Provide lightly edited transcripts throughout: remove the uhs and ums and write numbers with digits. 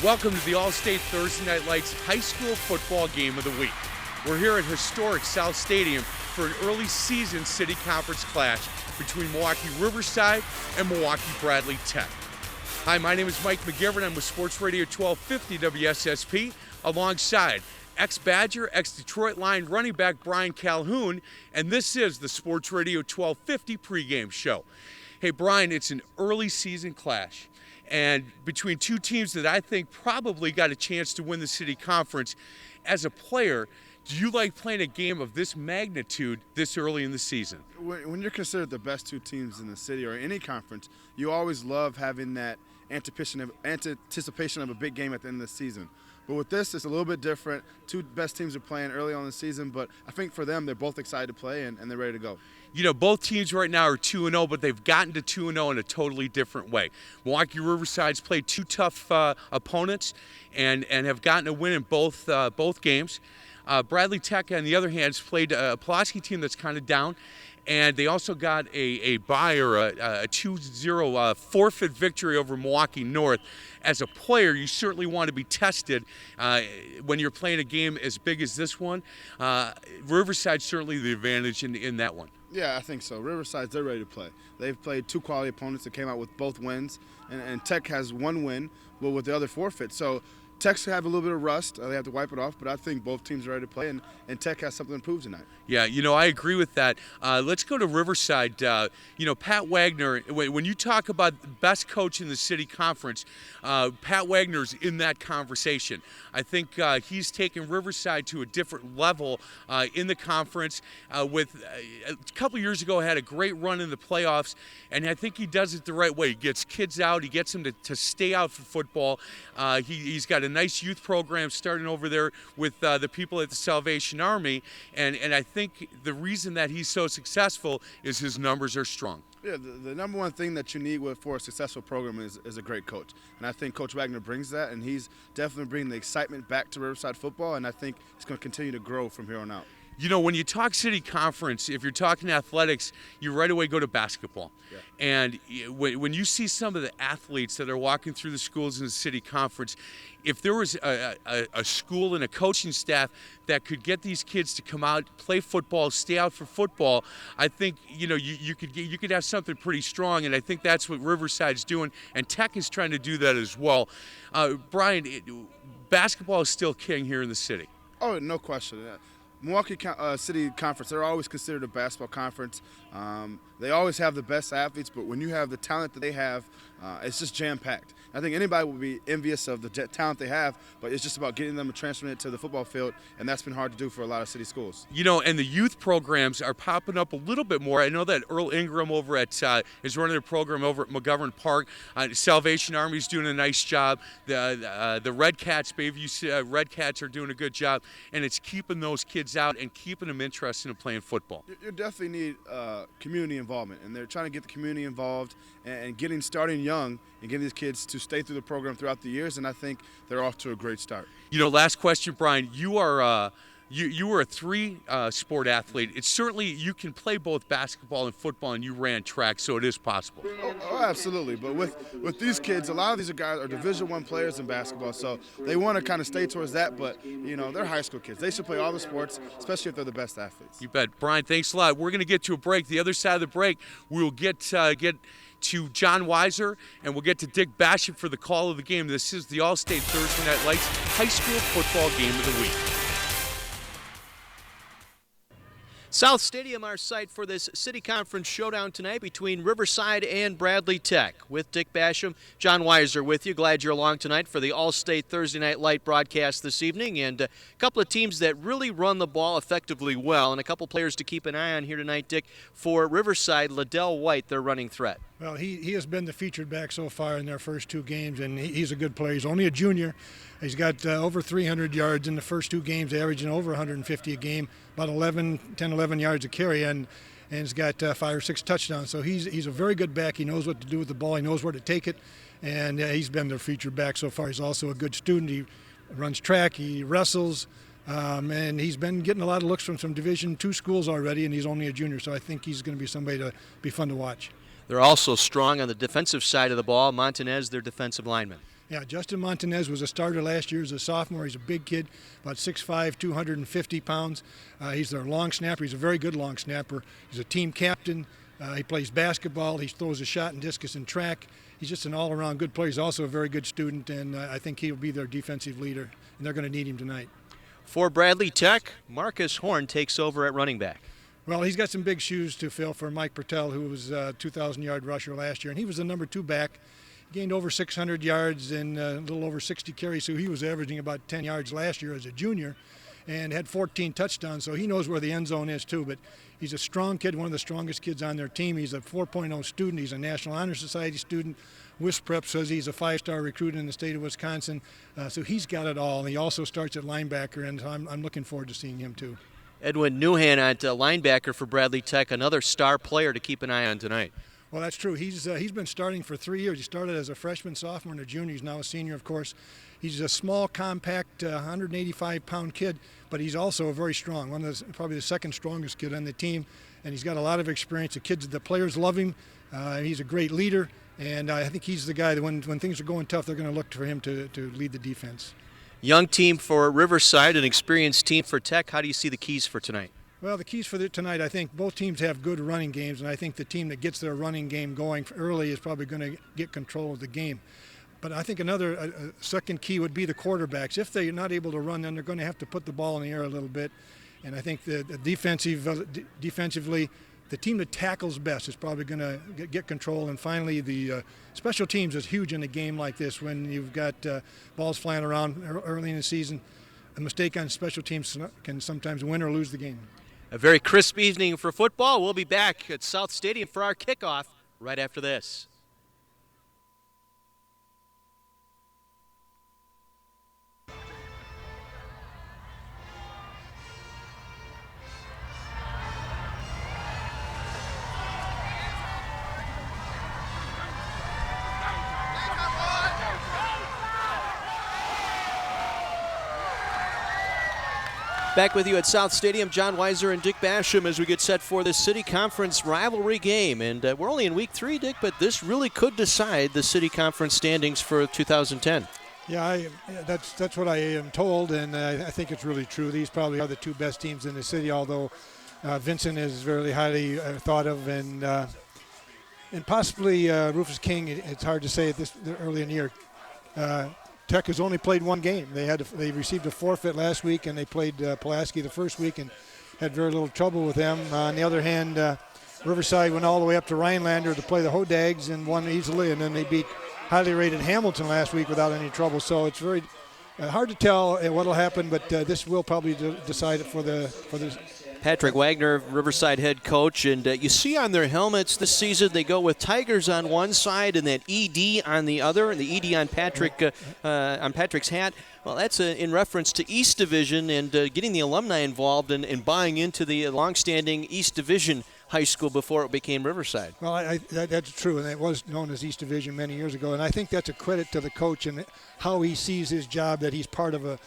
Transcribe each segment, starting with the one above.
Welcome to the All-State Thursday Night Lights High School Football Game of the Week. We're here at historic South Stadium for an early season city conference clash between Milwaukee Riverside and Milwaukee Bradley Tech. Hi, my name is Mike McGivern. I'm with Sports Radio 1250 WSSP alongside ex-Badger, ex-Detroit Lion running back Brian Calhoun, and this is the Sports Radio 1250 pregame show. Hey, Brian, it's an early season clash, and between two teams that I think probably got a chance to win the city conference. As a player, do you like playing a game of this magnitude this early in the season? When you're considered the best two teams in the city or any conference, you always love having that anticipation of a big game at the end of the season. But with this, it's a little bit different. Two best teams are playing early on in the season, but I think for them, they're both excited to play and they're ready to go. You know, both teams right now are 2-0, but they've gotten to 2-0 in a totally different way. Milwaukee Riverside's played two tough opponents and have gotten a win in both games. Bradley Tech, on the other hand, has played a Pulaski team that's kind of down, and they also got a bye or a 2-0 forfeit victory over Milwaukee North. As a player, you certainly want to be tested when you're playing a game as big as this one. Riverside's certainly the advantage in that one. Yeah, I think so. Riverside, they're ready to play. They've played two quality opponents that came out with both wins, and Tech has one win, but with the other forfeit. So Tech's have a little bit of rust. They have to wipe it off, but I think both teams are ready to play, and Tech has something to prove tonight. Yeah, you know, I agree with that. Let's go to Riverside. You know, Pat Wagner, when you talk about the best coach in the city conference, Pat Wagner's in that conversation. I think he's taken Riverside to a different level in the conference. A couple years ago, had a great run in the playoffs, and I think he does it the right way. He gets kids out. He gets them to stay out for football. He's got a nice youth program starting over there with the people at the Salvation Army, and I think the reason that he's so successful is his numbers are strong. Yeah, the number one thing that you need for a successful program is a great coach. And I think Coach Wagner brings that, and he's definitely bringing the excitement back to Riverside football, and I think it's going to continue to grow from here on out. You know, when you talk city conference, if you're talking athletics, you right away go to basketball. Yeah. And when you see some of the athletes that are walking through the schools in the city conference, if there was a school and a coaching staff that could get these kids to come out, play football, stay out for football, I think, you know, you could have something pretty strong, and I think that's what Riverside's doing, and Tech is trying to do that as well. Brian, basketball is still king here in the city. Oh, no question. Milwaukee City Conference, they're always considered a basketball conference. They always have the best athletes, but when you have the talent that they have, it's just jam-packed. I think anybody would be envious of the talent they have, but it's just about getting them to transfer it to the football field, and that's been hard to do for a lot of city schools. You know, and the youth programs are popping up a little bit more. I know that Earl Ingram over at is running a program over at McGovern Park. Salvation Army's doing a nice job. The Red Cats, Bayview Red Cats are doing a good job, and it's keeping those kids out and keeping them interested in playing football. You definitely need community involvement, and they're trying to get the community involved and starting young and getting these kids to stay through the program throughout the years, and I think they're off to a great start. You know, last question, Brian. You are you were a three-sport athlete. It's certainly you can play both basketball and football, and you ran track, so it is possible. Oh, absolutely. But with these kids, a lot of these guys are Division I players in basketball, so they want to kind of stay towards that. But you know, they're high school kids. They should play all the sports, especially if they're the best athletes. You bet, Brian. Thanks a lot. We're going to get to a break. The other side of the break, we'll get to John Weiser, and we'll get to Dick Basham for the call of the game. This is the All-State Thursday Night Lights High School Football Game of the Week. South Stadium, our site for this City Conference showdown tonight between Riverside and Bradley Tech. With Dick Basham, John Weiser with you. Glad you're along tonight for the All-State Thursday Night Light broadcast this evening. And a couple of teams that really run the ball effectively well, and a couple players to keep an eye on here tonight, Dick. For Riverside, Liddell White, their running threat. Well, he has been the featured back so far in their first two games, and he's a good player. He's only a junior. He's got over 300 yards in the first two games, averaging over 150 a game, about 11 yards a carry, and he's got 5 or 6 touchdowns. So he's a very good back. He knows what to do with the ball. He knows where to take it, and he's been their featured back so far. He's also a good student. He runs track. He wrestles. And he's been getting a lot of looks from some Division II schools already, and he's only a junior. So I think he's going to be somebody to be fun to watch. They're also strong on the defensive side of the ball. Montanez, their defensive lineman. Yeah, Justin Montanez was a starter last year as a sophomore. He's a big kid, about 6'5", 250 pounds. He's their long snapper. He's a very good long snapper. He's a team captain. He plays basketball. He throws a shot in discus and track. He's just an all-around good player. He's also a very good student, and I think he'll be their defensive leader, and they're going to need him tonight. For Bradley Tech, Marcus Horn takes over at running back. Well, he's got some big shoes to fill for Mike Pertell, who was a 2,000-yard rusher last year, and he was the number 2 back. Gained over 600 yards and a little over 60 carries, so he was averaging about 10 yards last year as a junior and had 14 touchdowns, so he knows where the end zone is too. But he's a strong kid, one of the strongest kids on their team. He's a 4.0 student. He's a National Honor Society student. WISPrep says he's a 5-star recruit in the state of Wisconsin, so he's got it all. And he also starts at linebacker, and so I'm looking forward to seeing him too. Edwin Newhan at linebacker for Bradley Tech, another star player to keep an eye on tonight. Well, that's true. He's been starting for 3 years. He started as a freshman, sophomore, and a junior. He's now a senior, of course. He's a small, compact, 185-pound kid, but he's also very strong. Probably the second strongest kid on the team, and he's got a lot of experience. The players love him. He's a great leader, and I think he's the guy that when things are going tough, they're going to look for him to lead the defense. Young team for Riverside, an experienced team for Tech. How do you see the keys for tonight? Well, the keys for tonight, I think both teams have good running games, and I think the team that gets their running game going early is probably going to get control of the game. But I think another second key would be the quarterbacks. If they're not able to run, then they're going to have to put the ball in the air a little bit. And I think the defensively, the team that tackles best is probably going to get control. And finally, the special teams is huge in a game like this when you've got balls flying around early in the season. A mistake on special teams can sometimes win or lose the game. A very crisp evening for football. We'll be back at South Stadium for our kickoff right after this. Back with you at South Stadium, John Weiser and Dick Basham as we get set for this City Conference rivalry game. And we're only in week 3, Dick, but this really could decide the City Conference standings for 2010. Yeah, that's what I am told, and I think it's really true. These probably are the 2 best teams in the city, although Vincent is very highly thought of, and possibly Rufus King. It's hard to say at this early in the year. Tech has only played 1 game. They received a forfeit last week, and they played Pulaski the first week and had very little trouble with them. On the other hand, Riverside went all the way up to Rhinelander to play the Hodags and won easily, and then they beat highly rated Hamilton last week without any trouble. So it's very hard to tell what will happen, but this will probably decide it for the. Patrick Wagner, Riverside head coach, and you see on their helmets this season they go with Tigers on one side and that ED on the other, and the ED on Patrick's hat. Well, that's in reference to East Division and getting the alumni involved and buying into the longstanding East Division high school before it became Riverside. Well, that's true, and it was known as East Division many years ago, and I think that's a credit to the coach and how he sees his job, that he's part of a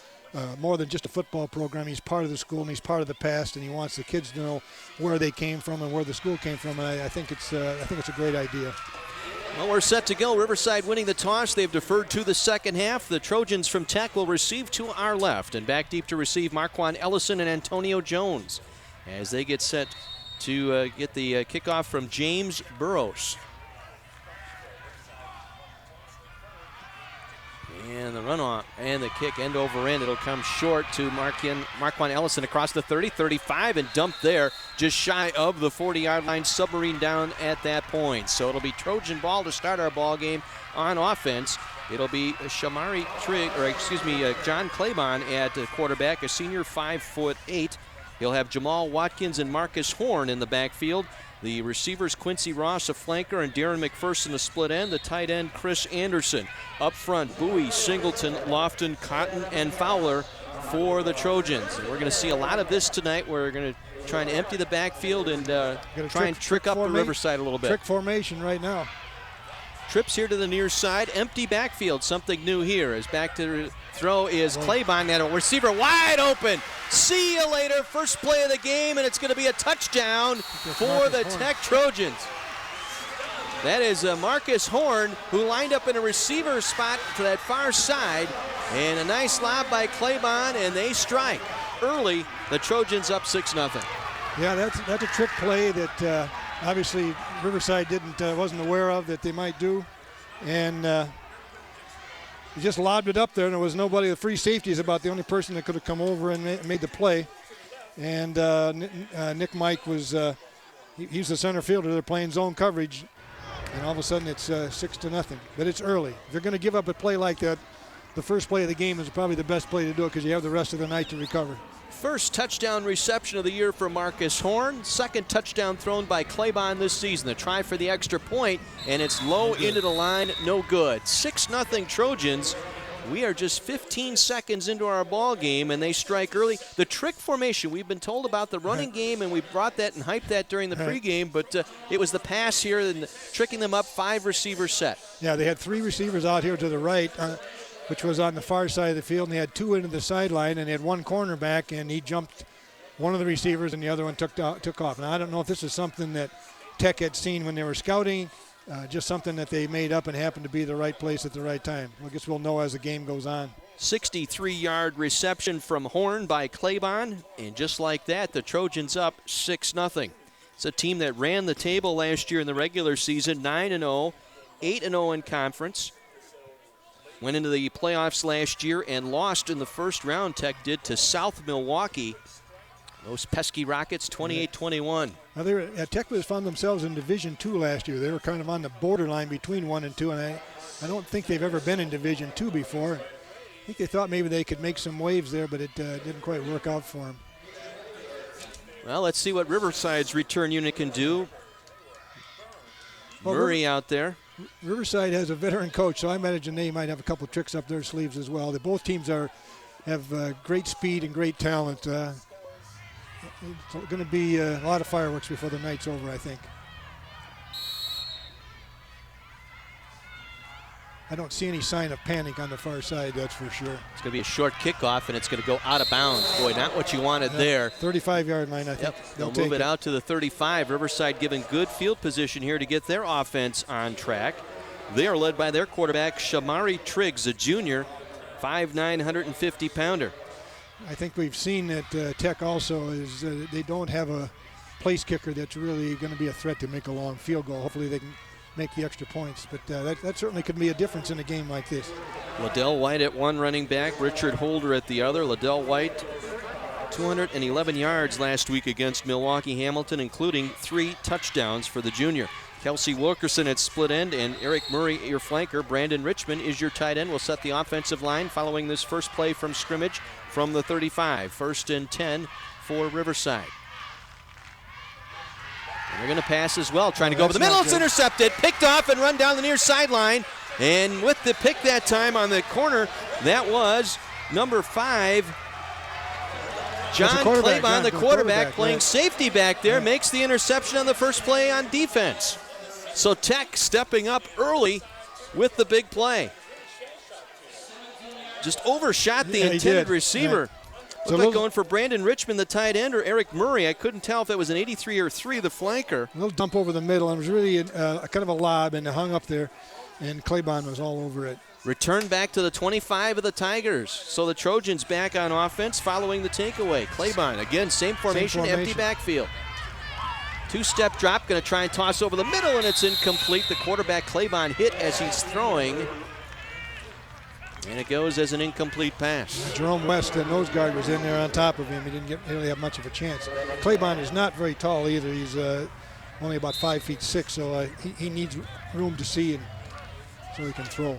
more than just a football program. He's part of the school, and he's part of the past, and he wants the kids to know where they came from and where the school came from. And I think it's a great idea. Well, we're set to go. Riverside winning the toss. They've deferred to the second half. The Trojans from Tech will receive to our left, and back deep to receive Marquand Ellison and Antonio Jones as they get set to get the kickoff from James Burrows. And the runoff and the kick end over end. It'll come short to Marquand Ellison across the 30, 35, and dumped there just shy of the 40-yard line. Submarine down at that point. So it'll be Trojan ball to start our ball game on offense. It'll be John Claybon at quarterback, a senior 5'8". He'll have Jamal Watkins and Marcus Horn in the backfield. The receivers, Quincy Ross, a flanker, and Darren McPherson, a split end. The tight end, Chris Anderson. Up front, Bowie, Singleton, Lofton, Cotton, and Fowler for the Trojans. And we're going to see a lot of this tonight. We're going to try and empty the backfield and try and trick up the Riverside a little bit. Trick formation right now. Trips here to the near side. Empty backfield, something new here. As back to throw is Claybon, and a receiver wide open. See you later. First play of the game, and it's going to be a touchdown for the Tech Trojans. That is Marcus Horn, who lined up in a receiver spot to that far side. And a nice lob by Claybon, and they strike. Early, the Trojans up 6-0. Yeah, that's a trick play that obviously Riverside wasn't aware of that they might do. And he just lobbed it up there, and there was nobody. The free safety is about the only person that could have come over and made the play. And Nick Mike was he's the center fielder. They're playing zone coverage. And all of a sudden it's 6-0, but it's early. If they're going to give up a play like that, the first play of the game is probably the best play to do it because you have the rest of the night to recover. First touchdown reception of the year for Marcus Horn. Second touchdown thrown by Claybon this season. The try for the extra point, and it's low into the line, no good. 6-0 Trojans. We are just 15 seconds into our ball game, and they strike early. The trick formation, we've been told about the running game, and we brought that and hyped that during the pregame, but it was the pass here and tricking them up, 5 receiver set. Yeah, they had 3 receivers out here to the right, which was on the far side of the field, and they had 2 into the sideline, and they had 1 cornerback, and he jumped one of the receivers, and the other one took off. Now, I don't know if this is something that Tech had seen when they were scouting, just something that they made up and happened to be the right place at the right time. I guess we'll know as the game goes on. 63-yard reception from Horn by Claybon, and just like that, the Trojans up 6-0. It's a team that ran the table last year in the regular season, 9-0, 8-0 in conference. Went into the playoffs last year and lost in the first round, Tech did, to South Milwaukee. Those pesky Rockets, 28-21. Now Tech was found themselves in Division II last year. They were kind of on the borderline between 1 and 2, and I don't think they've ever been in Division II before. I think they thought maybe they could make some waves there, but it didn't quite work out for them. Well, let's see what Riverside's return unit can do. Murray out there. Riverside has a veteran coach, so I imagine they might have a couple of tricks up their sleeves as well. Both teams have great speed and great talent. It's going to be a lot of fireworks before the night's over, I think. I don't see any sign of panic on the far side, that's for sure. It's going to be a short kickoff, and it's going to go out of bounds. Boy, not what you wanted there. 35-yard line, I think. They'll move it out to the 35. Riverside given good field position here to get their offense on track. They are led by their quarterback, Shamari Triggs, a junior, 5'9", 150-pounder. I think we've seen that Tech also is they don't have a place kicker that's really going to be a threat to make a long field goal. Hopefully they can make the extra points, but that certainly could be a difference in a game like this. Liddell White at one running back, Richard Holder at the other. Liddell White, 211 yards last week against Milwaukee Hamilton, including 3 touchdowns for the junior. Kelsey Wilkerson at split end, and Eric Murray, your flanker. Brandon Richmond is your tight end. Will set the offensive line following this first play from scrimmage from the 35. 1st and 10 for Riverside. And they're going to pass as well, trying to go over the middle. It's intercepted, picked off, and run down the near sideline. And with the pick that time on the corner, that was number 5, John Claybon, the quarterback, playing safety back there, makes the interception on the first play on defense. So Tech stepping up early with the big play. Just overshot the intended receiver. So Looked like going for Brandon Richmond, the tight end, or Eric Murray. I couldn't tell if that was an 83 or 3, the flanker. A little dump over the middle, and it was really kind of a lob, and it hung up there, and Claybon was all over it. Return back to the 25 of the Tigers. So the Trojans back on offense following the takeaway. Claybon, again, same formation, empty backfield. 2-step drop, going to try and toss over the middle, and it's incomplete. The quarterback, Claybon, hit as he's throwing. And it goes as an incomplete pass. Jerome West, the nose guard, was in there on top of him. He didn't really have much of a chance. Claybon is not very tall either. He's only about 5'6", so he needs room to see and so he can throw.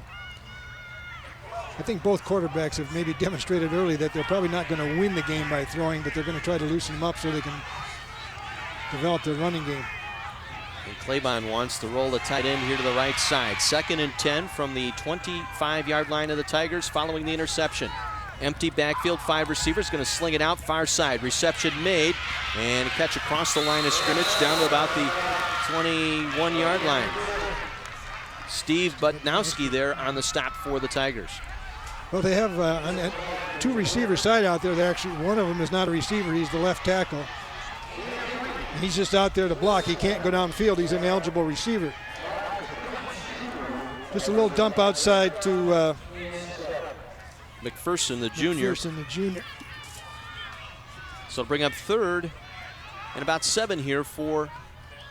I think both quarterbacks have maybe demonstrated early that they're probably not going to win the game by throwing, but they're going to try to loosen them up so they can develop their running game. And Claybon wants to roll the tight end here to the right side. 2nd and 10 from the 25-yard line of the Tigers following the interception. Empty backfield, 5 receivers, going to sling it out far side. Reception made, and a catch across the line of scrimmage down to about the 21-yard line. Steve Butnowski there on the stop for the Tigers. Well, they have on that 2 receiver side out there. One of them is not a receiver. He's the left tackle. And he's just out there to block. He can't go downfield. He's an eligible receiver. Just a little dump outside to McPherson, the junior. McPherson, the junior. So bring up third and about 7 here for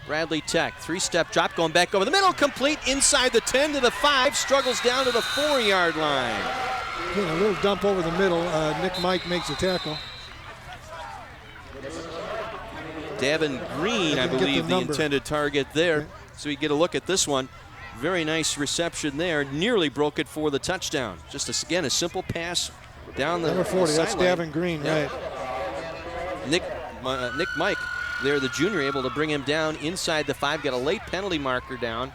Bradley Tech. 3-step drop going back over the middle, complete inside the 10 to the 5, struggles down to the 4-yard line. Again, a little dump over the middle. Nick Mike makes a tackle. Davin Green, I believe, the intended target there. Okay. So you get a look at this one. Very nice reception there. Nearly broke it for the touchdown. Just, again, a simple pass down the number 40, that's sideline. Davin Green, yep. Right. Nick Mike, there, the junior, able to bring him down inside the 5. Got a late penalty marker down.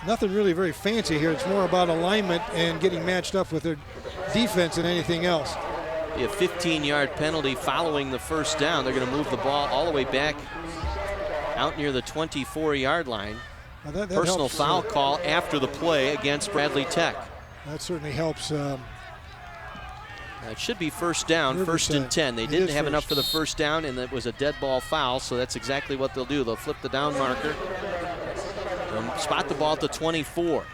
Nothing really very fancy here. It's more about alignment and getting matched up with their defense than anything else. Be a 15-yard penalty following the first down. They're going to move the ball all the way back out near the 24-yard line. That Personal helps, foul call after the play against Bradley Tech. That certainly helps. It should be first down, Riverside. 1st and 10. They didn't have enough for the first down, and it was a dead ball foul, so that's exactly what they'll do. They'll flip the down marker. They'll spot the ball at the 24.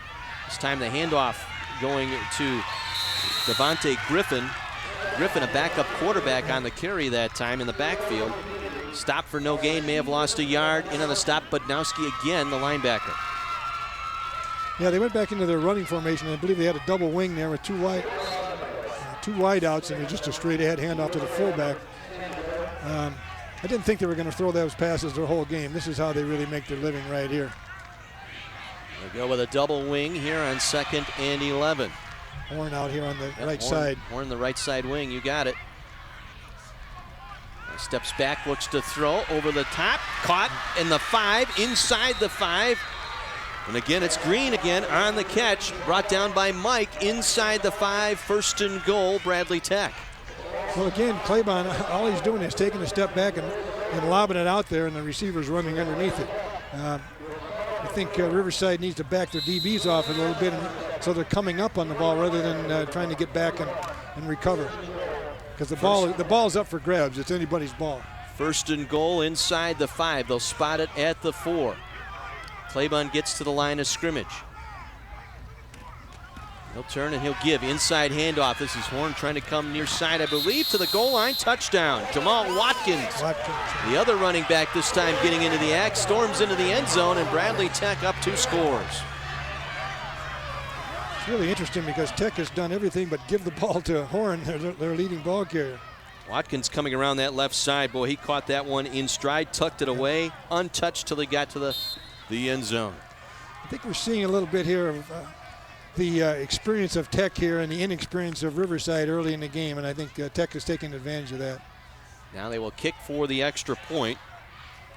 This time the handoff going to Devontae Griffin. Griffin, a backup quarterback on the carry that time in the backfield. Stop for no gain, may have lost a yard. In on the stop, Budnowski again, the linebacker. Yeah, they went back into their running formation. I believe they had a double wing there with two wide outs, and just a straight ahead handoff to the fullback. I didn't think they were going to throw those passes their whole game. This is how they really make their living right here. They go with a double wing here on 2nd and 11. Horn out here on the right side. Horn the right side wing, you got it. Steps back, looks to throw over the top. Caught in the 5, inside the 5. And again, it's Green again on the catch. Brought down by Mike inside the 5. 1st and goal, Bradley Tech. Well, again, Claiborne, all he's doing is taking a step back and lobbing it out there, and the receiver's running underneath it. I think Riverside needs to back their DBs off a little bit, so they're coming up on the ball rather than trying to get back and recover. Because the ball's up for grabs. It's anybody's ball. 1st and goal inside the 5. They'll spot it at the 4. Claiborne gets to the line of scrimmage. He'll turn and he'll give. Inside handoff. This is Horn trying to come near side, I believe, to the goal line. Touchdown. Jamal Watkins. The other running back this time getting into the act. Storms into the end zone, and Bradley Tech up 2 scores. It's really interesting because Tech has done everything but give the ball to Horn, their leading ball carrier. Watkins coming around that left side. Boy, he caught that one in stride, tucked it away, untouched till he got to the end zone. I think we're seeing a little bit here of the experience of Tech here and the inexperience of Riverside early in the game, and I think Tech is taking advantage of that. Now they will kick for the extra point.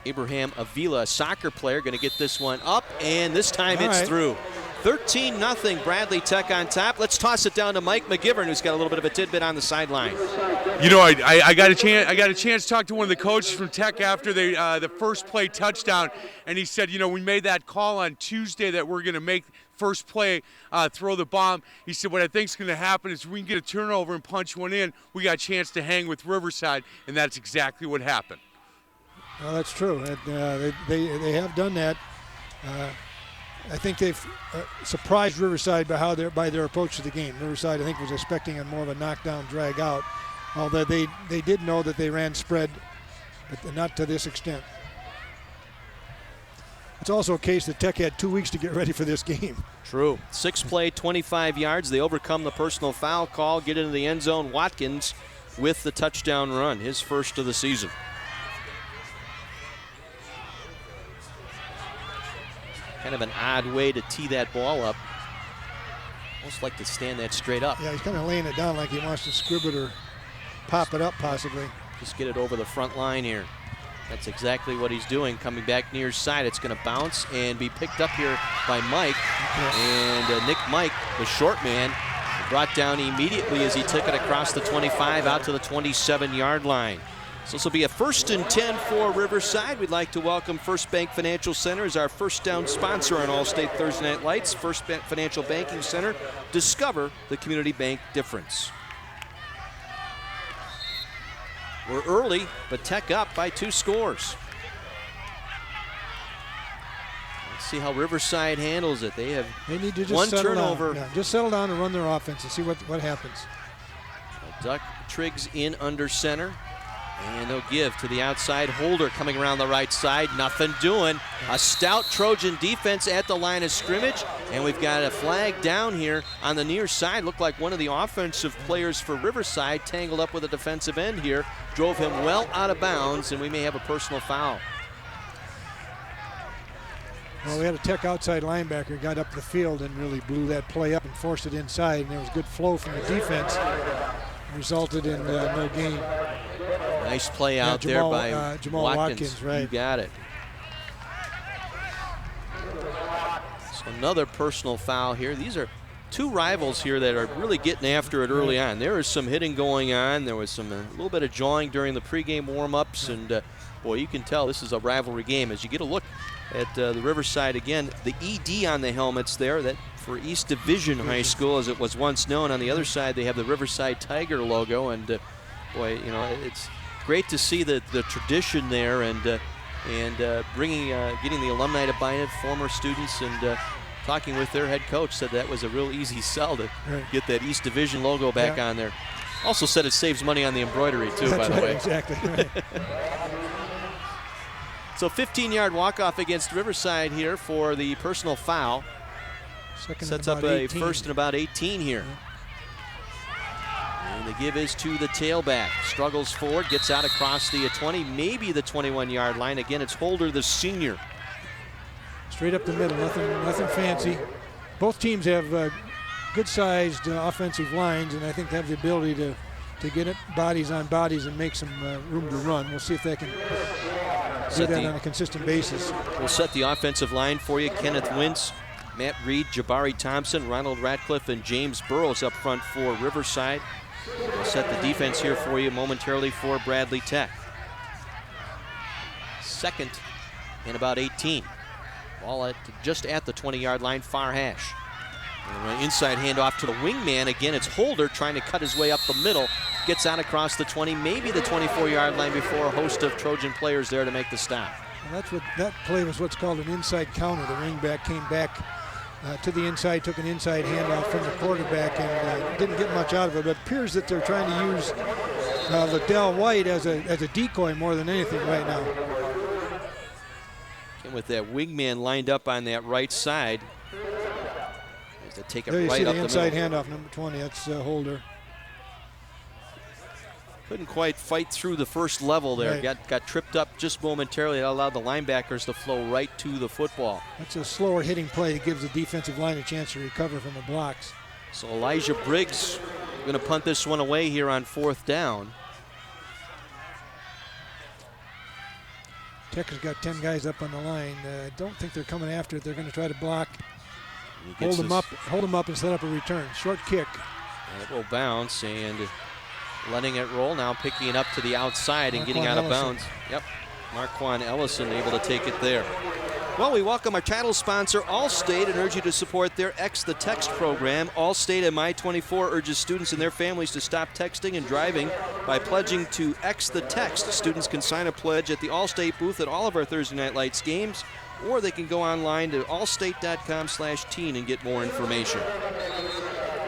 Abraham Avila, a soccer player, going to get this one up, and this time it's through. 13-0, Bradley Tech on top. Let's toss it down to Mike McGivern, who's got a little bit of a tidbit on the sideline. You know, I got a chance to talk to one of the coaches from Tech after the first play touchdown, and he said, you know, we made that call on Tuesday that we're going to make first play, throw the bomb. He said, what I think is going to happen is we can get a turnover and punch one in. We got a chance to hang with Riverside, and that's exactly what happened. Well, that's true. They have done that. I think they've surprised Riverside by their approach to the game. Riverside, I think, was expecting a more of a knockdown, drag out, although they did know that they ran spread, but not to this extent. It's also a case that Tech had 2 weeks to get ready for this game. True. 6 play, 25 yards. They overcome the personal foul call, get into the end zone. Watkins with the touchdown run, his first of the season. Kind of an odd way to tee that ball up. Almost like to stand that straight up. Yeah, he's kind of laying it down like he wants to scrib it or pop it up possibly. Just get it over the front line here. That's exactly what he's doing. Coming back near side. It's going to bounce and be picked up here by Mike. And Nick Mike, the short man, brought down immediately as he took it across the 25 out to the 27-yard line. So this will be a 1st and 10 for Riverside. We'd like to welcome First Bank Financial Center as our first down sponsor on All-State Thursday Night Lights. First Financial Banking Center. Discover the community bank difference. We're early, but Tech up by 2 scores. see how Riverside handles it. They need to just one settle turnover. down. Yeah, just settle down and run their offense and see what happens. Duck Triggs in under center. And they'll give to the outside. Holder coming around the right side. Nothing doing. A stout Trojan defense at the line of scrimmage. And we've got a flag down here on the near side. Looked like one of the offensive players for Riverside tangled up with a defensive end here. Drove him well out of bounds, and we may have a personal foul. Well, we had a Tech outside linebacker, got up the field and really blew that play up and forced it inside. And there was good flow from the defense. Resulted in no gain. Nice play out there by Jamal Watkins, right. You got it. So another personal foul here. These are two rivals here that are really getting after it early on. There was some hitting going on. There was a little bit of jawing during the pregame warm-ups. And, boy, you can tell this is a rivalry game. As you get a look at the Riverside again, the ED on the helmets there, that for East Division High School, as it was once known. On the other side, they have the Riverside Tiger logo. And, boy, you know, it's great to see the tradition there and getting the alumni to buy it, former students, and talking with their head coach said that was a real easy sell to get that East Division logo back on there. Also said it saves money on the embroidery too, by the way. Exactly. Right. So 15-yard walk-off against Riverside here for the personal foul. Sets up a 18. First and about 18 here. And the give is to the tailback. Struggles forward, gets out across the 20, maybe the 21-yard line. Again, it's Holder, the senior. Straight up the middle, nothing fancy. Both teams have good-sized offensive lines, and I think they have the ability to get it bodies on bodies and make some room to run. We'll see if they can do that on a consistent basis. We'll set the offensive line for you. Kenneth Wintz, Matt Reed, Jabari Thompson, Ronald Ratcliffe, and James Burrows up front for Riverside. We'll set the defense here for you momentarily for Bradley Tech. Second and about 18. Ball just at the 20-yard line, far hash. And an inside handoff to the wingman. Again, it's Holder trying to cut his way up the middle. Gets out across the 20, maybe the 24-yard line before a host of Trojan players there to make the stop. Well, that play was what's called an inside counter. The wingback came back to the inside, took an inside handoff from the quarterback, and didn't get much out of it. But it appears that they're trying to use Liddell White as a decoy more than anything right now. And with that wingman lined up on that right side, to take it there you right see up the the inside middle. handoff, number 20. That's Holder. Couldn't quite fight through the first level there. Right. Got tripped up just momentarily. It allowed the linebackers to flow right to the football. That's a slower hitting play that gives the defensive line a chance to recover from the blocks. So Elijah Briggs going to punt this one away here on fourth down. Tech has got 10 guys up on the line. I don't think they're coming after it. They're going to try to block, hold them up and set up a return. Short kick. And it will bounce and letting it roll. Now picking it up to the outside and getting out of bounds. Yep, Marquand Ellison able to take it there. Well, we welcome our title sponsor, Allstate, and urge you to support their X the Text program. Allstate and My24 urges students and their families to stop texting and driving by pledging to X the Text. Students can sign a pledge at the Allstate booth at all of our Thursday Night Lights games, or they can go online to allstate.com/teen and get more information.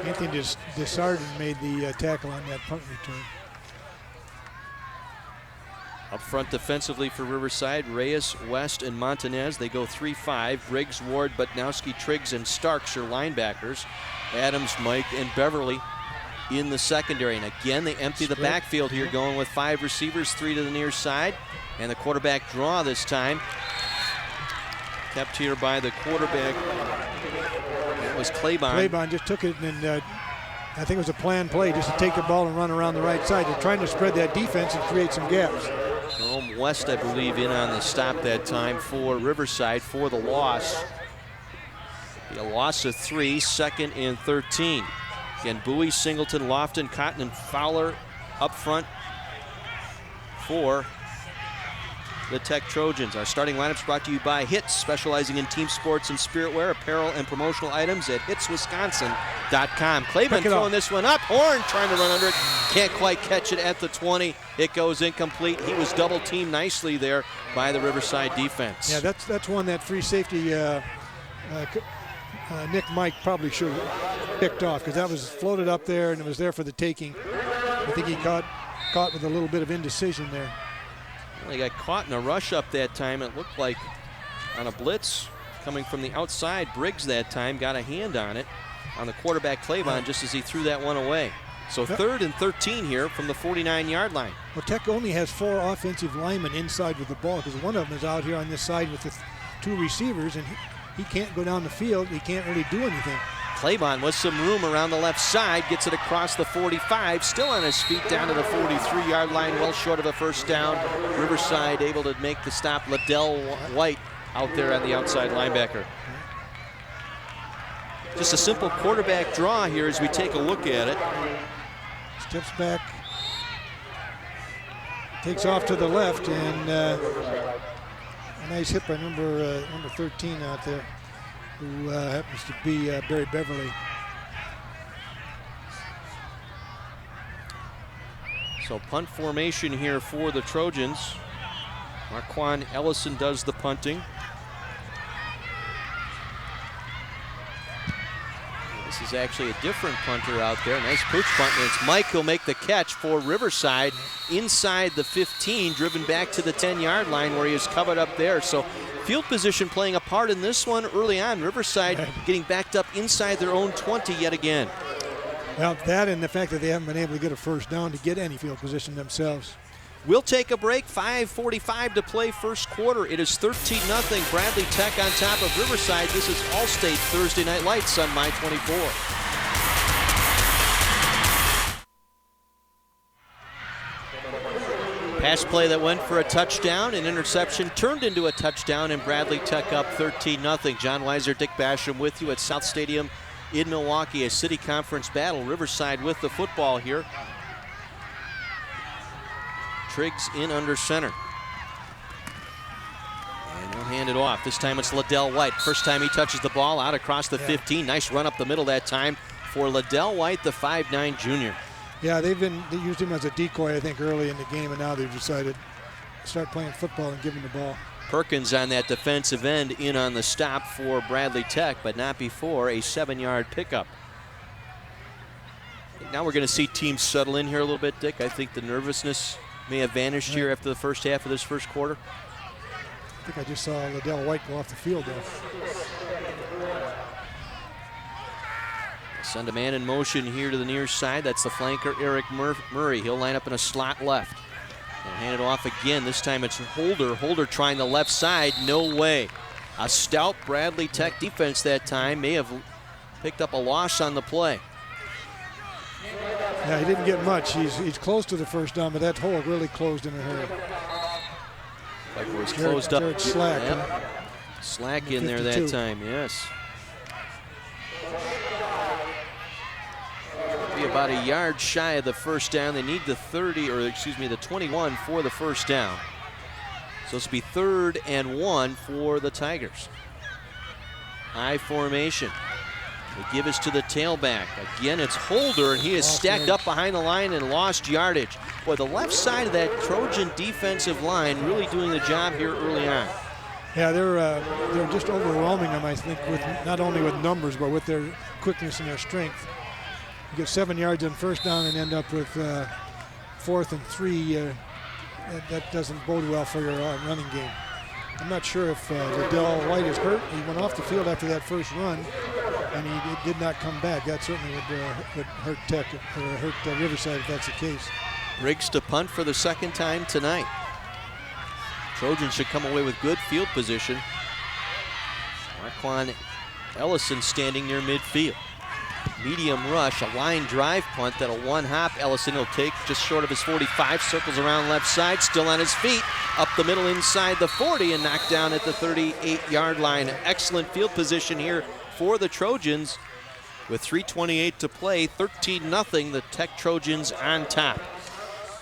Anthony Desardin made the tackle on that punt return. Up front defensively for Riverside, Reyes, West, and Montanez. They go 3-5. Briggs, Ward, Butnowski, Triggs, and Starks are linebackers. Adams, Mike, and Beverly in the secondary. And again, they empty the backfield here, going with 5 receivers, 3 to the near side. And the quarterback draw this time. Kept here by the quarterback. That was Claiborne. Claiborne just took it, and I think it was a planned play just to take the ball and run around the right side. They're trying to spread that defense and create some gaps. Jerome West, I believe, in on the stop that time for Riverside for the loss. A loss of 3, second and 13. Again, Bowie, Singleton, Lofton, Cotton, and Fowler up front for the Tech Trojans. Our starting lineups brought to you by Hits, specializing in team sports and spirit wear, apparel, and promotional items at hitswisconsin.com. Claiborne throwing this one up. Horn trying to run under it. Can't quite catch it at the 20. It goes incomplete. He was double teamed nicely there by the Riverside defense. Yeah, that's one that free safety Nick Mike probably should have picked off, because that was floated up there and it was there for the taking. I think he caught with a little bit of indecision there. Well, he got caught in a rush up that time. It looked like on a blitz coming from the outside. Briggs that time got a hand on it on the quarterback Clavon just as he threw that one away. So 3rd and 13 here from the 49-yard line. Well, Tech only has 4 offensive linemen inside with the ball, because one of them is out here on this side with the 2 receivers, and he can't go down the field. He can't really do anything. Clavon with some room around the left side, gets it across the 45, still on his feet down to the 43-yard line, well short of a first down. Riverside able to make the stop. Liddell White out there on the outside linebacker. Just a simple quarterback draw here as we take a look at it. Steps back, takes off to the left, and a nice hit by number 13 out there, who happens to be Barry Beverly. So punt formation here for the Trojans. Marquand Ellison does the punting. This is actually a different punter out there. Nice pooch punt, and it's Mike who'll make the catch for Riverside inside the 15, driven back to the 10-yard line where he is covered up there. So field position playing a part in this one early on. Riverside getting backed up inside their own 20 yet again. Well, that and the fact that they haven't been able to get a first down to get any field position themselves. We'll take a break. 5:45 to play first quarter. It is 13-0. Bradley Tech on top of Riverside. This is All-State Thursday Night Lights on My 24. Pass play that went for a touchdown. An interception turned into a touchdown, and Bradley Tech up 13-0. John Weiser, Dick Basham with you at South Stadium in Milwaukee. A city conference battle. Riverside with the football here. Triggs in under center. And they'll hand it off. This time it's Liddell White. First time he touches the ball out across the 15. Nice run up the middle that time for Liddell White, the 5'9" junior. Yeah, they used him as a decoy, I think, early in the game, and now they've decided to start playing football and give him the ball. Perkins on that defensive end in on the stop for Bradley Tech, but not before a 7-yard pickup. Now we're going to see teams settle in here a little bit, Dick. I think the nervousness may have vanished here after the first half of this first quarter. I think I just saw Liddell White go off the field there. Send a man in motion here to the near side. That's the flanker, Eric Murray. He'll line up in a slot left. They'll hand it off again. This time it's Holder. Holder trying the left side. No way. A stout Bradley Tech defense that time may have picked up a loss on the play. Yeah, he didn't get much. He's close to the first down, but that hole really closed in a hurry. Like it was closed up. Slack. Yep. Slack in there that time, yes. Be about a yard shy of the first down. They need the 21 for the first down. So this will be 3rd and 1 for the Tigers. High formation. They give us to the tailback. Again, it's Holder, and he is stacked up behind the line and lost yardage. Boy, the left side of that Trojan defensive line really doing the job here early on. Yeah, they're just overwhelming them, I think, with not only with numbers, but with their quickness and their strength. You get 7 yards on first down and end up with 4th and 3. That doesn't bode well for your running game. I'm not sure if Liddell White is hurt. He went off the field after that first run, and he did not come back. That certainly would hurt Tech, or hurt Riverside if that's the case. Briggs to punt for the second time tonight. Trojans should come away with good field position. Marquand Ellison standing near midfield. Medium rush, a line drive punt that a one-hop Ellison will take just short of his 45, circles around left side, still on his feet, up the middle inside the 40 and knocked down at the 38-yard line. Excellent field position here for the Trojans. With 3:28 to play, 13-0, the Tech Trojans on top.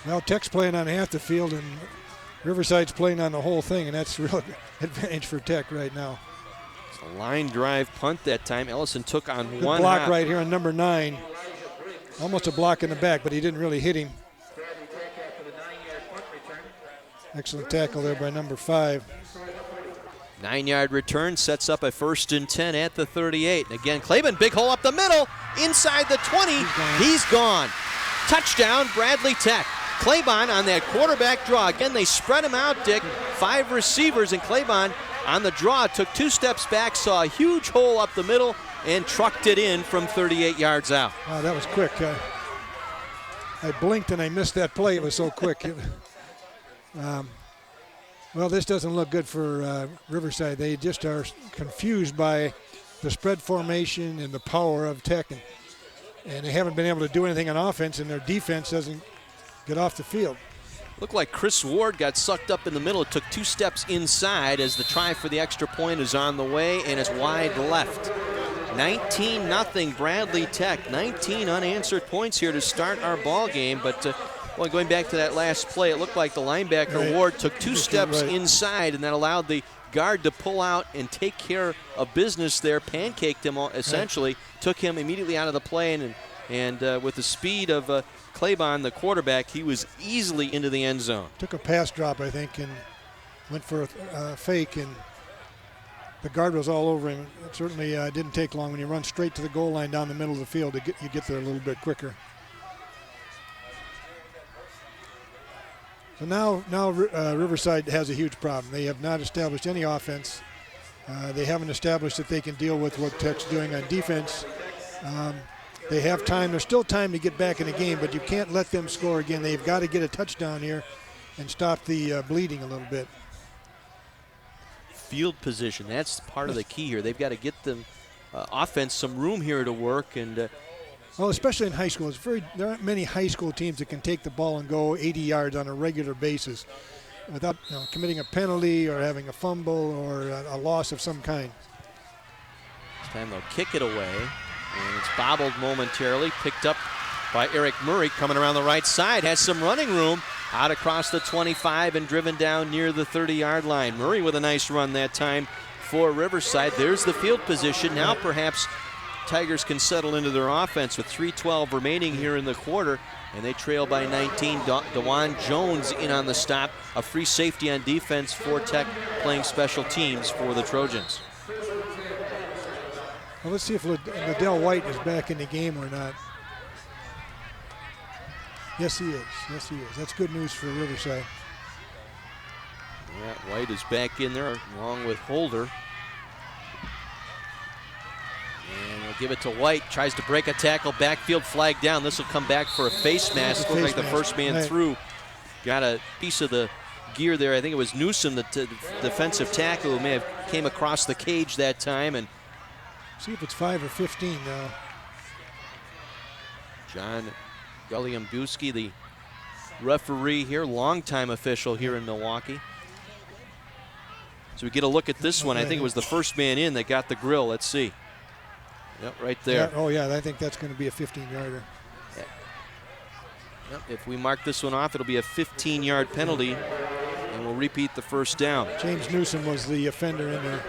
Well, Tech's playing on half the field and Riverside's playing on the whole thing, and that's a real advantage for Tech right now. A line drive punt that time. Ellison took on Good one block hop. right here on number 9. Almost a block in the back, but he didn't really hit him. Excellent tackle there by number 5. 9-yard return sets up a 1st and 10 at the 38. And again, Claiborne, big hole up the middle, inside the 20. He's gone. Touchdown, Bradley Tech. Claiborne on that quarterback draw. Again, they spread him out, Dick. 5 receivers, and Claiborne on the draw took 2 steps back, saw a huge hole up the middle, and trucked it in from 38 yards out. Wow, that was quick. I blinked and I missed that play. It was so quick. Well, this doesn't look good for Riverside. They just are confused by the spread formation and the power of Tech, and they haven't been able to do anything on offense, and their defense doesn't get off the field. Looked like Chris Ward got sucked up in the middle. It took 2 steps inside as the try for the extra point is on the way and is wide left. 19-0 Bradley Tech. 19 unanswered points here to start our ball game, but well, going back to that last play, it looked like the linebacker Ward took 2 steps inside, and that allowed the guard to pull out and take care of business there, pancaked him essentially, took him immediately out of the play, and with the speed of Claiborne, the quarterback, he was easily into the end zone. Took a pass drop, I think, and went for a fake, and the guard was all over him. It certainly didn't take long when you run straight to the goal line down the middle of the field. You get there a little bit quicker. So now Riverside has a huge problem. They have not established any offense. They haven't established that they can deal with what Tech's doing on defense. They have time. There's still time to get back in the game, but you can't let them score again. They've got to get a touchdown here and stop the bleeding a little bit. Field position, that's part of the key here. They've got to get them offense some room here to work. And well, especially in high school. There aren't many high school teams that can take the ball and go 80 yards on a regular basis without committing a penalty or having a fumble or a loss of some kind. This time they'll kick it away. And it's bobbled momentarily, picked up by Eric Murray coming around the right side. Has some running room out across the 25 and driven down near the 30-yard line. Murray with a nice run that time for Riverside. There's the field position. Now perhaps Tigers can settle into their offense with 3:12 remaining here in the quarter, and they trail by 19. DeJuan Jones in on the stop. A free safety on defense for Tech, playing special teams for the Trojans. Well, let's see if Liddell White is back in the game or not. Yes, he is. Yes, he is. That's good news for Riverside. Yeah, White is back in there along with Holder. And they'll give it to White. Tries to break a tackle. Backfield flag down. This will come back for a face mask. Looks like the first man through got a piece of the gear there. I think it was Newsom, the defensive tackle, who may have came across the cage that time. And see if it's 5 or 15 now. John Guliambuski, the referee here, longtime official here in Milwaukee. So we get a look at this one. I think it was the first man in that got the grill. Let's see. Yep, right there. Yeah, oh, yeah, I think that's going to be a 15-yarder. Yeah. Yep, if we mark this one off, it'll be a 15-yard penalty, and we'll repeat the first down. James Newsom was the offender in there.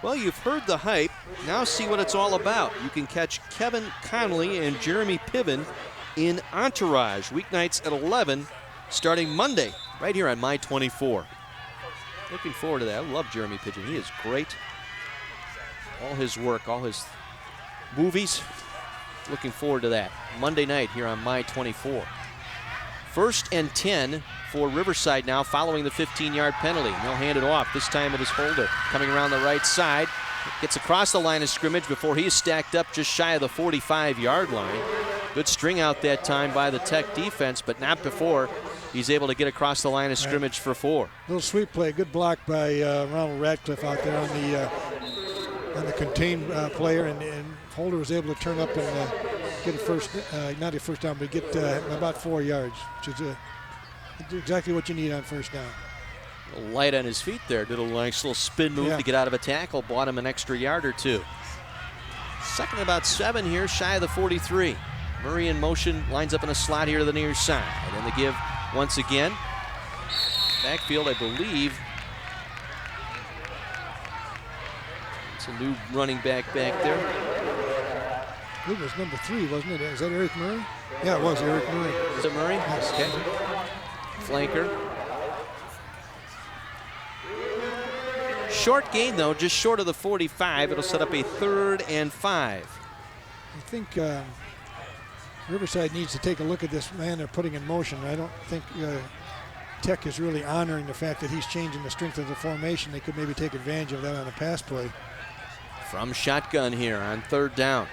Well, you've heard the hype. Now see what it's all about. You can catch Kevin Connolly and Jeremy Piven in Entourage, weeknights at 11, starting Monday, right here on My 24. Looking forward to that. I love Jeremy Piven. He is great. All his work, all his movies. Looking forward to that. Monday night here on My 24. 1st and 10 for Riverside now, following the 15-yard penalty. They'll hand it off. This time it is Holder coming around the right side. Gets across the line of scrimmage before he is stacked up just shy of the 45-yard line. Good string out that time by the Tech defense, but not before he's able to get across the line of scrimmage for 4. Little sweep play. Good block by Ronald Radcliffe out there on the contained player, and Holder was able to turn up and get a first, not a first down, but get about 4 yards, which is exactly what you need on first down. Light on his feet there. Did a nice little spin move to get out of a tackle. Bought him an extra yard or 2. Second about 7 here, shy of the 43. Murray in motion, lines up in a slot here to the near side. And then they give once again. Backfield, I believe. It's a new running back there. It was number 3, wasn't it? Is that Eric Murray? Yeah, it was Eric Murray. Is it Murray? Yes. Okay. Flanker. short gain, though, just short of the 45. It'll set up a 3rd and 5. I think Riverside needs to take a look at this man they're putting in motion. I don't think Tech is really honoring the fact that he's changing the strength of the formation. They could maybe take advantage of that on a pass play. From shotgun here on 3rd down.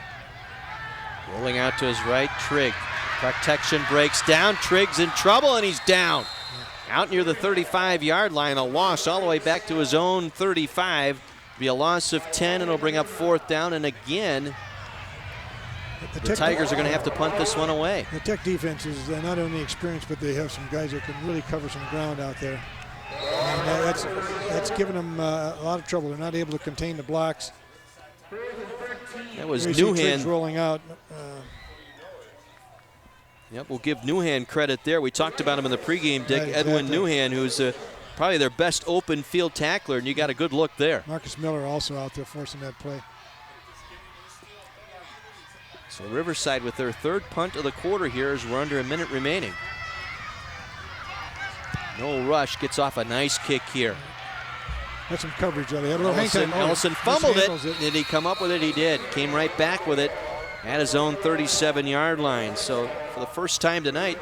Rolling out to his right, Trigg. Protection breaks down. Trigg's in trouble, and he's down. Out near the 35-yard line, a loss all the way back to his own 35. Be a loss of 10, and it'll bring up 4th down. And again, the Tigers are going to have to punt this one away. The Tech defense is not only experienced, but they have some guys that can really cover some ground out there. And that's given them a lot of trouble. They're not able to contain the blocks. That was Newhan rolling out. Yep, we'll give Newhan credit there. We talked about him in the pregame, Dick. Right, Edwin exactly. Newhan, who's probably their best open field tackler, and you got a good look there. Marcus Miller also out there forcing that play. So Riverside with their 3rd punt of the quarter here as we're under a minute remaining. No rush, gets off a nice kick here. That's some coverage. They had a little hang time. Ellison fumbled it. Did he come up with it? He did. Came right back with it at his own 37-yard line. So for the first time tonight,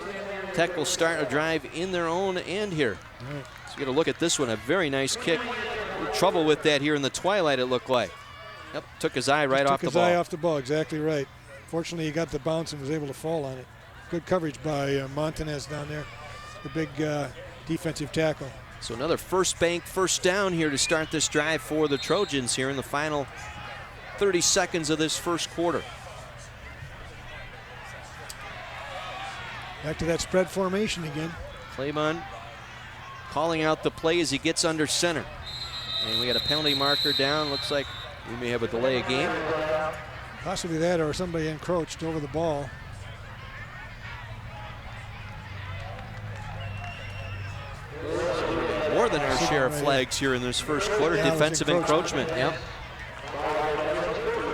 Tech will start a drive in their own end here. Right. So you get a look at this one, a very nice kick. Trouble with that here in the twilight, it looked like. Yep, took his eye right off the ball. Took his eye off the ball, exactly right. Fortunately, he got the bounce and was able to fall on it. Good coverage by Montanez down there, the big defensive tackle. So another first down here to start this drive for the Trojans here in the final 30 seconds of this first quarter. Back to that spread formation again. Claiborne calling out the play as he gets under center. And we got a penalty marker down. Looks like we may have a delay of game. Possibly that, or somebody encroached over the ball. More than our share of flags here in this first quarter. Yeah, defensive encroachment. Yep.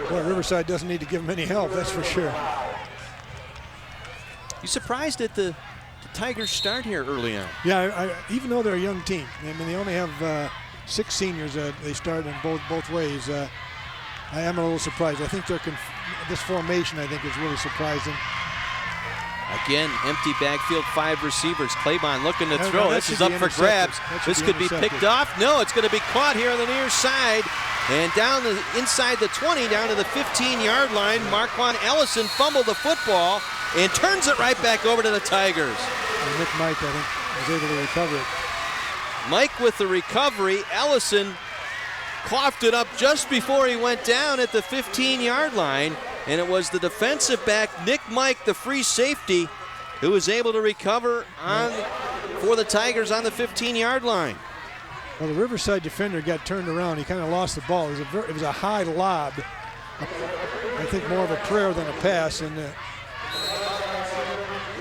Boy, Riverside doesn't need to give him any help, that's for sure. You surprised at the Tigers start here early on? Yeah, even though they're a young team, I mean, they only have 6 seniors they start in both ways. I am a little surprised. I think this formation, I think, is really surprising. Again, empty backfield, 5 receivers. Claiborne looking to No, throw. that This should is be up for intercepted. grabs. This could be picked off. No, it's going to be caught here on the near side. And down inside the 20, down to the 15-yard line. Marquand Ellison fumbled the football and turns it right back over to the Tigers. And Nick Mike, I think, was able to recover it. Mike with the recovery. Ellison coughed it up just before he went down at the 15-yard line. And it was the defensive back, Nick Mike, the free safety, who was able to recover for the Tigers on the 15-yard line. Well, the Riverside defender got turned around. He kind of lost the ball. It was a high lob. I think more of a prayer than a pass. And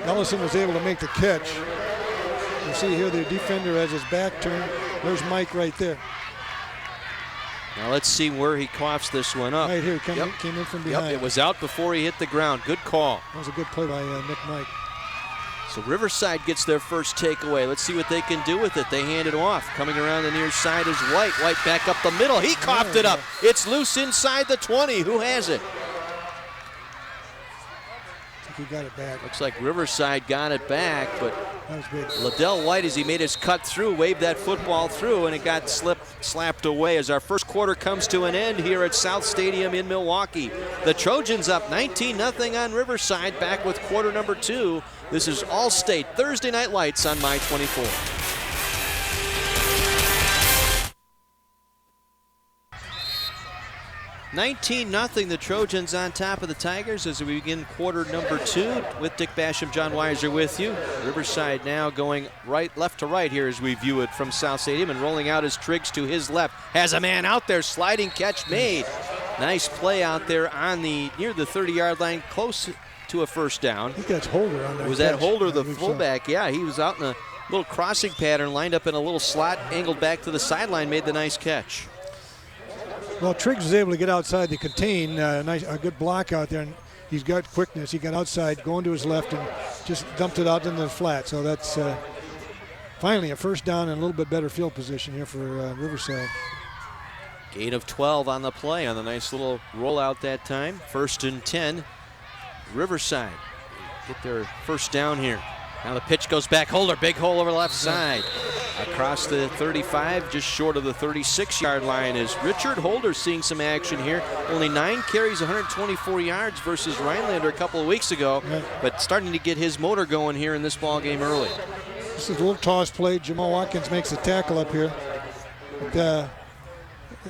Ellison was able to make the catch. You see here the defender has his back turned. There's Mike right there. Now let's see where he coughs this one up. Right here, came in from behind. Yep, it was out before he hit the ground. Good call. That was a good play by Nick Mike. So Riverside gets their first takeaway. Let's see what they can do with it. They hand it off. Coming around the near side is White. White back up the middle. He coughed it up. It's loose inside the 20. Who has it? I think he got it back. Looks like Riverside got it back, but That was big. Liddell White, as he made his cut through, waved that football through, and it got slapped away as our first quarter comes to an end here at South Stadium in Milwaukee. The Trojans up 19-0 on Riverside, back with quarter number 2. This is All-State Thursday Night Lights on My 24. $19-0, the Trojans on top of the Tigers as we begin quarter number 2 with Dick Basham, John Weiser with you. Riverside now going left to right here as we view it from South Stadium, and rolling out his Triggs to his left. Has a man out there, sliding catch made. Nice play out there on near the 30-yard line, close to a first down. I think that's Holder on that. Was that Holder, the fullback? So. Yeah, he was out in a little crossing pattern, lined up in a little slot, angled back to the sideline, made the nice catch. Well, Triggs was able to get outside the contain, a good block out there, and he's got quickness. He got outside, going to his left, and just dumped it out into the flat. So that's finally a first down and a little bit better field position here for Riverside. Gain of 12 on the play on the nice little rollout that time. 1st and 10. Riverside get their first down here. Now the pitch goes back. Holder, big hole over the left side. Across the 35, just short of the 36-yard line is Richard Holder seeing some action here. Only 9 carries, 124 yards versus Rhinelander a couple of weeks ago, but starting to get his motor going here in this ball game early. This is a little toss play. Jamal Watkins makes a tackle up here. But,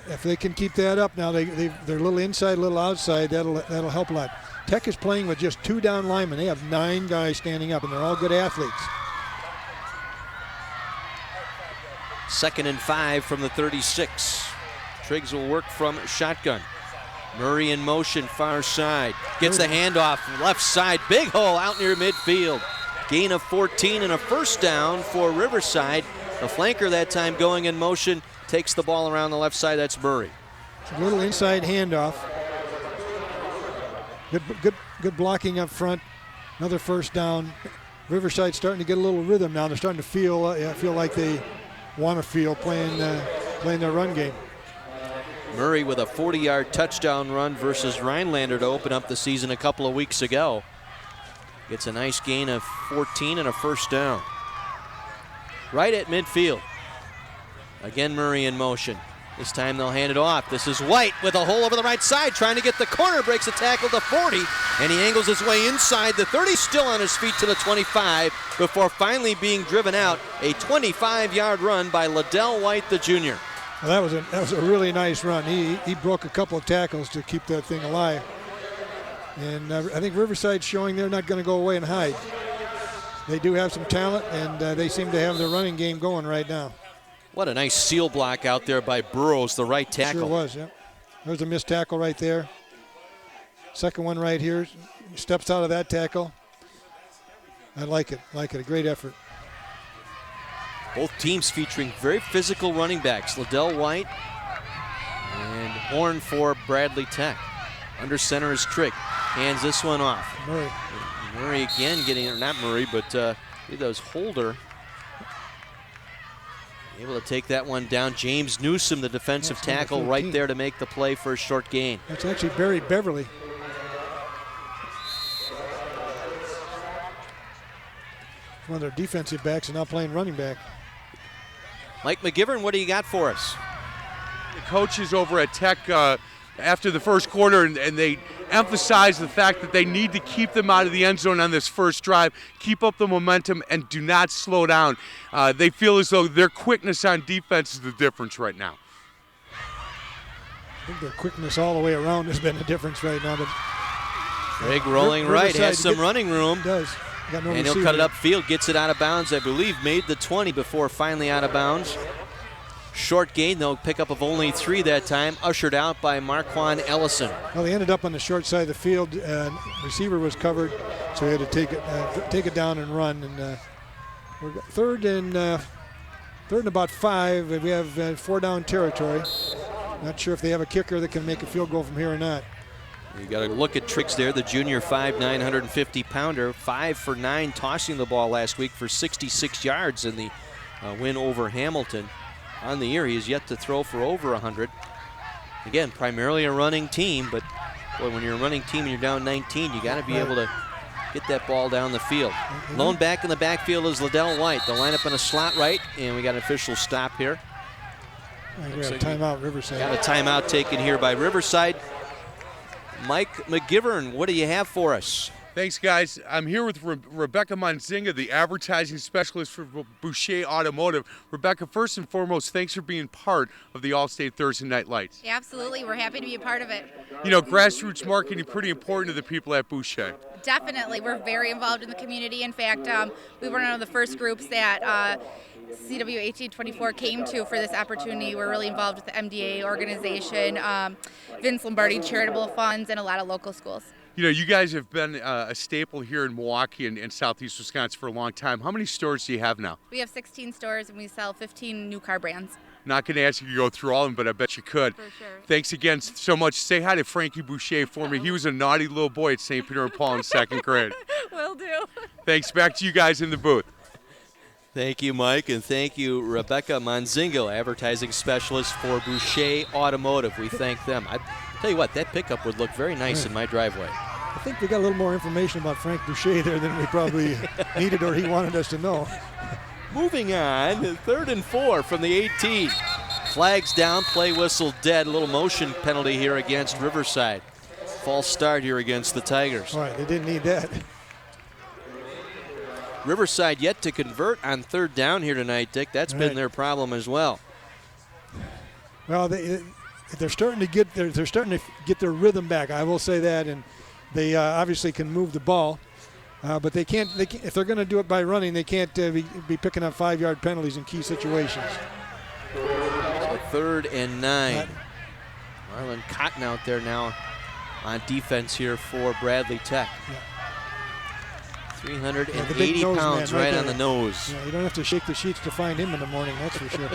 if they can keep that up now, they're a little inside, a little outside. That'll help a lot. Tech is playing with just 2 down linemen. They have 9 guys standing up, and they're all good athletes. 2nd and 5 from the 36. Triggs will work from shotgun. Murray in motion, far side. Gets the handoff, left side, big hole out near midfield. Gain of 14 and a first down for Riverside. The flanker that time going in motion takes the ball around the left side. That's Murray. It's a little inside handoff. Good blocking up front. Another first down. Riverside starting to get a little rhythm now. They're starting to feel like they want to feel playing their run game. Murray with a 40-yard touchdown run versus Rhinelander to open up the season a couple of weeks ago. Gets a nice gain of 14 and a first down. Right at midfield. Again, Murray in motion. This time they'll hand it off. This is White with a hole over the right side, trying to get the corner, breaks a tackle to 40, and he angles his way inside the 30, still on his feet to the 25, before finally being driven out. A 25-yard run by Liddell White, the junior. Well, that was a really nice run. He broke a couple of tackles to keep that thing alive. And I think Riverside's showing they're not going to go away and hide. They do have some talent, and they seem to have their running game going right now. What a nice seal block out there by Burrows, the right tackle. Sure was, yeah. There's a missed tackle right there. Second one right here. Steps out of that tackle. I like it. A great effort. Both teams featuring very physical running backs. Liddell White and Horn for Bradley Tech. Under center is Trigg. Hands this one off. Murray again getting it. Not Murray, but I believe that was Holder. Able to take that one down. James Newsom, the defensive tackle, right there to make the play for a short gain. That's actually Barry Beverly. One of their defensive backs and now playing running back. Mike McGivern, what do you got for us? The coaches over at Tech after the first quarter, and they emphasize the fact that they need to keep them out of the end zone on this first drive, keep up the momentum, and do not slow down. They feel as though their quickness on defense is the difference right now. I think their quickness all the way around has been the difference right now. Trigg rolling right, has some running room. Does. Got no and he'll cut it upfield, gets it out of bounds, I believe, made the 20 before finally out of bounds. Short gain, though, pickup of only 3 that time, ushered out by Marquand Ellison. Well, they ended up on the short side of the field. Receiver was covered, so he had to take it down and run. And we're third and about 5. We have 4-down territory. Not sure if they have a kicker that can make a field goal from here or not. You got to look at Triggs there, the junior 5'9", 150-pounder, 5 for 9 tossing the ball last week for 66 yards in the win over Hamilton. On the year, he is yet to throw for over 100. Again, primarily a running team, but boy, when you're a running team and you're down 19, you got to be able to get that ball down the field. Lone back in the backfield is Liddell White. They'll line up in a slot right, and we got an official stop here. We got a timeout, Riverside. Got a timeout taken here by Riverside. Mike McGivern, what do you have for us? Thanks, guys. I'm here with Rebecca Monzinga, the advertising specialist for Boucher Automotive. Rebecca, first and foremost, thanks for being part of the All-State Thursday Night Lights. Yeah, absolutely. We're happy to be a part of it. You know, grassroots marketing is pretty important to the people at Boucher. Definitely. We're very involved in the community. In fact, we were one of the first groups that CW 1824 came to for this opportunity. We're really involved with the MDA organization, Vince Lombardi Charitable Funds, and a lot of local schools. You know, you guys have been a staple here in Milwaukee and southeast Wisconsin for a long time. How many stores do you have now? We have 16 stores, and we sell 15 new car brands. Not going to ask you to go through all of them, but I bet you could. For sure. Thanks again so much. Say hi to Frankie Boucher for me. He was a naughty little boy at St. Peter and Paul in 2nd grade. Will do. Thanks. Back to you guys in the booth. Thank you, Mike, and thank you, Rebecca Monzingo, advertising specialist for Boucher Automotive. We thank them. I tell you what, that pickup would look very nice in my driveway. I think we got a little more information about Frank Boucher there than we probably needed or he wanted us to know. Moving on, 3rd and 4 from the 18. Flags down, play whistle dead. A little motion penalty here against Riverside. False start here against the Tigers. All right, they didn't need that. Riverside yet to convert on 3rd down here tonight, Dick. That's been their problem as well. Well, they're starting to get their rhythm back. I will say that, and they obviously can move the ball, but they can't. If they're going to do it by running, they can't be picking up 5-yard penalties in key situations. So 3rd and 9. Marlon Cotton out there now on defense here for Bradley Tech. Yeah. 380 pounds right on the nose. Yeah, you don't have to shake the sheets to find him in the morning, that's for sure.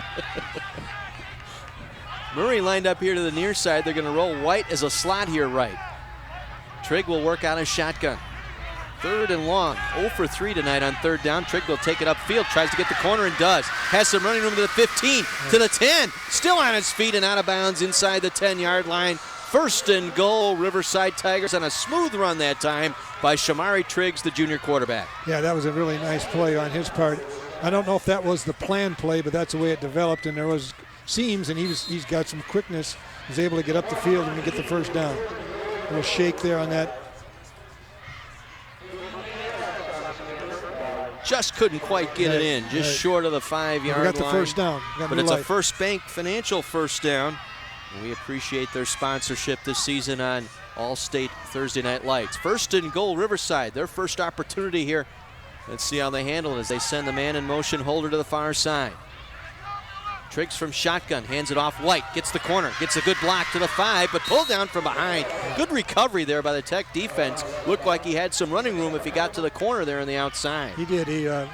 Murray lined up here to the near side. They're going to roll White as a slot here right. Trigg will work on a shotgun. 3rd and long. 0 for 3 tonight on 3rd down. Trigg will take it upfield, tries to get the corner and does. Has some running room to the 15, to the 10. Still on his feet and out of bounds inside the 10-yard line. 1st and goal, Riverside Tigers on a smooth run that time by Shamari Triggs, the junior quarterback. Yeah, that was a really nice play on his part. I don't know if that was the planned play, but that's the way it developed, and there was seams, and he's got some quickness. He's able to get up the field and get the 1st down. A little shake there on that. Just couldn't quite get it in, just short of the 5-yard line. We got the 1st down. But it's a First Bank Financial 1st down. And we appreciate their sponsorship this season on All-State Thursday Night Lights. 1st and goal, Riverside, their first opportunity here. Let's see how they handle it as they send the man in motion holder to the far side. Triggs from shotgun, hands it off White, gets the corner, gets a good block to the 5, but pulled down from behind. Good recovery there by the Tech defense. Looked like he had some running room if he got to the corner there on the outside. He did. The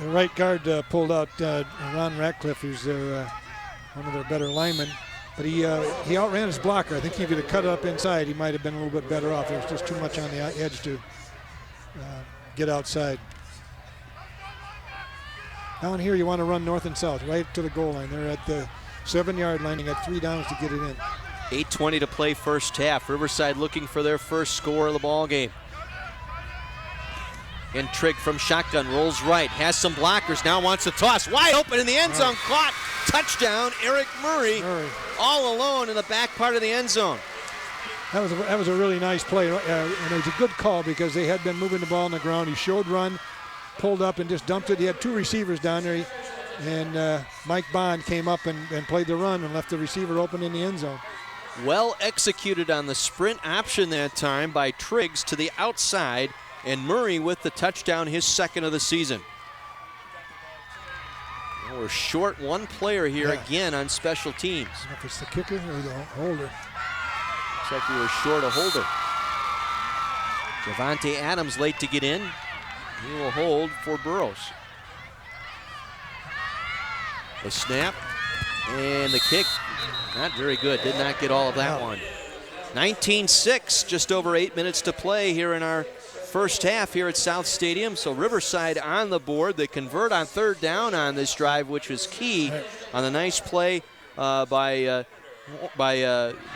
right guard pulled out Ron Ratcliffe, who's one of their better linemen. But he outran his blocker. I think if he'd have cut it up inside, he might have been a little bit better off. There was just too much on the edge to get outside. Down here, you want to run north and south, right to the goal line. They're at the 7-yard line. You got 3 downs to get it in. 8:20 to play first half. Riverside looking for their first score of the ball game. And Trigg from shotgun rolls right, has some blockers, now wants to toss. Wide open in the end zone, caught. Touchdown, Eric Murray. All alone in the back part of the end zone. That was a really nice play, and it was a good call because they had been moving the ball on the ground. He showed run, pulled up and just dumped it. He had 2 receivers down there, and Mike Bond came up and played the run and left the receiver open in the end zone. Well executed on the sprint option that time by Triggs to the outside, and Murray with the touchdown, his 2nd of the season. Well, we're short 1 player here again on special teams. If it's the kicker or the holder. Looks like we were short a holder. Javante Adams late to get in. He will hold for Burrows. The snap and the kick, not very good. Did not get all of that one. 19-6, just over 8 minutes to play here in our first half here at South Stadium. So Riverside on the board. They convert on 3rd down on this drive, which was key on the nice play by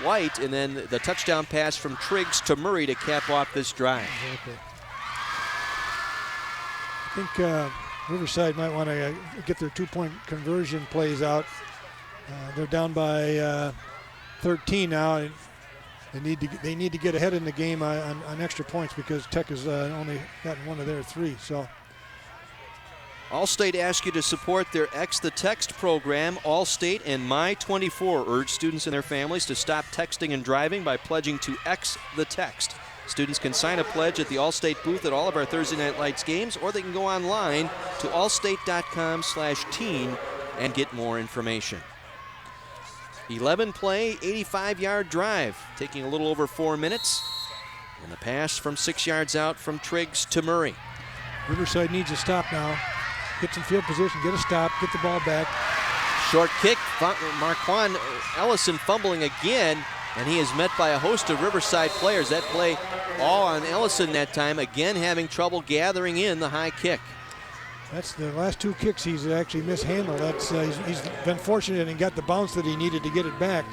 White, and then the touchdown pass from Triggs to Murray to cap off this drive. Okay. I think Riverside might want to get their 2-point conversion plays out. They're down by 13 now, and they need to get ahead in the game on extra points because Tech has only gotten 1 of their 3. So Allstate asks you to support their X the Text program. Allstate and My24 urge students and their families to stop texting and driving by pledging to X the Text. Students can sign a pledge at the Allstate booth at all of our Thursday Night Lights games, or they can go online to allstate.com/teen and get more information. 11 play, 85-yard drive, taking a little over 4 minutes. And the pass from 6 yards out from Triggs to Murray. Riverside needs a stop now. Get some field position, get a stop, get the ball back. Short kick, Marquand Ellison fumbling again, and he is met by a host of Riverside players. That play all on Ellison that time, again having trouble gathering in the high kick. That's the last 2 kicks he's actually mishandled. That's he's been fortunate and got the bounce that he needed to get it back.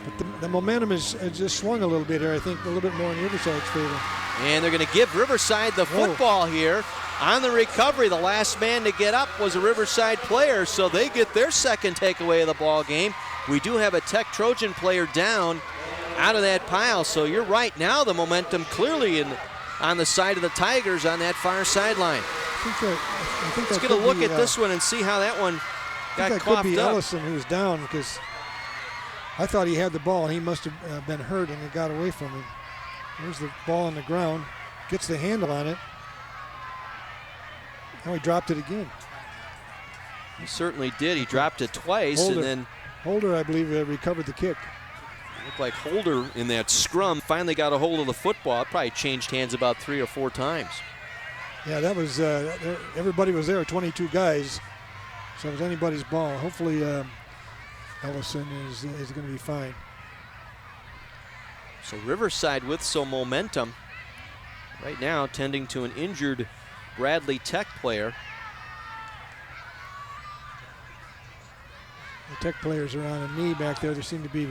But the momentum has just swung a little bit here, I think, a little bit more in Riverside's favor. And they're going to give Riverside the football here. On the recovery, the last man to get up was a Riverside player, so they get their second takeaway of the ball game. We do have a Tech Trojan player down out of that pile, so you're right. Now the momentum clearly on the side of the Tigers on that far sideline. I think Let's get a look at this one and see how that one got that coughed could be up. Ellison who's down, because I thought he had the ball and he must have been hurt and it got away from him. There's the ball on the ground, gets the handle on it. Now he dropped it again. He certainly did. He dropped it twice. Holder, and then Holder, I believe, recovered the kick. looked like Holder in that scrum finally got a hold of the football. It probably changed hands about 3 or 4 times. Yeah, that was everybody was there, 22 guys, so it was anybody's ball. Hopefully Ellison is going to be fine. So Riverside with some momentum right now, tending to an injured Bradley Tech player. The Tech players are on a knee back there. There seemed to be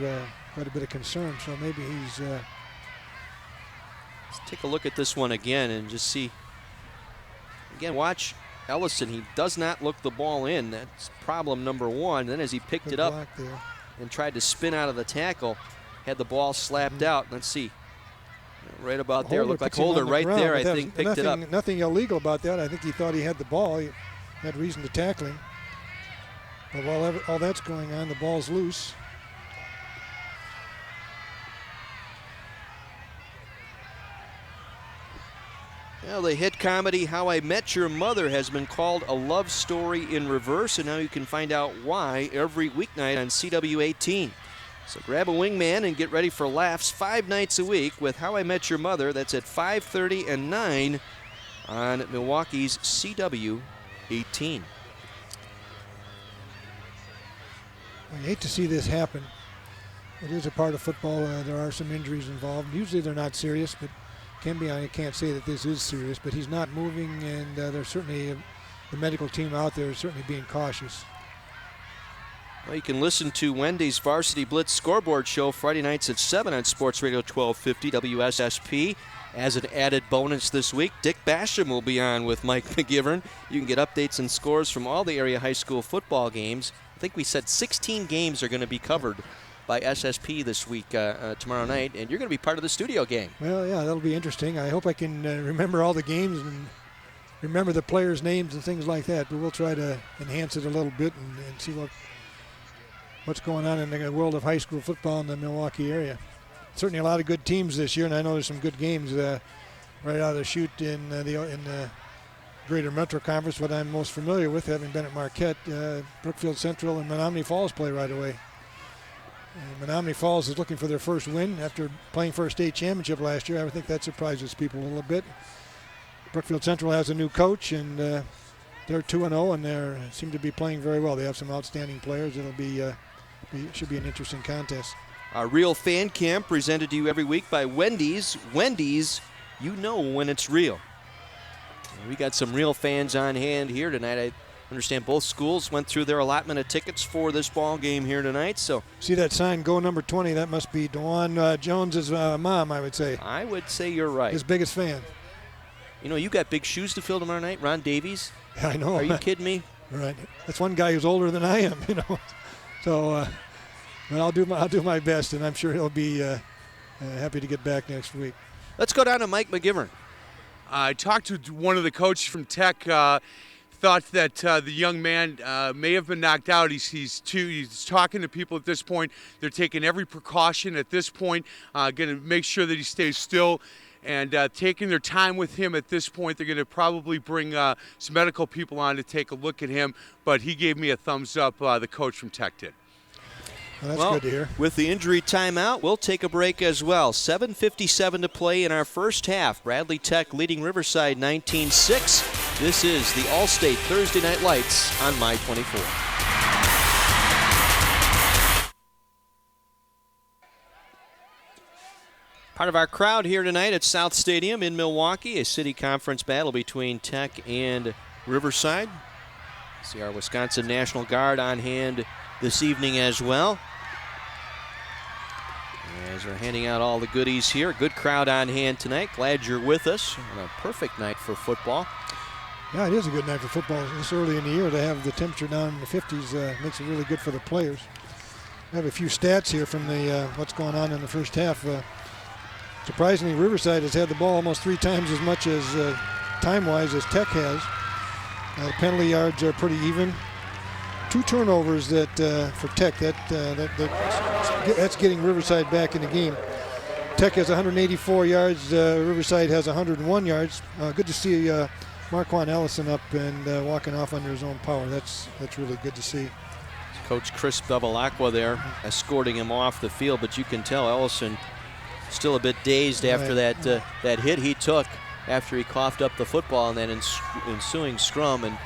quite a bit of concern, so maybe he's... Let's take a look at this one again and just see. Again, watch Ellison. He does not look the ball in. That's problem number 1. Then as he picked it up and tried to spin out of the tackle, had the ball slapped out. Let's see. Right about there. Looked like Holder right there, I think, picked it up. Nothing illegal about that. I think he thought he had the ball. He had reason to tackle him. But while all that's going on, the ball's loose. Well, the hit comedy How I Met Your Mother has been called a love story in reverse, and now you can find out why every weeknight on CW18. So grab a wingman and get ready for laughs 5 nights a week with How I Met Your Mother. That's at 5:30 and 9 on Milwaukee's CW18. I hate to see this happen. It is a part of football. There are some injuries involved. Usually they're not serious, but I can't say that this is serious, but he's not moving, and there's certainly the medical team out there is certainly being cautious. Well, you can listen to Wendy's Varsity Blitz scoreboard show Friday nights at 7 on Sports Radio 1250 WSSP. As an added bonus this week, Dick Basham will be on with Mike McGivern. You can get updates and scores from all the area high school football games. I think we said 16 games are going to be covered by SSP this week, tomorrow night, and you're going to be part of the studio gang. Well, yeah, that'll be interesting. I hope I can remember all the games and remember the players' names and things like that, but we'll try to enhance it a little bit and see what's going on in the world of high school football in the Milwaukee area. Certainly a lot of good teams this year, and I know there's some good games right out of the chute in the Greater Metro Conference. What I'm most familiar with, having been at Marquette, Brookfield Central and Menominee Falls play right away. Menominee Falls is looking for their first win after playing for a state championship last year. I think that surprises people a little bit. Brookfield Central has a new coach, and they're 2-0, and they seem to be playing very well. They have some outstanding players. It'll should be an interesting contest. Our Real Fan Camp presented to you every week by Wendy's. Wendy's, you know when it's real. We got some real fans on hand here tonight. I understand both schools went through their allotment of tickets for this ball game here tonight. So see that sign, go number 20, that must be DeJuan Jones's mom, I would say. I would say you're right. His biggest fan. You know, you got big shoes to fill tomorrow night. Ron Davies. I know. Are you kidding me? Right. That's one guy who's older than I am, you know. So, but I'll do my best, and I'm sure he'll be happy to get back next week. Let's go down to Mike McGivern. I talked to one of the coaches from Tech. Thought that the young man may have been knocked out. He's talking to people at this point. They're taking every precaution at this point. Going to make sure that he stays still and taking their time with him at this point. They're going to probably bring some medical people on to take a look at him. But he gave me a thumbs up, the coach from Tech did. Well, that's good to hear. With the injury timeout, we'll take a break as well. 7:57 to play in our first half. Bradley Tech leading Riverside 19-6. This is the All-State Thursday Night Lights on My 24. Part of our crowd here tonight at South Stadium in Milwaukee, a city conference battle between Tech and Riverside. See our Wisconsin National Guard on hand this evening as well. As we're handing out all the goodies here, good crowd on hand tonight. Glad you're with us on a perfect night for football. Yeah, it is a good night for football. This early in the year to have the temperature down in the 50s makes it really good for the players. I have a few stats here from the what's going on in the first half. Surprisingly, Riverside has had the ball almost 3 times as much as time-wise as Tech has. The penalty yards are pretty even. 2 turnovers that for Tech that's getting Riverside back in the game. Tech has 184 yards. Riverside has 101 yards. Good to see Marquand Ellison up and walking off under his own power. That's really good to see. Coach Chris Bevilacqua there escorting him off the field, but you can tell Ellison still a bit dazed after that hit he took after he coughed up the football in that ensuing scrum, and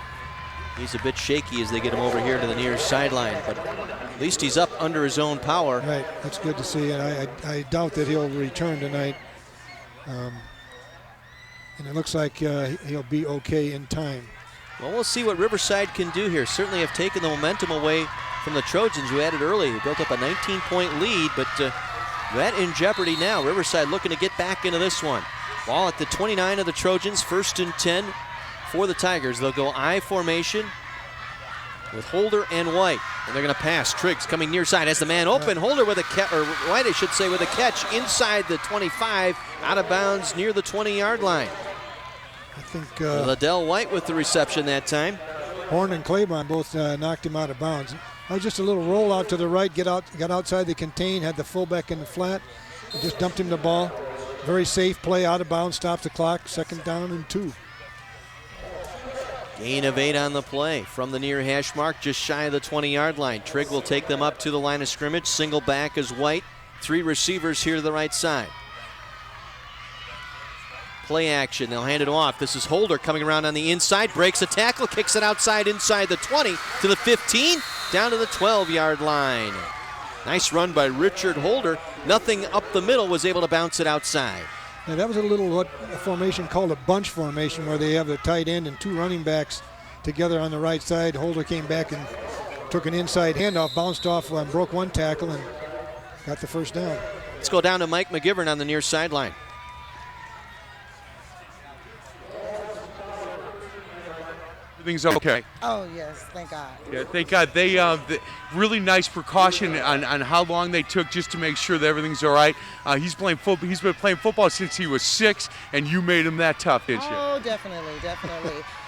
he's a bit shaky as they get him over here to the near sideline, but at least he's up under his own power. Right, that's good to see, and I doubt that he'll return tonight. And it looks like he'll be okay in time. Well, we'll see what Riverside can do here. Certainly have taken the momentum away from the Trojans, who had it early. They built up a 19-point lead, but that in jeopardy now. Riverside looking to get back into this one. Ball at the 29 of the Trojans, 1st and 10 for the Tigers. They'll go I formation with Holder and White. And they're going to pass. Triggs coming near side, has the man open. Holder with a catch, or White I should say, with a catch inside the 25, out of bounds near the 20-yard line. I think Liddell White with the reception that time. Horn and Claiborne both knocked him out of bounds. That was just a little roll out to the right, got outside the contain, had the fullback in the flat, just dumped him the ball. Very safe play, out of bounds, stops the clock, 2nd down and 2. Gain of 8 on the play from the near hash mark, just shy of the 20-yard line. Trigg will take them up to the line of scrimmage. Single back is White. 3 receivers here to the right side. Play action, they'll hand it off. This is Holder coming around on the inside, breaks a tackle, kicks it outside inside the 20 to the 15, down to the 12-yard line. Nice run by Richard Holder. Nothing up the middle, was able to bounce it outside. Now that was a little what a formation called a bunch formation, where they have the tight end and 2 running backs together on the right side. Holder came back and took an inside handoff, bounced off, broke 1 tackle, and got the 1st down. Let's go down to Mike McGivern on the near sideline. Everything's okay. Oh, yes, thank God. Yeah, thank God. They really nice precaution on how long they took just to make sure that everything's all right. He's been playing football since he was 6, and you made him that tough, didn't you? Oh, definitely.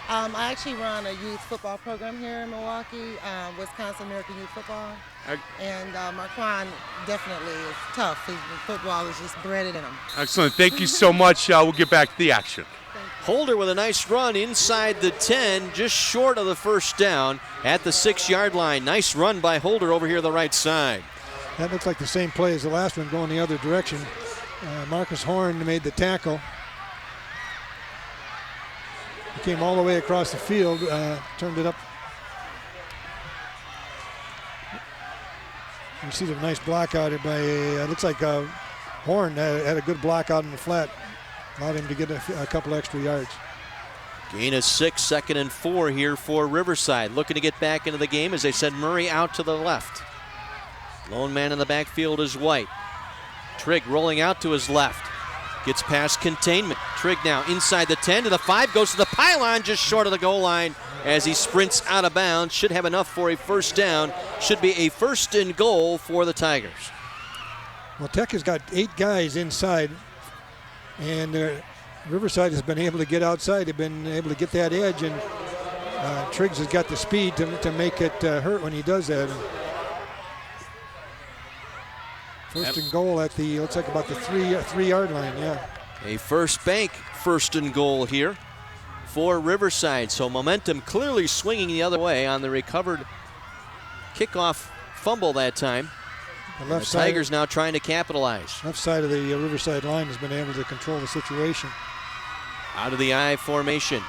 I actually run a youth football program here in Milwaukee, Wisconsin American Youth Football. And Marquand definitely is tough. Football is just bred in him. Excellent. Thank you so much. We'll get back to the action. Holder with a nice run inside the 10, just short of the 1st down at the 6-yard line. Nice run by Holder over here on the right side. That looks like the same play as the last one, going the other direction. Marcus Horn made the tackle. He came all the way across the field, turned it up. You see the nice block out here by, looks like Horn had a good block out in the flat. Allowed him to get a couple extra yards. Gain of 6, 2nd and 4 here for Riverside. Looking to get back into the game. As they said, Murray out to the left. Lone man in the backfield is White. Trigg rolling out to his left. Gets past containment. Trigg now inside the 10 to the 5. Goes to the pylon just short of the goal line as he sprints out of bounds. Should have enough for a 1st down. Should be a 1st and goal for the Tigers. Well, Tech has got 8 guys inside. And Riverside has been able to get outside. They've been able to get that edge, and Triggs has got the speed to make it hurt when he does that. 1st and goal at the, looks like about the 3-yard line, yeah. A First Bank 1st and goal here for Riverside. So momentum clearly swinging the other way on the recovered kickoff fumble that time. The Tigers now trying to capitalize. Left side of the Riverside line has been able to control the situation. Out of the I formation.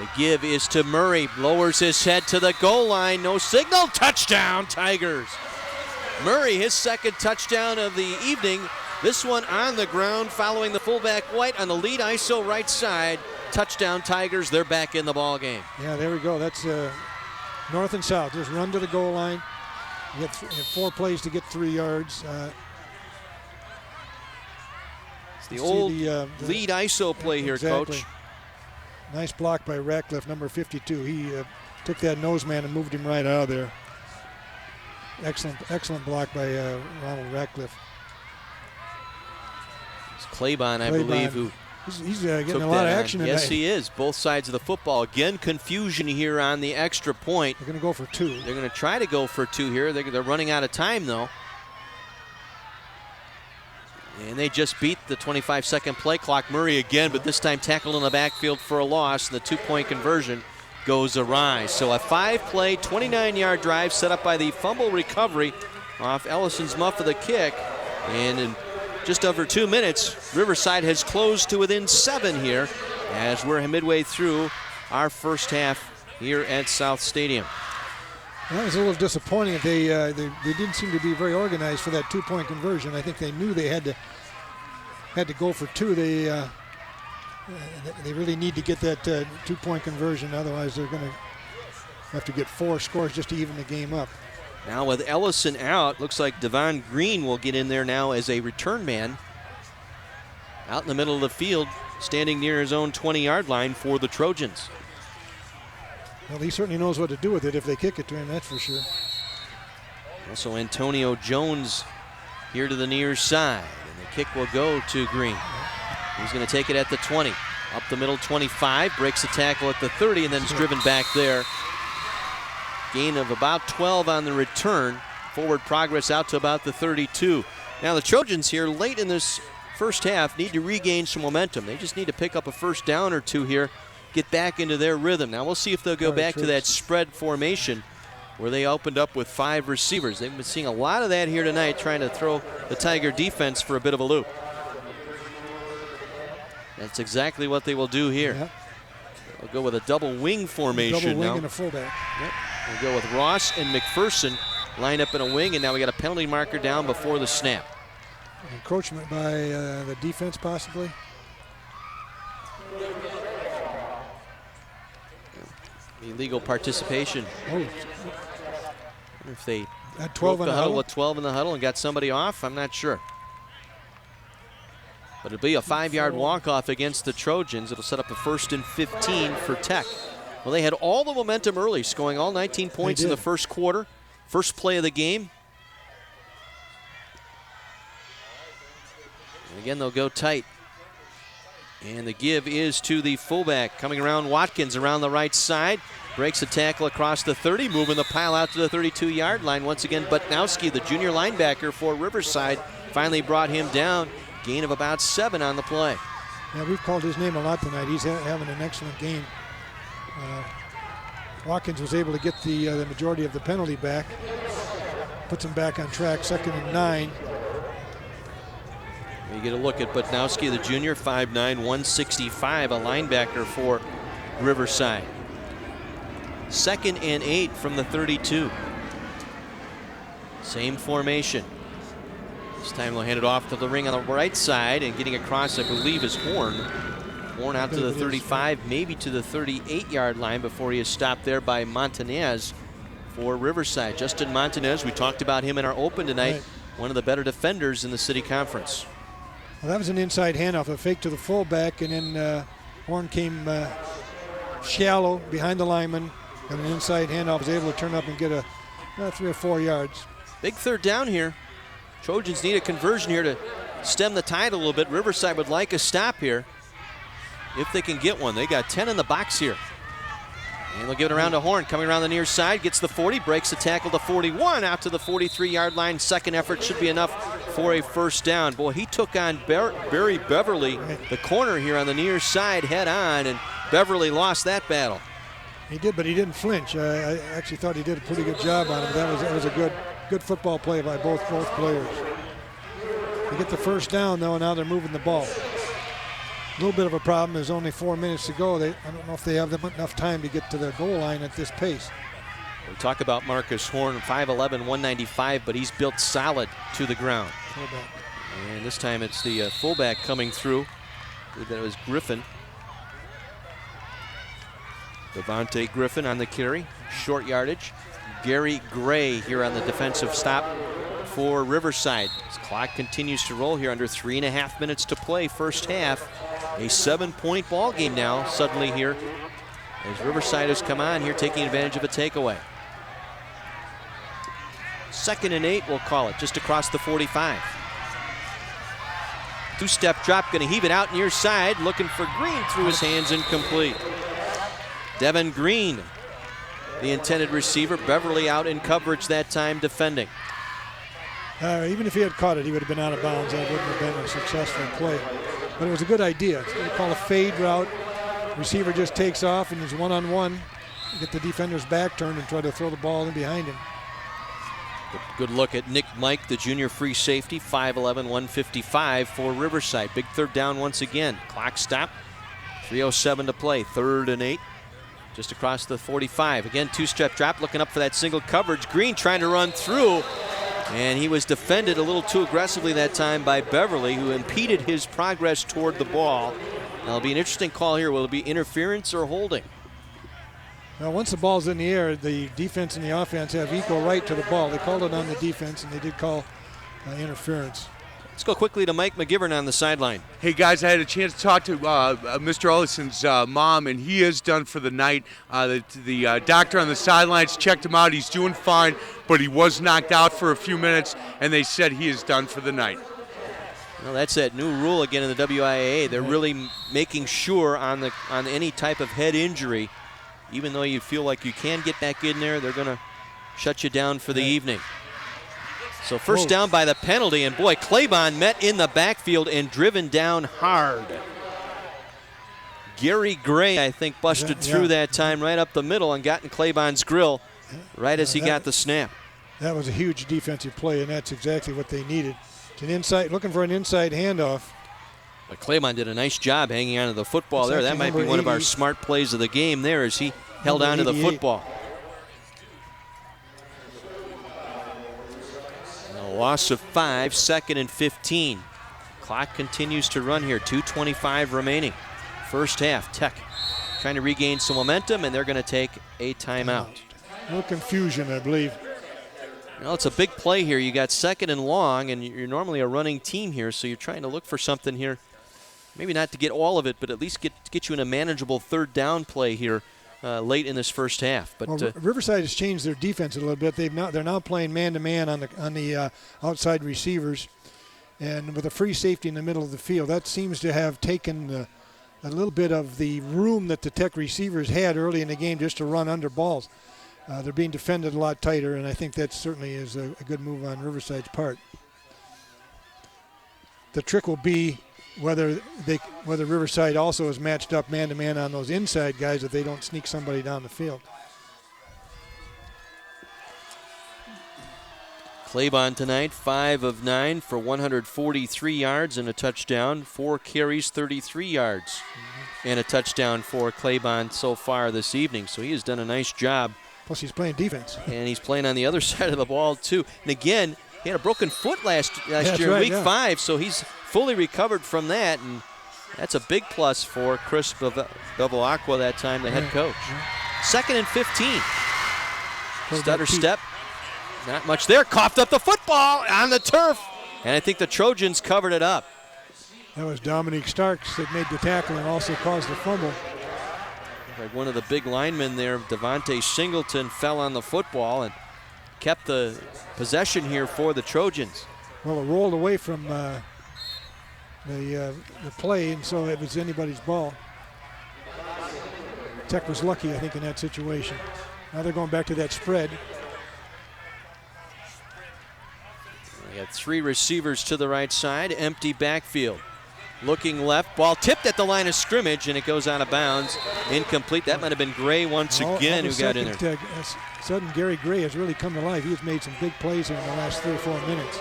The give is to Murray. Lowers his head to the goal line. No signal. Touchdown, Tigers. Murray, his 2nd touchdown of the evening. This one on the ground, following the fullback White on the lead ISO right side. Touchdown Tigers, they're back in the ball game. Yeah, there we go. That's north and south. Just run to the goal line. You have 4 plays to get 3 yards. It's the old lead ISO play here, exactly. Coach. Nice block by Ratcliffe, number 52. He took that nose man and moved him right out of there. Excellent block by Ronald Ratcliffe. It's Claiborne, I believe, who he's getting a lot of action tonight. Yes, he is. Both sides of the football. Again, confusion here on the extra point. They're going to go for 2. They're going to try to go for 2 here. They're running out of time, though. And they just beat the 25-second play clock. Murray again, but this time tackled in the backfield for a loss. The 2-point conversion goes awry. So a 5-play, 29-yard drive set up by the fumble recovery off Ellison's muff of the kick. And in just over 2 minutes, Riverside has closed to within 7 here as we're midway through our first half here at South Stadium. That was a little disappointing. They didn't seem to be very organized for that 2-point conversion. I think they knew they had to go for 2. They really need to get that 2-point conversion. Otherwise, they're going to have to get 4 scores just to even the game up. Now with Ellison out, looks like Devon Green will get in there now as a return man. Out in the middle of the field, standing near his own 20-yard line for the Trojans. Well, he certainly knows what to do with it if they kick it to him, that's for sure. Also Antonio Jones here to the near side. And the kick will go to Green. He's going to take it at the 20. Up the middle, 25. Breaks the tackle at the 30 and then is driven back there. Gain of about 12 on the return. Forward progress out to about the 32. Now the Trojans here late in this first half need to regain some momentum. They just need to pick up a first down or 2 here, get back into their rhythm. Now we'll see if they'll go back to that spread formation where they opened up with 5 receivers. They've been seeing a lot of that here tonight, trying to throw the Tiger defense for a bit of a loop. That's exactly what they will do here. Yep. They'll go with a double wing formation. Double wing now. and a fullback. Yep. We'll go with Ross and McPherson line up in a wing, and now we got a penalty marker down before the snap. Encroachment by the defense, possibly. Illegal participation. Oh. If they At 12 in the huddle. With 12 in the huddle and got somebody off, I'm not sure. But it'll be a 5-yard walk-off against the Trojans. It'll set up a 1st and 15 for Tech. Well, they had all the momentum early, scoring all 19 points in the first quarter. First play of the game. And again, they'll go tight. And the give is to the fullback. Coming around, Watkins around the right side. Breaks a tackle across the 30, moving the pile out to the 32-yard line. Once again, Butnowski, the junior linebacker for Riverside, finally brought him down. Gain of about 7 on the play. Yeah, we've called his name a lot tonight. He's having an excellent game. Watkins was able to get the majority of the penalty back. Puts him back on track, 2nd and 9. You get a look at Butnowski, the junior, 5'9", 165, a linebacker for Riverside. 2nd and 8 from the 32. Same formation. This time they'll hand it off to the ring on the right side, and getting across, I believe, is Horn. Horn out to the 35, maybe to the 38-yard line before he is stopped there by Montanez for Riverside. Justin Montanez, we talked about him in our open tonight, right. One of the better defenders in the city conference. Well, that was an inside handoff, a fake to the fullback, and then Horn came shallow behind the lineman, and an inside handoff, was able to turn up and get a 3 or 4 yards. Big 3rd down here. Trojans need a conversion here to stem the tide a little bit. Riverside would like a stop here if they can get one. They got 10 in the box here. And they'll give it around to Horn, coming around the near side, gets the 40, breaks the tackle to 41, out to the 43-yard line. Second effort should be enough for a first down. Boy, he took on Barry Beverly, the corner here on the near side, head on, and Beverly lost that battle. He did, but he didn't flinch. I actually thought he did a pretty good job on him. That was a good football play by both players. They get the first down, though, and now they're moving the ball. A little bit of a problem. There's only 4 minutes to go. I don't know if they have enough time to get to the goal line at this pace. We talk about Marcus Horn, 5'11", 195, but he's built solid to the ground. And this time it's the fullback coming through. I believe that was Griffin. Devontae Griffin on the carry. Short yardage. Gary Gray here on the defensive stop for Riverside. This clock continues to roll here under 3.5 minutes to play, first half. A 7-point ball game now suddenly here as Riverside has come on here taking advantage of a takeaway. 2nd and 8, we'll call it, just across the 45. Two-step drop, going to heave it out near side, looking for Green through his hands, incomplete. Devin Green, the intended receiver. Beverly out in coverage that time defending. Even if he had caught it, he would have been out of bounds. That wouldn't have been a successful play. But it was a good idea. It's what we call a fade route. Receiver just takes off and is one-on-one. Get the defender's back turned and try to throw the ball in behind him. Good look at Nick Mike, the junior free safety, 5'11", 155 for Riverside. Big third down once again. Clock stop. 3:07 to play. 3rd and 8. Just across the 45. Again, two-step drop, looking up for that single coverage. Green trying to run through, and he was defended a little too aggressively that time by Beverly, who impeded his progress toward the ball. Now, it'll be an interesting call here. Will it be interference or holding? Now, once the ball's in the air, the defense and the offense have equal right to the ball. They called it on the defense, and they did call interference. Let's go quickly to Mike McGivern on the sideline. Hey, guys, I had a chance to talk to Mr. Ellison's mom, and he is done for the night. The doctor on the sidelines checked him out. He's doing fine, but he was knocked out for a few minutes, and they said he is done for the night. Well, that's that new rule again in the WIAA. They're really making sure on any type of head injury, even though you feel like you can get back in there, they're going to shut you down for the evening. So first down by the penalty, and boy, Claybon met in the backfield and driven down hard. Gary Gray, I think, busted through that time right up the middle and got in Claybon's grill right as he got the snap. That was a huge defensive play, and that's exactly what they needed. It's an inside, looking for an inside handoff. But Claybon did a nice job hanging onto the football there. That might be one of our smart plays of the game there as he held onto the football. Loss of 5, 2nd and 15. Clock continues to run here, 2:25 remaining. First half, Tech trying to regain some momentum, and they're going to take a timeout. No confusion, I believe. Well, it's a big play here. You got 2nd and long, and you're normally a running team here, so you're trying to look for something here. Maybe not to get all of it, but at least get you in a manageable 3rd down play here late in this first half. But Riverside has changed their defense a little bit. They're now playing man-to-man on the outside receivers, and with a free safety in the middle of the field. That seems to have taken a little bit of the room that the Tech receivers had early in the game just to run under balls. They're being defended a lot tighter, and I think that certainly is a good move on Riverside's part. The trick will be whether Riverside also is matched up man-to-man on those inside guys, if they don't sneak somebody down the field. Claybon tonight, 5 of 9 for 143 yards and a touchdown. 4 carries, 33 yards, and a touchdown for Claybon so far this evening. So he has done a nice job. Plus he's playing defense. And he's playing on the other side of the ball too. And again, he had a broken foot last year, right, week 5, so he's fully recovered from that, and that's a big plus for Chris Bevilacqua that time, the head coach. 2nd and 15. Stutter step. Not much there. Coughed up the football on the turf, and I think the Trojans covered it up. That was Dominique Starks that made the tackle and also caused the fumble. Like one of the big linemen there, Devontae Singleton, fell on the football and kept the possession here for the Trojans. Well, it rolled away from the play, and so it was anybody's ball. Tech was lucky, I think, in that situation. Now they're going back to that spread. We got 3 receivers to the right side, empty backfield. Looking left, ball tipped at the line of scrimmage, and it goes out of bounds. Incomplete. That might have been Gray once again who got in there. Sudden Gary Gray has really come to life. He has made some big plays here in the last 3 or 4 minutes.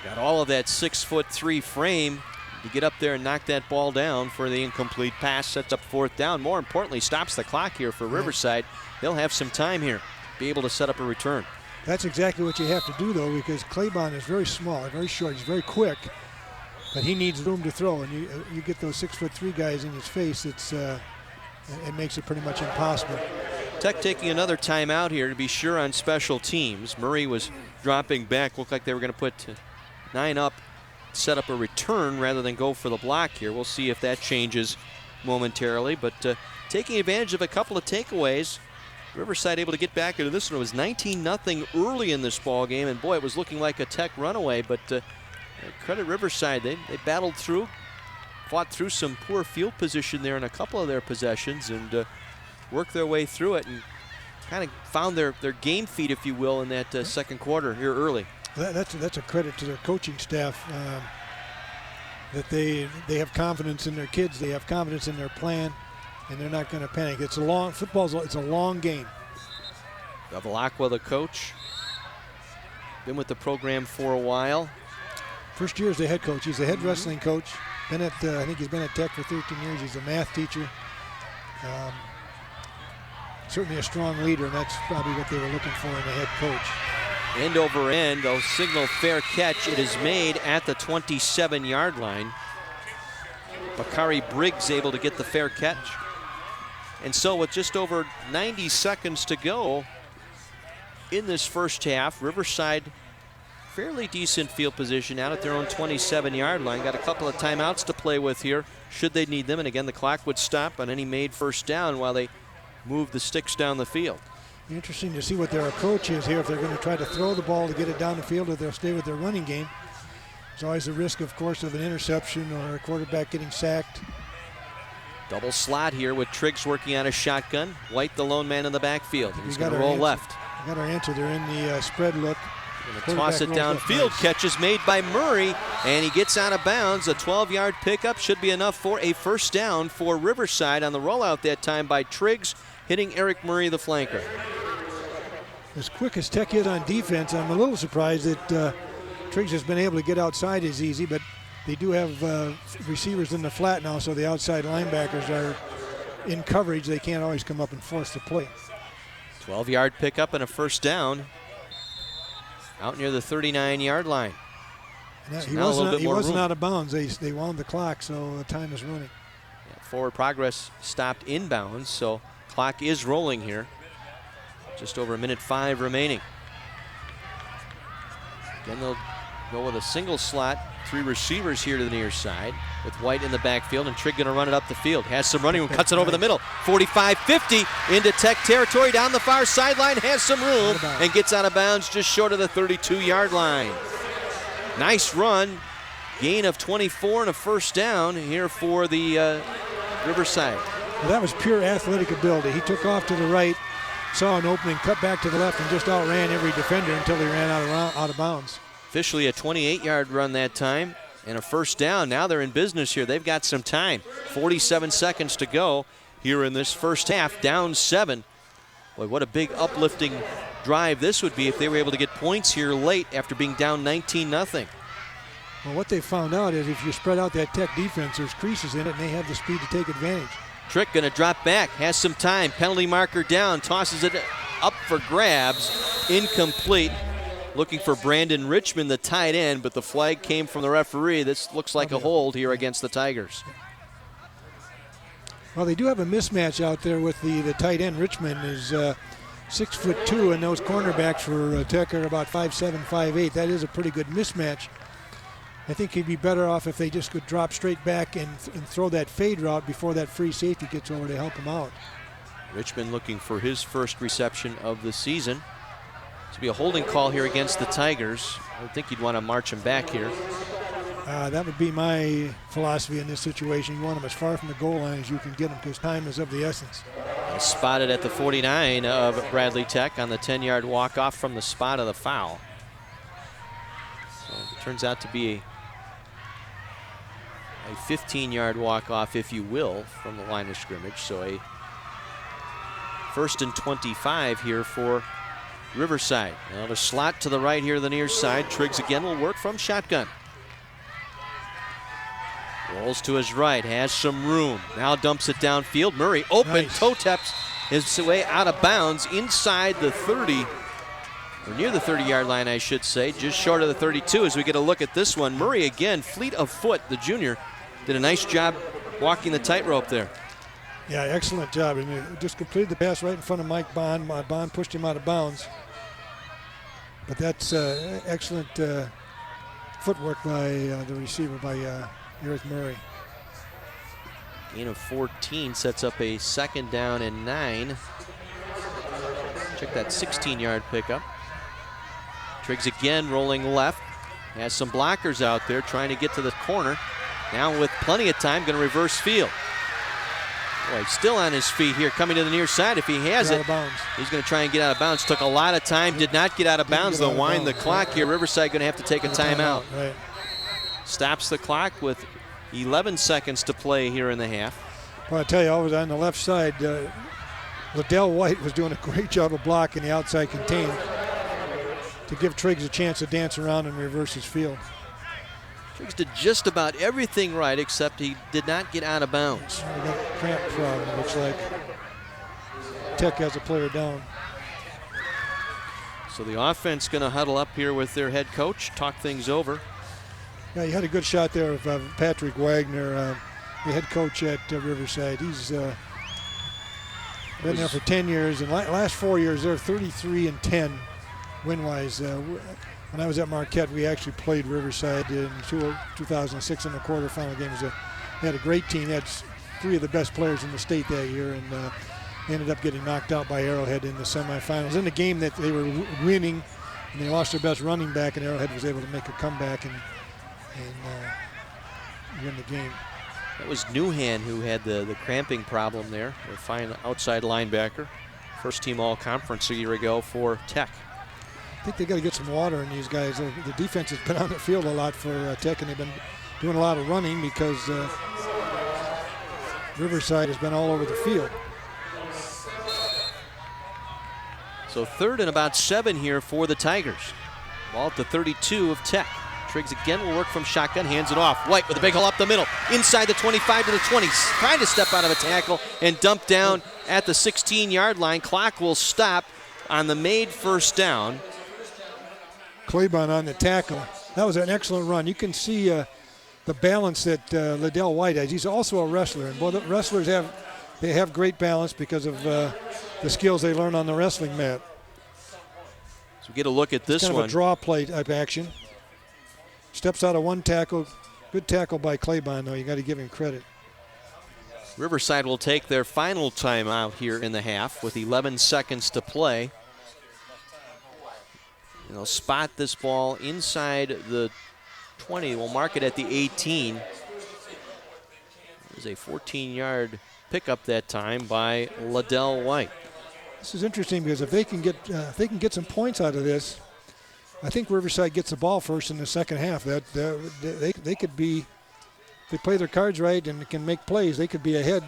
Got all of that 6'3" frame to get up there and knock that ball down for the incomplete pass. Sets up 4th down. More importantly, stops the clock here for Riverside. They'll have some time here, be able to set up a return. That's exactly what you have to do, though, because Claiborne is very small, very short, he's very quick, but he needs room to throw. And you get those 6'3" guys in his face, it makes it pretty much impossible. Tech taking another timeout here to be sure on special teams. Murray was dropping back, looked like they were going to put 9 up, set up a return rather than go for the block here. We'll see if that changes momentarily, but taking advantage of a couple of takeaways. Riverside able to get back into this one. It was 19-0 early in this ball game, and boy, it was looking like a Tech runaway, but credit Riverside. They battled through, fought through some poor field position there in a couple of their possessions, and worked their way through it and kind of found their game feet, if you will, in that second quarter here early. That's a credit to their coaching staff, that they have confidence in their kids, they have confidence in their plan, and they're not going to panic. It's a long game. Bevilacqua, the coach, been with the program for a while. First year as the head coach. He's the head wrestling coach. Been at I think he's been at Tech for 13 years. He's a math teacher. Certainly a strong leader, and that's probably what they were looking for in a head coach. End over end, they'll signal fair catch. It is made at the 27-yard line. Bakari Briggs able to get the fair catch. And so with just over 90 seconds to go in this first half, Riverside fairly decent field position out at their own 27-yard line. Got a couple of timeouts to play with here should they need them. And again, the clock would stop on any made first down while they move the sticks down the field. Interesting to see what their approach is here, if they're going to try to throw the ball to get it down the field, or they'll stay with their running game. There's always the risk, of course, of an interception or a quarterback getting sacked. Double slot here with Triggs working on a shotgun. White, the lone man in the backfield. He's going to roll left. We got our answer. They're in the spread look. Going to toss it downfield. Catch is made by Murray, and he gets out of bounds. A 12-yard pickup should be enough for a first down for Riverside on the rollout that time by Triggs, hitting Eric Murray, the flanker. As quick as Tech is on defense, I'm a little surprised that Triggs has been able to get outside as easy, but they do have receivers in the flat now, so the outside linebackers are in coverage. They can't always come up and force the play. 12-yard pickup and a first down out near the 39-yard line. He wasn't out of bounds. They wound the clock, so the time is running. Yeah, forward progress stopped inbounds, so clock is rolling here. Just over 1:05 remaining. Again, they'll go with a single slot, 3 receivers here to the near side, with White in the backfield, and Trigg going to run it up the field. Has some running room, cuts it over the middle. 45-50 into Tech territory, down the far sideline, has some room, and gets out of bounds just short of the 32-yard line. Nice run, gain of 24 and a first down here for the Riverside. Well, that was pure athletic ability. He took off to the right, saw an opening, cut back to the left, and just outran every defender until he ran out of bounds. Officially a 28-yard run that time and a first down. Now they're in business here. They've got some time. 47 seconds to go here in this first half, down 7. Boy, what a big uplifting drive this would be if they were able to get points here late after being down 19-0. Well, what they found out is if you spread out that Tech defense, there's creases in it, and they have the speed to take advantage. Trick going to drop back, has some time, penalty marker down, tosses it up for grabs, incomplete. Looking for Brandon Richmond, the tight end, but the flag came from the referee. This looks like a hold here against the Tigers. Well, they do have a mismatch out there with the tight end. Richmond is 6'2", and those cornerbacks for Tech are about 5'7", 5'8". That is a pretty good mismatch. I think he'd be better off if they just could drop straight back and throw that fade route before that free safety gets over to help him out. Richmond looking for his first reception of the season. This will be a holding call here against the Tigers. I would think you'd want to march him back here. That would be my philosophy in this situation. You want him as far from the goal line as you can get him because time is of the essence. Spotted at the 49 of Bradley Tech on the 10-yard walk-off from the spot of the foul. So it turns out to be a 15-yard walk-off, if you will, from the line of scrimmage. So a 1st and 25 here for Riverside. Now the slot to the right here, the near side. Triggs again will work from shotgun. Rolls to his right, has some room. Now dumps it downfield. Murray open, toe taps his way out of bounds inside the 30. or near the 30-yard line, I should say, just short of the 32 as we get a look at this one. Murray again, fleet of foot, the junior, did a nice job walking the tightrope there. Yeah, excellent job. And he just completed the pass right in front of Mike Bond. Bond pushed him out of bounds. But that's excellent footwork by the receiver, by Eric Murray. Gain of 14 sets up a 2nd down and 9. Check that 16-yard pickup. Triggs again rolling left. Has some blockers out there trying to get to the corner. Now with plenty of time, going to reverse field. Boy, still on his feet here, coming to the near side. If he has it, he's going to try and get out of bounds. Took a lot of time, did not get out of bounds. They'll wind the clock here. Riverside going to have to take a timeout. Right. Stops the clock with 11 seconds to play here in the half. Well, I tell you, over on the left side, Liddell White was doing a great job of blocking the outside contain to give Triggs a chance to dance around and reverse his field. Triggs did just about everything right, except he did not get out of bounds. We got a cramp problem. Looks like Tech has a player down. So the offense going to huddle up here with their head coach, talk things over. Yeah, you had a good shot there of Patrick Wagner, the head coach at Riverside. He's been there for 10 years, and last 4 years they're 33-10 win-wise. When I was at Marquette, we actually played Riverside in 2006 in the quarterfinal game. They had a great team. They had 3 of the best players in the state that year, and they ended up getting knocked out by Arrowhead in the semifinals. In the game that they were winning, and they lost their best running back, and Arrowhead was able to make a comeback and win the game. That was Newhan who had the cramping problem there. A fine outside linebacker. First team all-conference a year ago for Tech. I think they got to get some water in these guys. The defense has been on the field a lot for Tech, and they've been doing a lot of running because Riverside has been all over the field. So 3rd and about 7 here for the Tigers. Ball at the 32 of Tech. Triggs again will work from shotgun, hands it off. White with a big hole up the middle, inside the 25 to the 20. Trying to step out of a tackle and dump down at the 16-yard line. Clock will stop on the made first down. Claiborne on the tackle. That was an excellent run. You can see the balance that Liddell White has. He's also a wrestler, and both wrestlers have great balance because of the skills they learn on the wrestling mat. So we get a look at this kind one. Of a draw play type action. Steps out of one tackle. Good tackle by Claiborne, though. You got to give him credit. Riverside will take their final timeout here in the half with 11 seconds to play. And they'll spot this ball inside the 20. We'll mark it at the 18. There's a 14-yard pickup that time by Liddell White. This is interesting because if they can get some points out of this, I think Riverside gets the ball first in the second half. They could be, if they play their cards right and can make plays, they could be ahead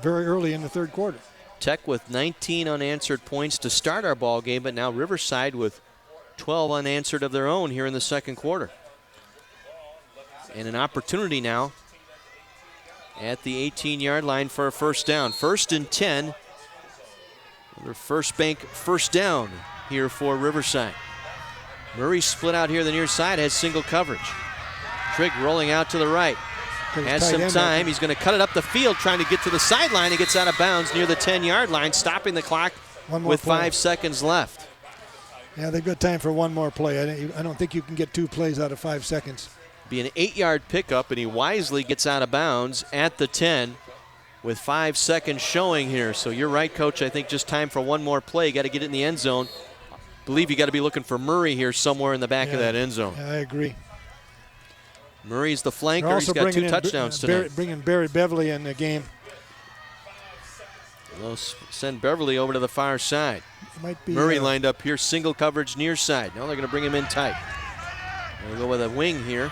very early in the third quarter. Tech with 19 unanswered points to start our ball game, but now Riverside with 12 unanswered of their own here in the second quarter. And an opportunity now at the 18-yard line for a first down. 1st and 10. Another First Bank first down here for Riverside. Murray split out here the near side, has single coverage. Trigg rolling out to the right. Has some time. He's going to cut it up the field, trying to get to the sideline. He gets out of bounds near the 10-yard line, stopping the clock with 5 seconds left. Yeah, they've got time for one more play. I don't think you can get 2 plays out of 5 seconds. Be an 8-yard pickup, and he wisely gets out of bounds at the 10 with 5 seconds showing here. So you're right, Coach. I think just time for one more play. You got to get it in the end zone. Believe you got to be looking for Murray here somewhere in the back of that end zone. Yeah, I agree. Murray's the flanker. He's got 2 touchdowns tonight. Bringing Barry Beverly in the game. They'll send Beverly over to the far side. Might be, Murray lined up here, single coverage near side. Now they're going to bring him in tight. They'll go with a wing here.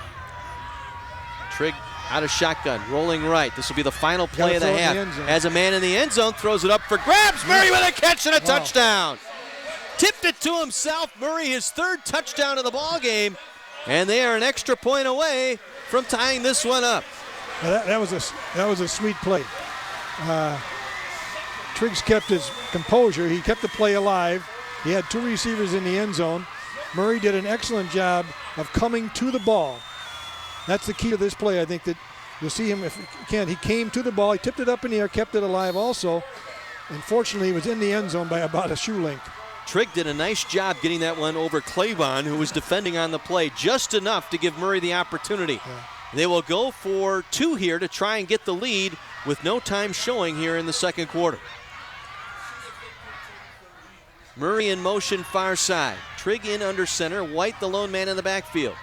Trigg out of shotgun, rolling right. This will be the final play of the half. Has a man in the end zone, throws it up for grabs. Murray with a catch and a touchdown. Tipped it to himself. Murray, his 3rd touchdown of the ball game, and they are an extra point away from tying this one up. Now that was a sweet play. Triggs kept his composure. He kept the play alive. He had 2 receivers in the end zone. Murray did an excellent job of coming to the ball. That's the key to this play. I think that you'll see him if you can. He came to the ball. He tipped it up in the air, kept it alive also. Unfortunately, he was in the end zone by about a shoe length. Trigg did a nice job getting that one over Claybon, who was defending on the play, just enough to give Murray the opportunity. Yeah. They will go for 2 here to try and get the lead with no time showing here in the second quarter. Murray in motion far side. Trigg in under center. White the lone man in the backfield.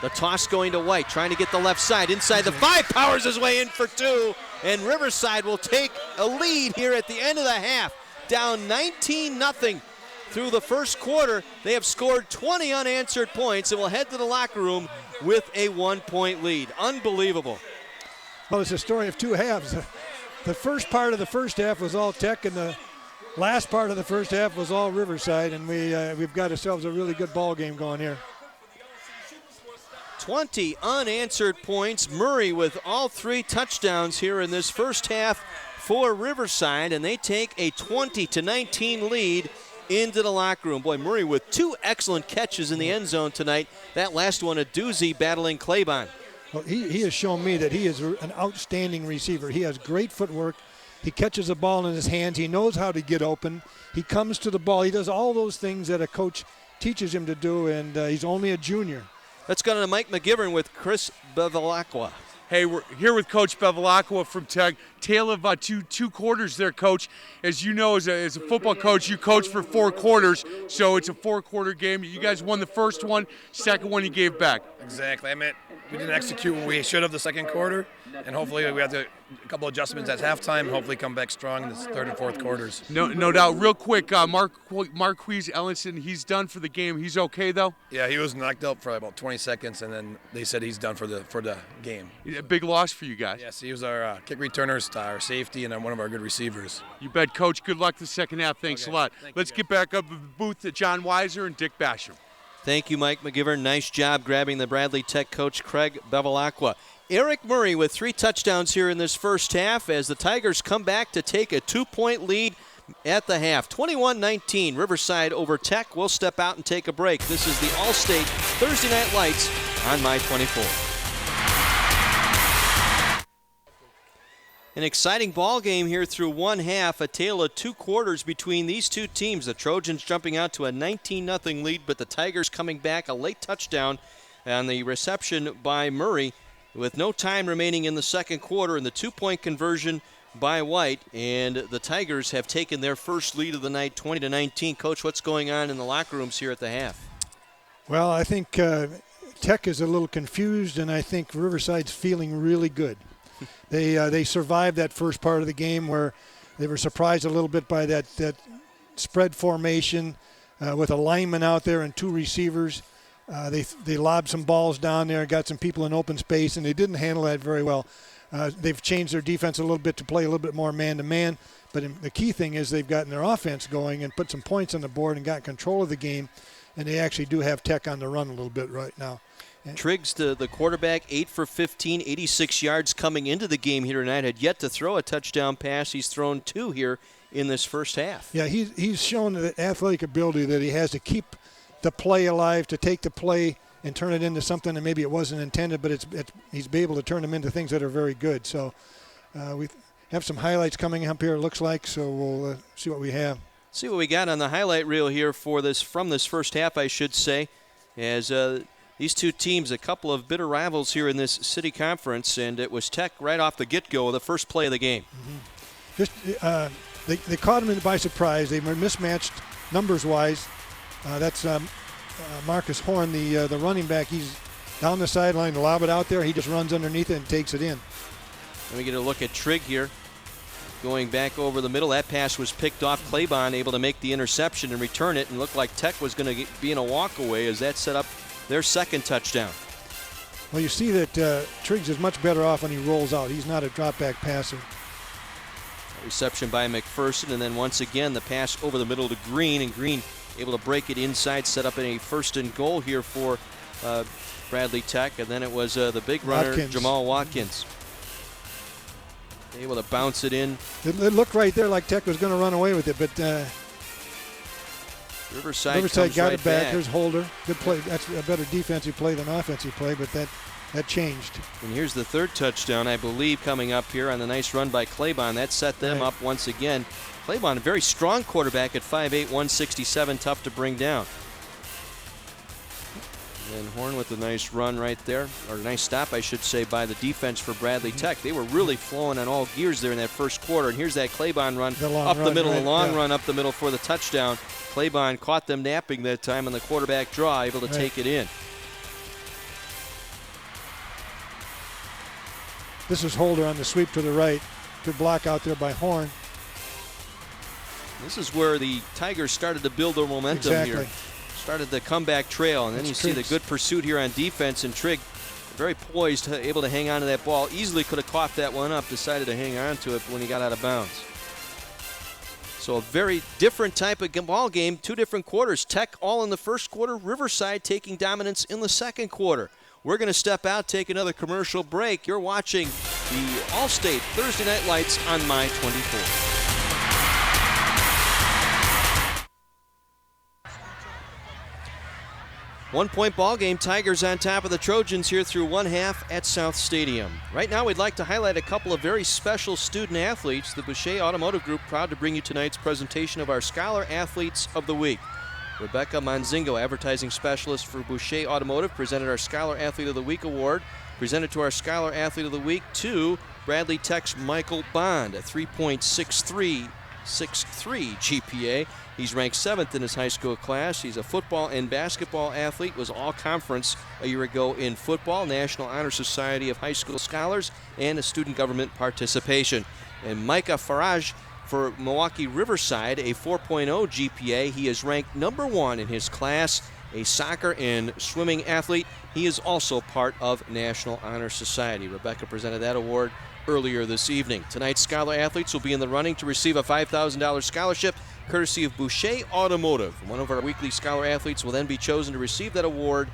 The toss going to White, trying to get the left side. Inside the 5, powers his way in for 2. And Riverside will take a lead here at the end of the half. Down 19-0 through the first quarter. They have scored 20 unanswered points and will head to the locker room with a 1-point lead. Unbelievable. Well, it's a story of 2 halves. The first part of the first half was all Tech, and the last part of the first half was all Riverside, and we've got ourselves a really good ball game going here. 20 unanswered points. Murray with all 3 touchdowns here in this first half for Riverside, and they take a 20-19 lead into the locker room. Boy, Murray with 2 excellent catches in the end zone tonight. That last one a doozy battling Claybon. Well, he has shown me that he is an outstanding receiver. He has great footwork. He catches the ball in his hands. He knows how to get open. He comes to the ball. He does all those things that a coach teaches him to do, and he's only a junior. Let's go to Mike McGivern with Chris Bevilacqua. Hey, we're here with Coach Bevilacqua from Tech. Tale of two quarters there, Coach. As you know, as a football coach, you coach for 4 quarters, so it's a 4-quarter game. You guys won the first one, second one you gave back. Exactly. I mean, we didn't execute what we should have the second quarter, and hopefully we have a couple adjustments at halftime and hopefully come back strong in the third and fourth quarters. No doubt. Real quick, Marquise Ellenson, he's done for the game. He's okay, though? Yeah, he was knocked out for about 20 seconds, and then they said he's done for the game. A big loss for you guys. Yes, he was our kick returners, our safety, and one of our good receivers. You bet, Coach. Good luck the second half. Thanks a lot. Let's get back up to the booth to John Weiser and Dick Basham. Thank you, Mike McGivern. Nice job grabbing the Bradley Tech coach, Craig Bevilacqua. Eric Murray with 3 touchdowns here in this first half as the Tigers come back to take a 2-point lead at the half. 21-19, Riverside over Tech. We'll step out and take a break. This is the All-State Thursday Night Lights on My 24. An exciting ball game here through one half, a tale of 2 quarters between these 2 teams. The Trojans jumping out to a 19-0 lead, but the Tigers coming back, a late touchdown on the reception by Murray with no time remaining in the second quarter, and the 2-point conversion by White, and the Tigers have taken their first lead of the night, 20-19. Coach, what's going on in the locker rooms here at the half? Well, I think Tech is a little confused, and I think Riverside's feeling really good. They survived that first part of the game where they were surprised a little bit by that spread formation with a lineman out there and 2 receivers. They lobbed some balls down there, got some people in open space, and they didn't handle that very well. They've changed their defense a little bit to play a little bit more man-to-man, but the key thing is they've gotten their offense going and put some points on the board and got control of the game, and they actually do have Tech on the run a little bit right now. Triggs, the quarterback, 8 for 15, 86 yards coming into the game here tonight. Had yet to throw a touchdown pass. He's thrown 2 here in this first half. Yeah, he's shown the athletic ability that he has to keep the play alive, to take the play and turn it into something that maybe it wasn't intended, but he's been able to turn them into things that are very good. So we have some highlights coming up here, it looks like, so we'll see what we have. See what we got on the highlight reel here from this first half, I should say, as these 2 teams, a couple of bitter rivals here in this city conference, and it was Tech right off the get-go, the first play of the game. Mm-hmm. They caught him by surprise. They were mismatched numbers-wise. That's Marcus Horn, the running back. He's down the sideline, lob it out there. He just runs underneath it and takes it in. Let me get a look at Trigg here. Going back over the middle, that pass was picked off. Claybon able to make the interception and return it, and looked like Tech was going to be in a walk-away as that set up their second touchdown. Well, you see that Triggs is much better off when he rolls out. He's not a drop-back passer. Reception by McPherson, and then once again the pass over the middle to Green, and Green able to break it inside, set up a 1st and goal here for Bradley Tech, and then it was the big runner, Watkins. Jamal Watkins. Able to bounce it in. It looked right there like Tech was going to run away with it, but Riverside got right it back. Here's Holder. Good play. That's a better defensive play than offensive play, but that changed. And here's the third touchdown, I believe, coming up here on the nice run by Claiborne. That set them up once again. Claiborne, a very strong quarterback at 5'8", 167, tough to bring down. And Horn with a nice run right there, or a nice stop, I should say, by the defense for Bradley Tech. They were really flowing on all gears there in that first quarter. And here's that Claiborne run up the middle, a long run up the middle for the touchdown. Claiborne caught them napping that time on the quarterback draw, able to take it in. This is Holder on the sweep to the right. Good block out there by Horn. This is where the Tigers started to build their momentum here. Started the comeback trail, and then you see the good pursuit here on defense, and Trigg very poised, able to hang on to that ball. Easily could have caught that one up, decided to hang on to it when he got out of bounds. So a very different type of ball game, two different quarters. Tech all in the first quarter, Riverside taking dominance in the second quarter. We're going to step out, take another commercial break. You're watching the Allstate Thursday Night Lights on My 24. One-point ball game. Tigers on top of the Trojans here through one half at South Stadium. Right now, we'd like to highlight a couple of very special student athletes. The Boucher Automotive Group proud to bring you tonight's presentation of our Scholar Athletes of the Week. Rebecca Monzingo, advertising specialist for Boucher Automotive, presented our Scholar Athlete of the Week award. Presented to our Scholar Athlete of the Week to Bradley Tech's Michael Bond, a 3.63 GPA. He's ranked 7th in his high school class. He's a football and basketball athlete, was all-conference a year ago in football, National Honor Society of High School Scholars, and a student government participation. And Micah Farage for Milwaukee Riverside, a 4.0 GPA. He is ranked number 1 in his class, a soccer and swimming athlete. He is also part of National Honor Society. Rebecca presented that award earlier this evening. Tonight's Scholar Athletes will be in the running to receive a $5,000 scholarship courtesy of Boucher Automotive. One of our weekly Scholar Athletes will then be chosen to receive that award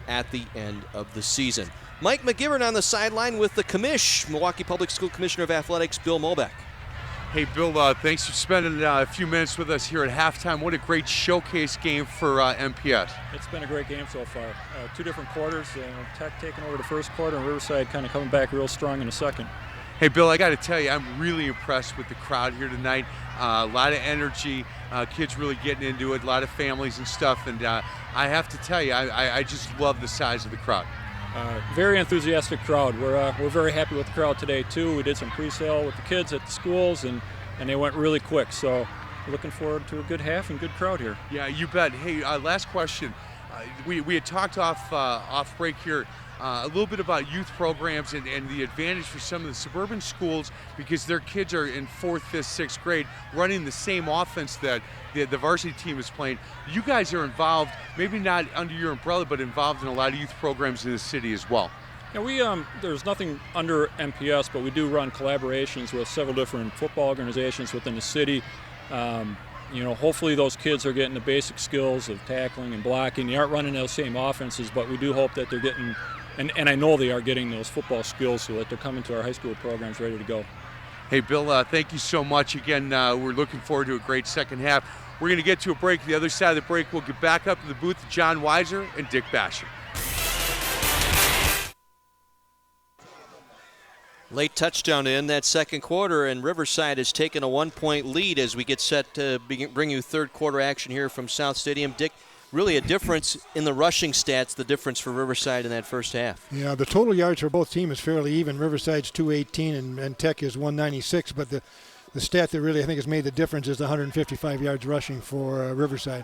at the end of the season. Mike McGivern on the sideline with the commish, Milwaukee Public School Commissioner of Athletics, Bill Molbeck. Hey, Bill, thanks for spending a few minutes with us here at halftime. What a great showcase game for MPS. It's been a great game so far. Two different quarters, Tech taking over the first quarter and Riverside kind of coming back real strong in the second. Hey, Bill, I got to tell you, I'm really impressed with the crowd here tonight. A lot of energy, kids really getting into it, a lot of families and stuff. And I have to tell you, I just love the size of the crowd. Very enthusiastic crowd. We're very happy with the crowd today, too. We did some pre-sale with the kids at the schools, and they went really quick. So we're looking forward to a good half and good crowd here. Yeah, you bet. Hey, last question. We had talked off break here a little bit about youth programs and the advantage for some of the suburban schools because their kids are in 4th, 5th, 6th grade running the same offense that the varsity team is playing. You guys are involved, maybe not under your umbrella, but involved in a lot of youth programs in the city as well. Yeah, we there's nothing under MPS, but we do run collaborations with several different football organizations within the city. Hopefully those kids are getting the basic skills of tackling and blocking. They aren't running those same offenses, but we do hope that they're getting, and I know they are getting those football skills so that they're coming to our high school programs ready to go. Hey, Bill, thank you so much. Again, we're looking forward to a great second half. We're going to get to a break. The other side of the break, we'll get back up to the booth with John Weiser and Dick Basham. Late touchdown in that second quarter, and Riverside has taken a 1-point lead as we get set to bring you third quarter action here from South Stadium. Dick, really a difference in the rushing stats, the difference for Riverside in that first half. Yeah, the total yards for both teams is fairly even. Riverside's 218 and Tech is 196, but the stat that really I think has made the difference is the 155 yards rushing for Riverside.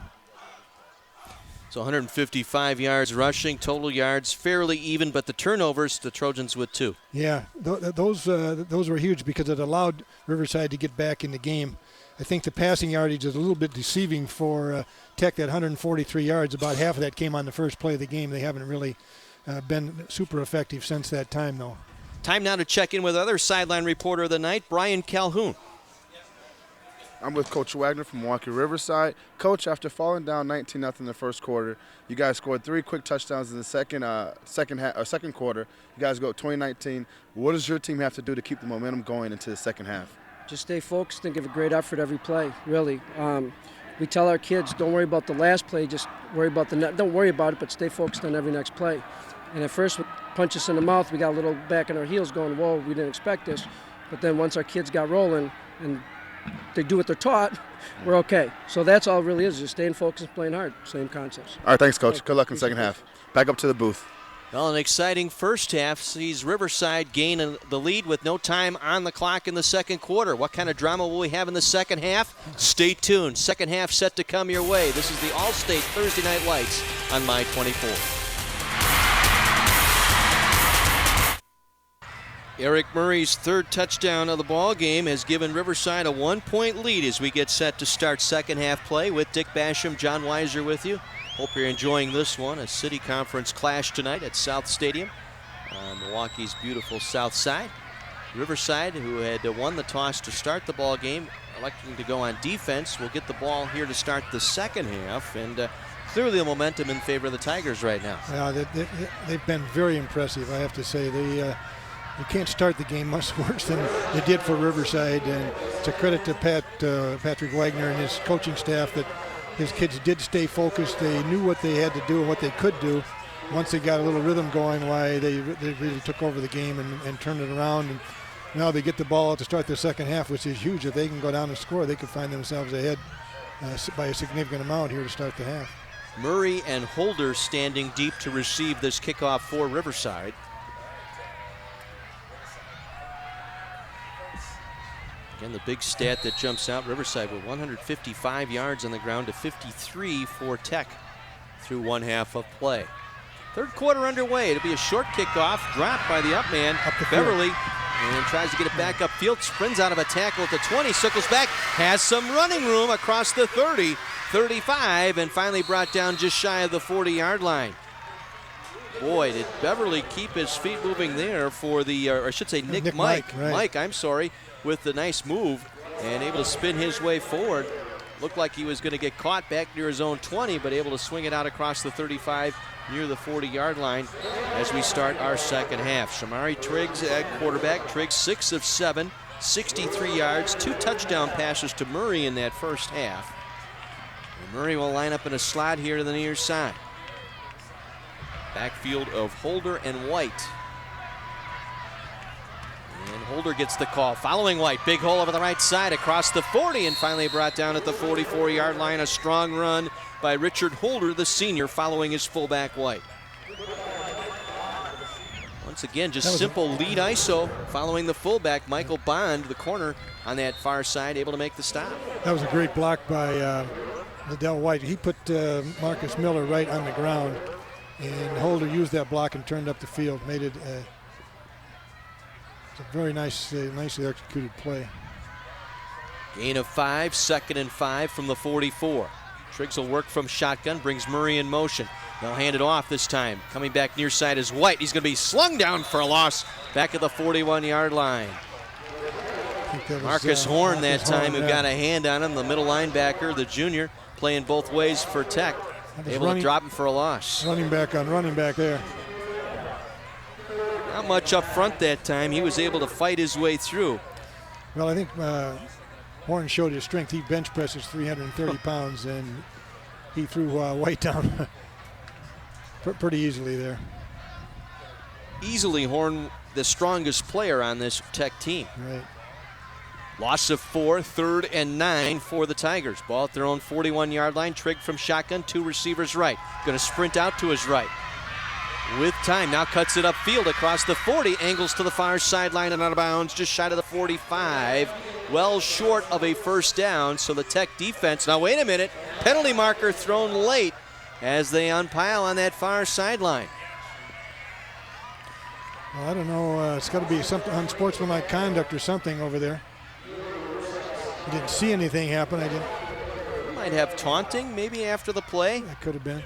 So 155 yards rushing, total yards fairly even, but the turnovers, the Trojans with 2. Yeah, those were huge because it allowed Riverside to get back in the game. I think the passing yardage is a little bit deceiving for Tech. That 143 yards, about half of that came on the first play of the game. They haven't really been super effective since that time, though. Time now to check in with other sideline reporter of the night, Brian Calhoun. I'm with Coach Wagner from Milwaukee Riverside. Coach, after falling down 19-0 in the first quarter, you guys scored 3 quick touchdowns in the second quarter. You guys go 2019. What does your team have to do to keep the momentum going into the second half? Just stay focused and give a great effort every play, really. we tell our kids, don't worry about the last play, just worry about the net. Don't worry about it, but stay focused on every next play. And at first, with punch us in the mouth, we got a little back on our heels going, whoa, we didn't expect this. But then once our kids got rolling and they do what they're taught, we're okay. So that's all it really is, just staying focused and playing hard. Same concepts. All right, thanks, Coach. Good luck in the second half. Back up to the booth. Well, an exciting first half sees Riverside gain the lead with no time on the clock in the second quarter. What kind of drama will we have in the second half? Stay tuned. Second half set to come your way. This is the All-State Thursday Night Lights on My 24. Eric Murray's third touchdown of the ball game has given Riverside a 1-point lead as we get set to start second half play with Dick Basham, John Weiser with you. Hope you're enjoying this one, a city conference clash tonight at South Stadium, Milwaukee's beautiful south side. Riverside, who had won the toss to start the ball game, electing to go on defense, will get the ball here to start the second half, and clearly the momentum in favor of the Tigers right now. Yeah, they've been very impressive, I have to say. You can't start the game much worse than they did for Riverside, and it's a credit to Patrick Wagner and his coaching staff that his kids did stay focused. They knew what they had to do and what they could do. Once they got a little rhythm going, they really took over the game and turned it around. And now they get the ball out to start the second half, which is huge. If they can go down and score, they could find themselves ahead by a significant amount here to start the half. Murray and Holder standing deep to receive this kickoff for Riverside. Again, the big stat that jumps out, Riverside with 155 yards on the ground to 53 for Tech through one half of play. Third quarter underway. It'll be a short kickoff, dropped by the up man, Beverly, and tries to get it back upfield, sprints out of a tackle at the 20, circles back, has some running room across the 30, 35, and finally brought down just shy of the 40-yard line. Boy, did Beverly keep his feet moving there for the, or I should say Nick Mike, I'm sorry, with the nice move and able to spin his way forward. Looked like he was going to get caught back near his own 20, but able to swing it out across the 35 near the 40-yard line as we start our second half. Shamari Triggs at quarterback. Triggs 6 of 7, 63 yards, 2 touchdown passes to Murray in that first half. And Murray will line up in a slot here to the near side. Backfield of Holder and White. And Holder gets the call. Following White, big hole over the right side across the 40 and finally brought down at the 44-yard line. A strong run by Richard Holder, the senior, following his fullback White. Once again, just simple lead ISO following the fullback, Michael Bond, the corner on that far side, able to make the stop. That was a great block by Liddell White. He put Marcus Miller right on the ground, and Holder used that block and turned up the field, made it a very nicely executed play. Gain of 5, 2nd and 5 from the 44. Triggs will work from shotgun, brings Murray in motion. They'll hand it off this time. Coming back near side is White. He's going to be slung down for a loss back at the 41-yard line. Marcus Horn that time, who got a hand on him, the middle linebacker, the junior, playing both ways for Tech. Able to drop him for a loss. Running back on running back there. Not much up front that time. He was able to fight his way through. Well, I think Horn showed his strength. He bench presses 330 pounds, and he threw White down pretty easily there. Easily Horn, the strongest player on this Tech team. Right. Loss of 4, 3rd and 9 for the Tigers. Ball at their own 41-yard line. Trigg from shotgun, 2 receivers right. Going to sprint out to his right. With time, now cuts it upfield across the 40, angles to the far sideline and out of bounds, just shy of the 45. Well short of a first down, so the Tech defense, now wait a minute, penalty marker thrown late as they unpile on that far sideline. Well, I don't know, it's got to be something unsportsmanlike conduct or something over there. I didn't see anything happen. We might have taunting maybe after the play. That could have been.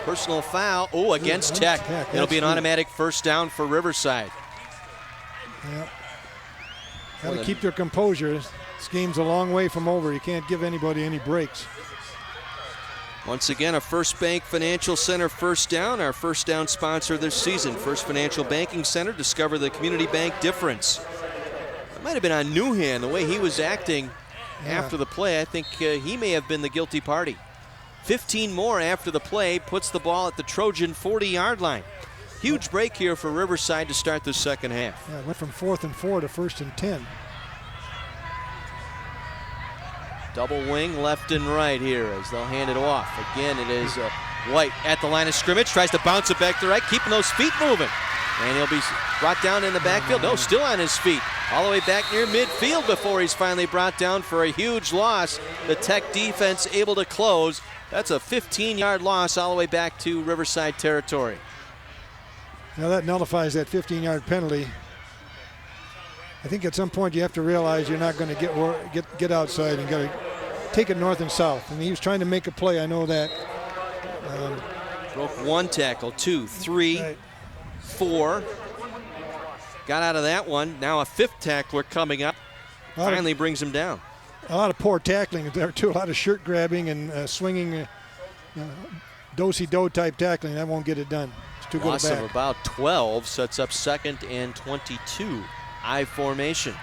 Personal foul, against Tech. It'll be an automatic first down for Riverside. Yeah. Got to keep their composure. This game's a long way from over. You can't give anybody any breaks. Once again, a First Bank Financial Center first down, our first down sponsor this season. First Financial Banking Center, discover the community bank difference. It might have been on Newhan, the way he was acting after the play. I think he may have been the guilty party. 15 more after the play puts the ball at the Trojan 40-yard line. Huge break here for Riverside to start the second half. Yeah, it went from 4th and 4 to 1st and 10. Double wing left and right here as they'll hand it off. Again, it is White at the line of scrimmage, tries to bounce it back to right, keeping those feet moving. And he'll be brought down in the backfield. No, still on his feet. All the way back near midfield before he's finally brought down for a huge loss. The Tech defense able to close. That's a 15-yard loss all the way back to Riverside territory. Now that nullifies that 15-yard penalty. I think at some point you have to realize you're not going to get outside and got to take it north and south. And he was trying to make a play, I know that. Broke one tackle, 2, 3, Right. 4. Got out of that one. Now a 5th tackler coming up. Finally brings him down. A lot of poor tackling there too. A lot of shirt grabbing and swinging, do-si-do type tackling. That won't get it done. It's too good Loss a back. of about 12 sets up 2nd and 22. I formation.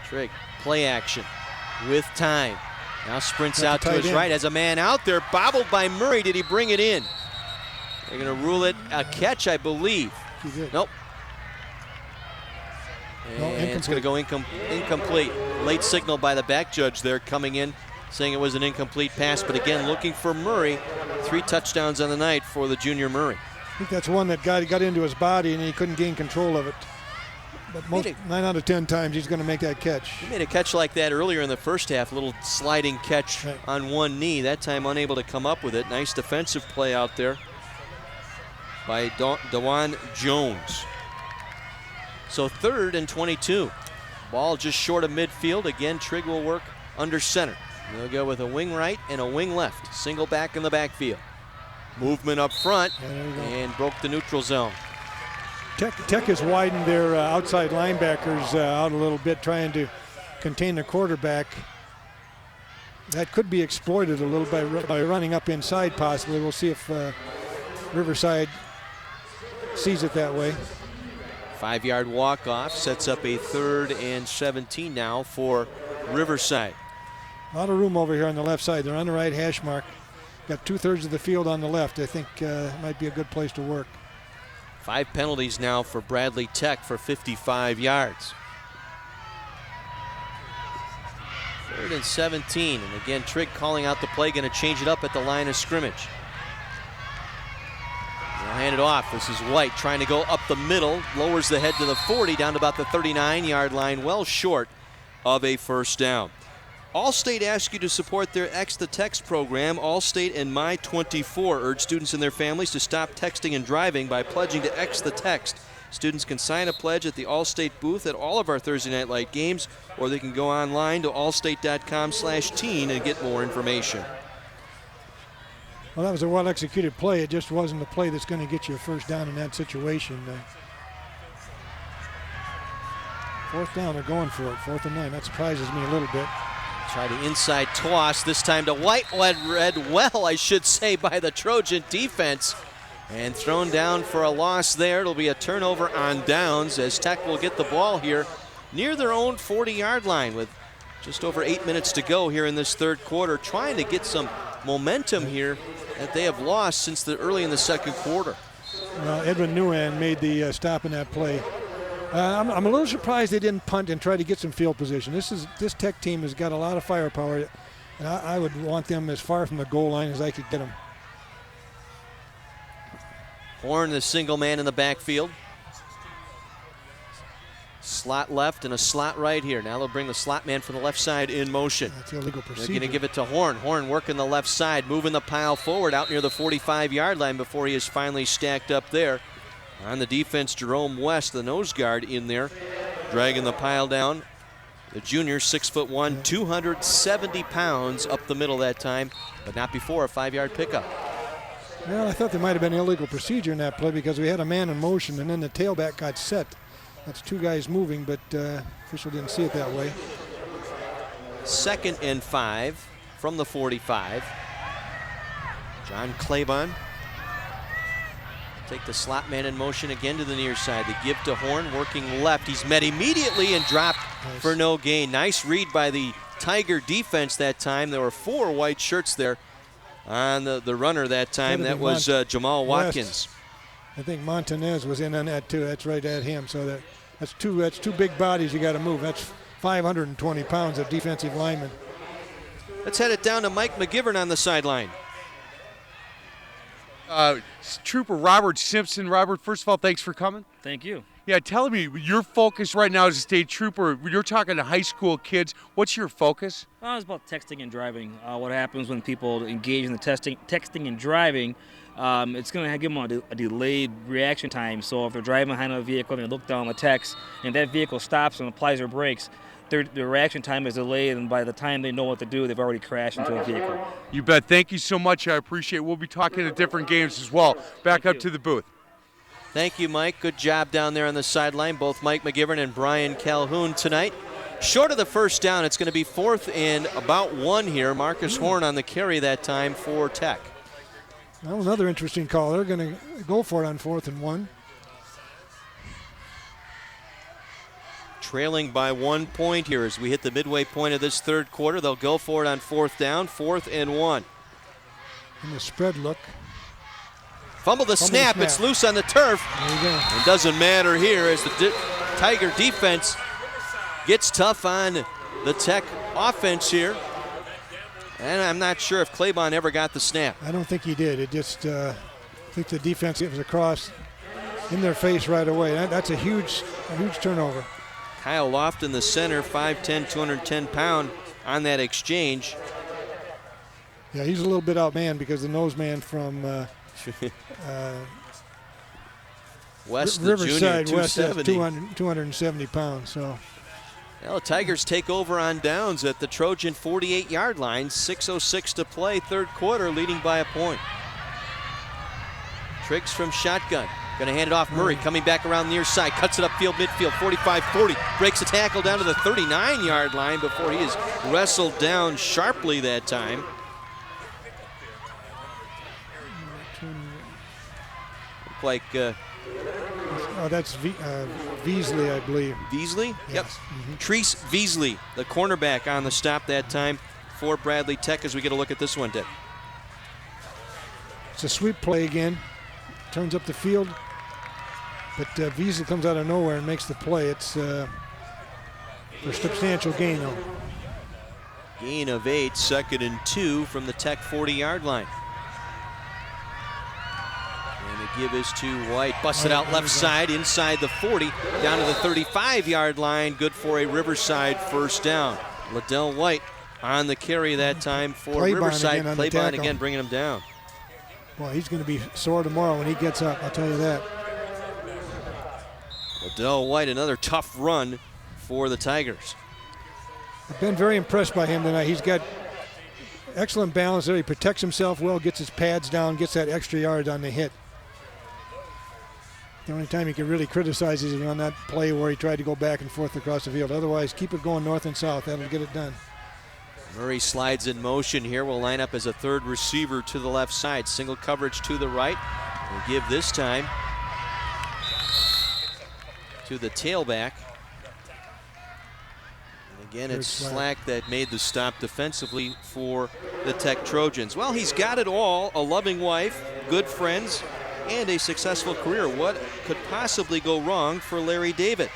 Trigg, play action with time. Now sprints out to his right. Has a man out there. Bobbled by Murray. Did he bring it in? They're going to rule it a catch, I believe. He did. Nope. No, And it's going to go incomplete. Late signal by the back judge there coming in, saying it was an incomplete pass. But again, looking for Murray. 3 touchdowns on the night for the junior Murray. I think that's one that got into his body and he couldn't gain control of it. But 9 out of 10 times he's going to make that catch. He made a catch like that earlier in the first half, a little sliding catch Right. on one knee. That time unable to come up with it. Nice defensive play out there by Dewan Jones. So 3rd and 22. Ball just short of midfield. Again, Trigg will work under center. They'll go with a wing right and a wing left. Single back in the backfield. Movement up front and broke the neutral zone. Tech has widened their outside linebackers out a little bit, trying to contain the quarterback. That could be exploited a little by running up inside possibly. We'll see if Riverside sees it that way. 5-yard walk-off sets up a 3rd and 17 now for Riverside. A lot of room over here on the left side. They're on the right hash mark. Got 2/3 of the field on the left. I think might be a good place to work. 5 penalties now for Bradley Tech for 55 yards. 3rd and 17. And again, Trigg calling out the play, going to change it up at the line of scrimmage. They'll hand it off. This is White trying to go up the middle. Lowers the head to the 40, down to about the 39-yard line, well short of a first down. Allstate asks you to support their X the Text program. Allstate and My24 urge students and their families to stop texting and driving by pledging to X the Text. Students can sign a pledge at the Allstate booth at all of our Thursday Night Light games, or they can go online to allstate.com/teen and get more information. Well, that was a well-executed play. It just wasn't a play that's going to get you a first down in that situation. 4th down, they're going for it. 4th and 9. That surprises me a little bit. Try the inside toss, this time to White, read well, I should say, by the Trojan defense. And thrown down for a loss there. It'll be a turnover on downs as Tech will get the ball here near their own 40-yard line with just over 8 minutes to go here in this 3rd quarter, trying to get some momentum here that they have lost since early in the 2nd quarter. Well, Edwin Nguyen made the stop in that play. I'm a little surprised they didn't punt and try to get some field position. This Tech team has got a lot of firepower, and I would want them as far from the goal line as I could get them. Horn, the single man in the backfield. Slot left and a slot right here. Now they'll bring the slot man from the left side in motion. That's illegal procedure. They're going to give it to Horn. Horn working the left side, moving the pile forward out near the 45-yard line before he is finally stacked up there. On the defense, Jerome West, the nose guard, in there, dragging the pile down. The junior, 6'1", 270 pounds up the middle that time, but not before a 5-yard pickup. Well, I thought there might have been illegal procedure in that play because we had a man in motion and then the tailback got set. That's 2 guys moving, but official didn't see it that way. 2nd and 5 from the 45. John Claiborne Take the slot man in motion again to the near side. The give to Horn, working left. He's met immediately and dropped for no gain. Nice read by the Tiger defense that time. There were 4 white shirts there on the runner that time. That was Jamal Watkins. I think Montanez was in on that too. That's right at him. So that's two big bodies you got to move. That's 520 pounds of defensive lineman. Let's head it down to Mike McGivern on the sideline. Trooper Robert Simpson. Robert, first of all, thanks for coming. Thank you. Yeah, tell me, your focus right now as a state trooper, you're talking to high school kids. What's your focus? Well, it's about texting and driving. What happens when people engage in the texting and driving, it's going to give them a delayed reaction time. So if they're driving behind a vehicle and they look down the text and that vehicle stops and applies their brakes, their reaction time is delayed, and by the time they know what to do, they've already crashed into a vehicle. You bet. Thank you so much. I appreciate it. We'll be talking to different games as well. Back up to the booth. Thank you, Mike. Good job down there on the sideline. Both Mike McGivern and Brian Calhoun tonight. Short of the first down, it's going to be 4th and about 1 here. Marcus Horn on the carry that time for Tech. That was another interesting call. They're going to go for it on 4th and 1. Trailing by 1 point here as we hit the midway point of this third quarter. They'll go for it on 4th down, 4th and 1. And the spread look. Fumble the snap. It's loose on the turf. There you go. It doesn't matter here as the Tiger defense gets tough on the Tech offense here. And I'm not sure if Claiborne ever got the snap. I don't think he did. It just, I think the defense was across in their face right away. That's a huge turnover. Kyle Lofton, the center, 5'10", 210-pound on that exchange. Yeah, he's a little bit outmanned because the nose man from West, Riverside, the junior, West, 270 pounds. So. Well, the Tigers take over on downs at the Trojan 48-yard line. 6:06 to play, third quarter, leading by a point. Triggs from shotgun. Going to hand it off. Murray coming back around near side. Cuts it upfield, midfield, 45-40. Breaks the tackle down to the 39-yard line before he is wrestled down sharply that time. Looked like... that's Beasley, I believe. Beasley? Yes. Yep. Treese Beasley, the cornerback on the stop that time for Bradley Tech as we get a look at this one, Dick. It's a sweep play again. Turns up the field. But Beasley comes out of nowhere and makes the play. It's for substantial gain, though. Gain of 8, 2nd and 2 from the Tech 40-yard line. And the give is to White. Busted out left side, inside the 40, down to the 35-yard line. Good for a Riverside first down. Liddell White on the carry that time for Riverside. Claiborne again bringing him down. Well, he's going to be sore tomorrow when he gets up, I'll tell you that. Liddell White, another tough run for the Tigers. I've been very impressed by him tonight. He's got excellent balance there. He protects himself well, gets his pads down, gets that extra yard on the hit. The only time you can really criticize is on that play where he tried to go back and forth across the field. Otherwise, keep it going north and south. That'll get it done. Murray slides in motion here. Will line up as a third receiver to the left side. Single coverage to the right. We'll give this time to the tailback. And again, it's Slack that made the stop defensively for the Tech Trojans. Well, he's got it all. A loving wife, good friends, and a successful career. What could possibly go wrong for Larry David?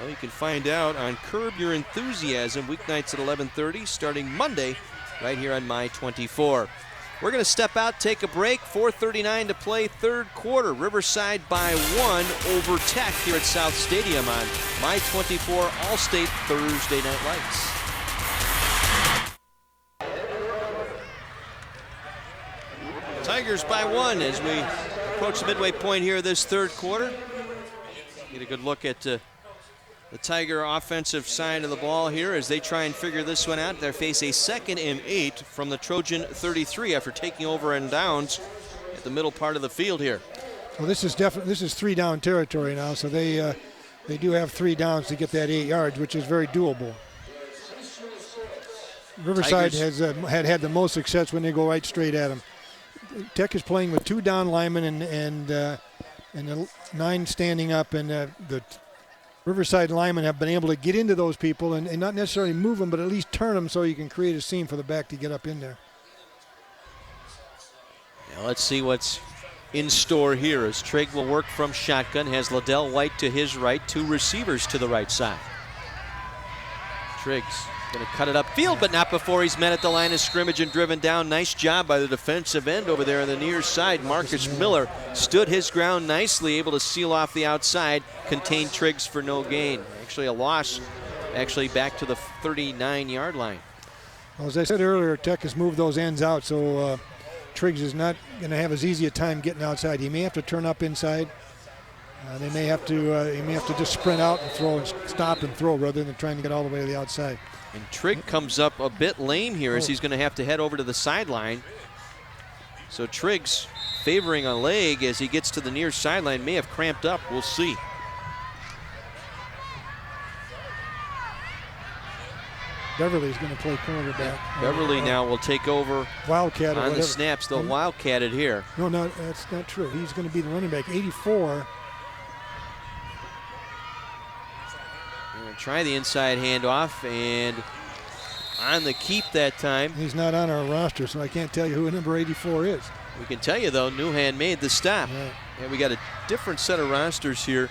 Well, you can find out on Curb Your Enthusiasm, weeknights at 11:30, starting Monday, right here on My 24. We're going to step out, take a break. 4:39 to play, third quarter. Riverside by 1 over Tech here at South Stadium on My 24 All-State Thursday Night Lights. Tigers by 1 as we approach the midway point here this third quarter. Get a good look at the Tiger offensive side of the ball here as they try and figure this one out. They face a 2nd and 8 from the Trojan 33 after taking over and downs at the middle part of the field here. Well, this is 3-down territory now, so they do have 3 downs to get that 8 yards, which is very doable. Riverside has had the most success when they go right straight at them. Tech is playing with 2 down linemen and and the 9 standing up, and the Riverside linemen have been able to get into those people and not necessarily move them, but at least turn them so you can create a seam for the back to get up in there. Now let's see what's in store here as Trigg will work from shotgun, has Liddell White to his right, 2 receivers to the right side. Triggs going to cut it upfield, but not before he's met at the line of scrimmage and driven down. Nice job by the defensive end over there on the near side. Marcus Miller stood his ground nicely, able to seal off the outside, contain Triggs for no gain. Actually a loss, actually back to the 39-yard line. Well, as I said earlier, Tech has moved those ends out, so Triggs is not going to have as easy a time getting outside. He may have to turn up inside. He may have to just sprint out and throw and stop and throw rather than trying to get all the way to the outside. And Trigg comes up a bit lame here as he's going to have to head over to the sideline. So Triggs favoring a leg as he gets to the near sideline. May have cramped up. We'll see. Beverly's going to play quarterback. Beverly now will take over Wildcat on the snaps. They'll Wildcat it here. No, that's not true. He's going to be the running back. 84. Try the inside handoff, and on the keep that time. He's not on our roster, so I can't tell you who number 84 is. We can tell you, though, Newhan made the stop. Right. And we got a different set of rosters here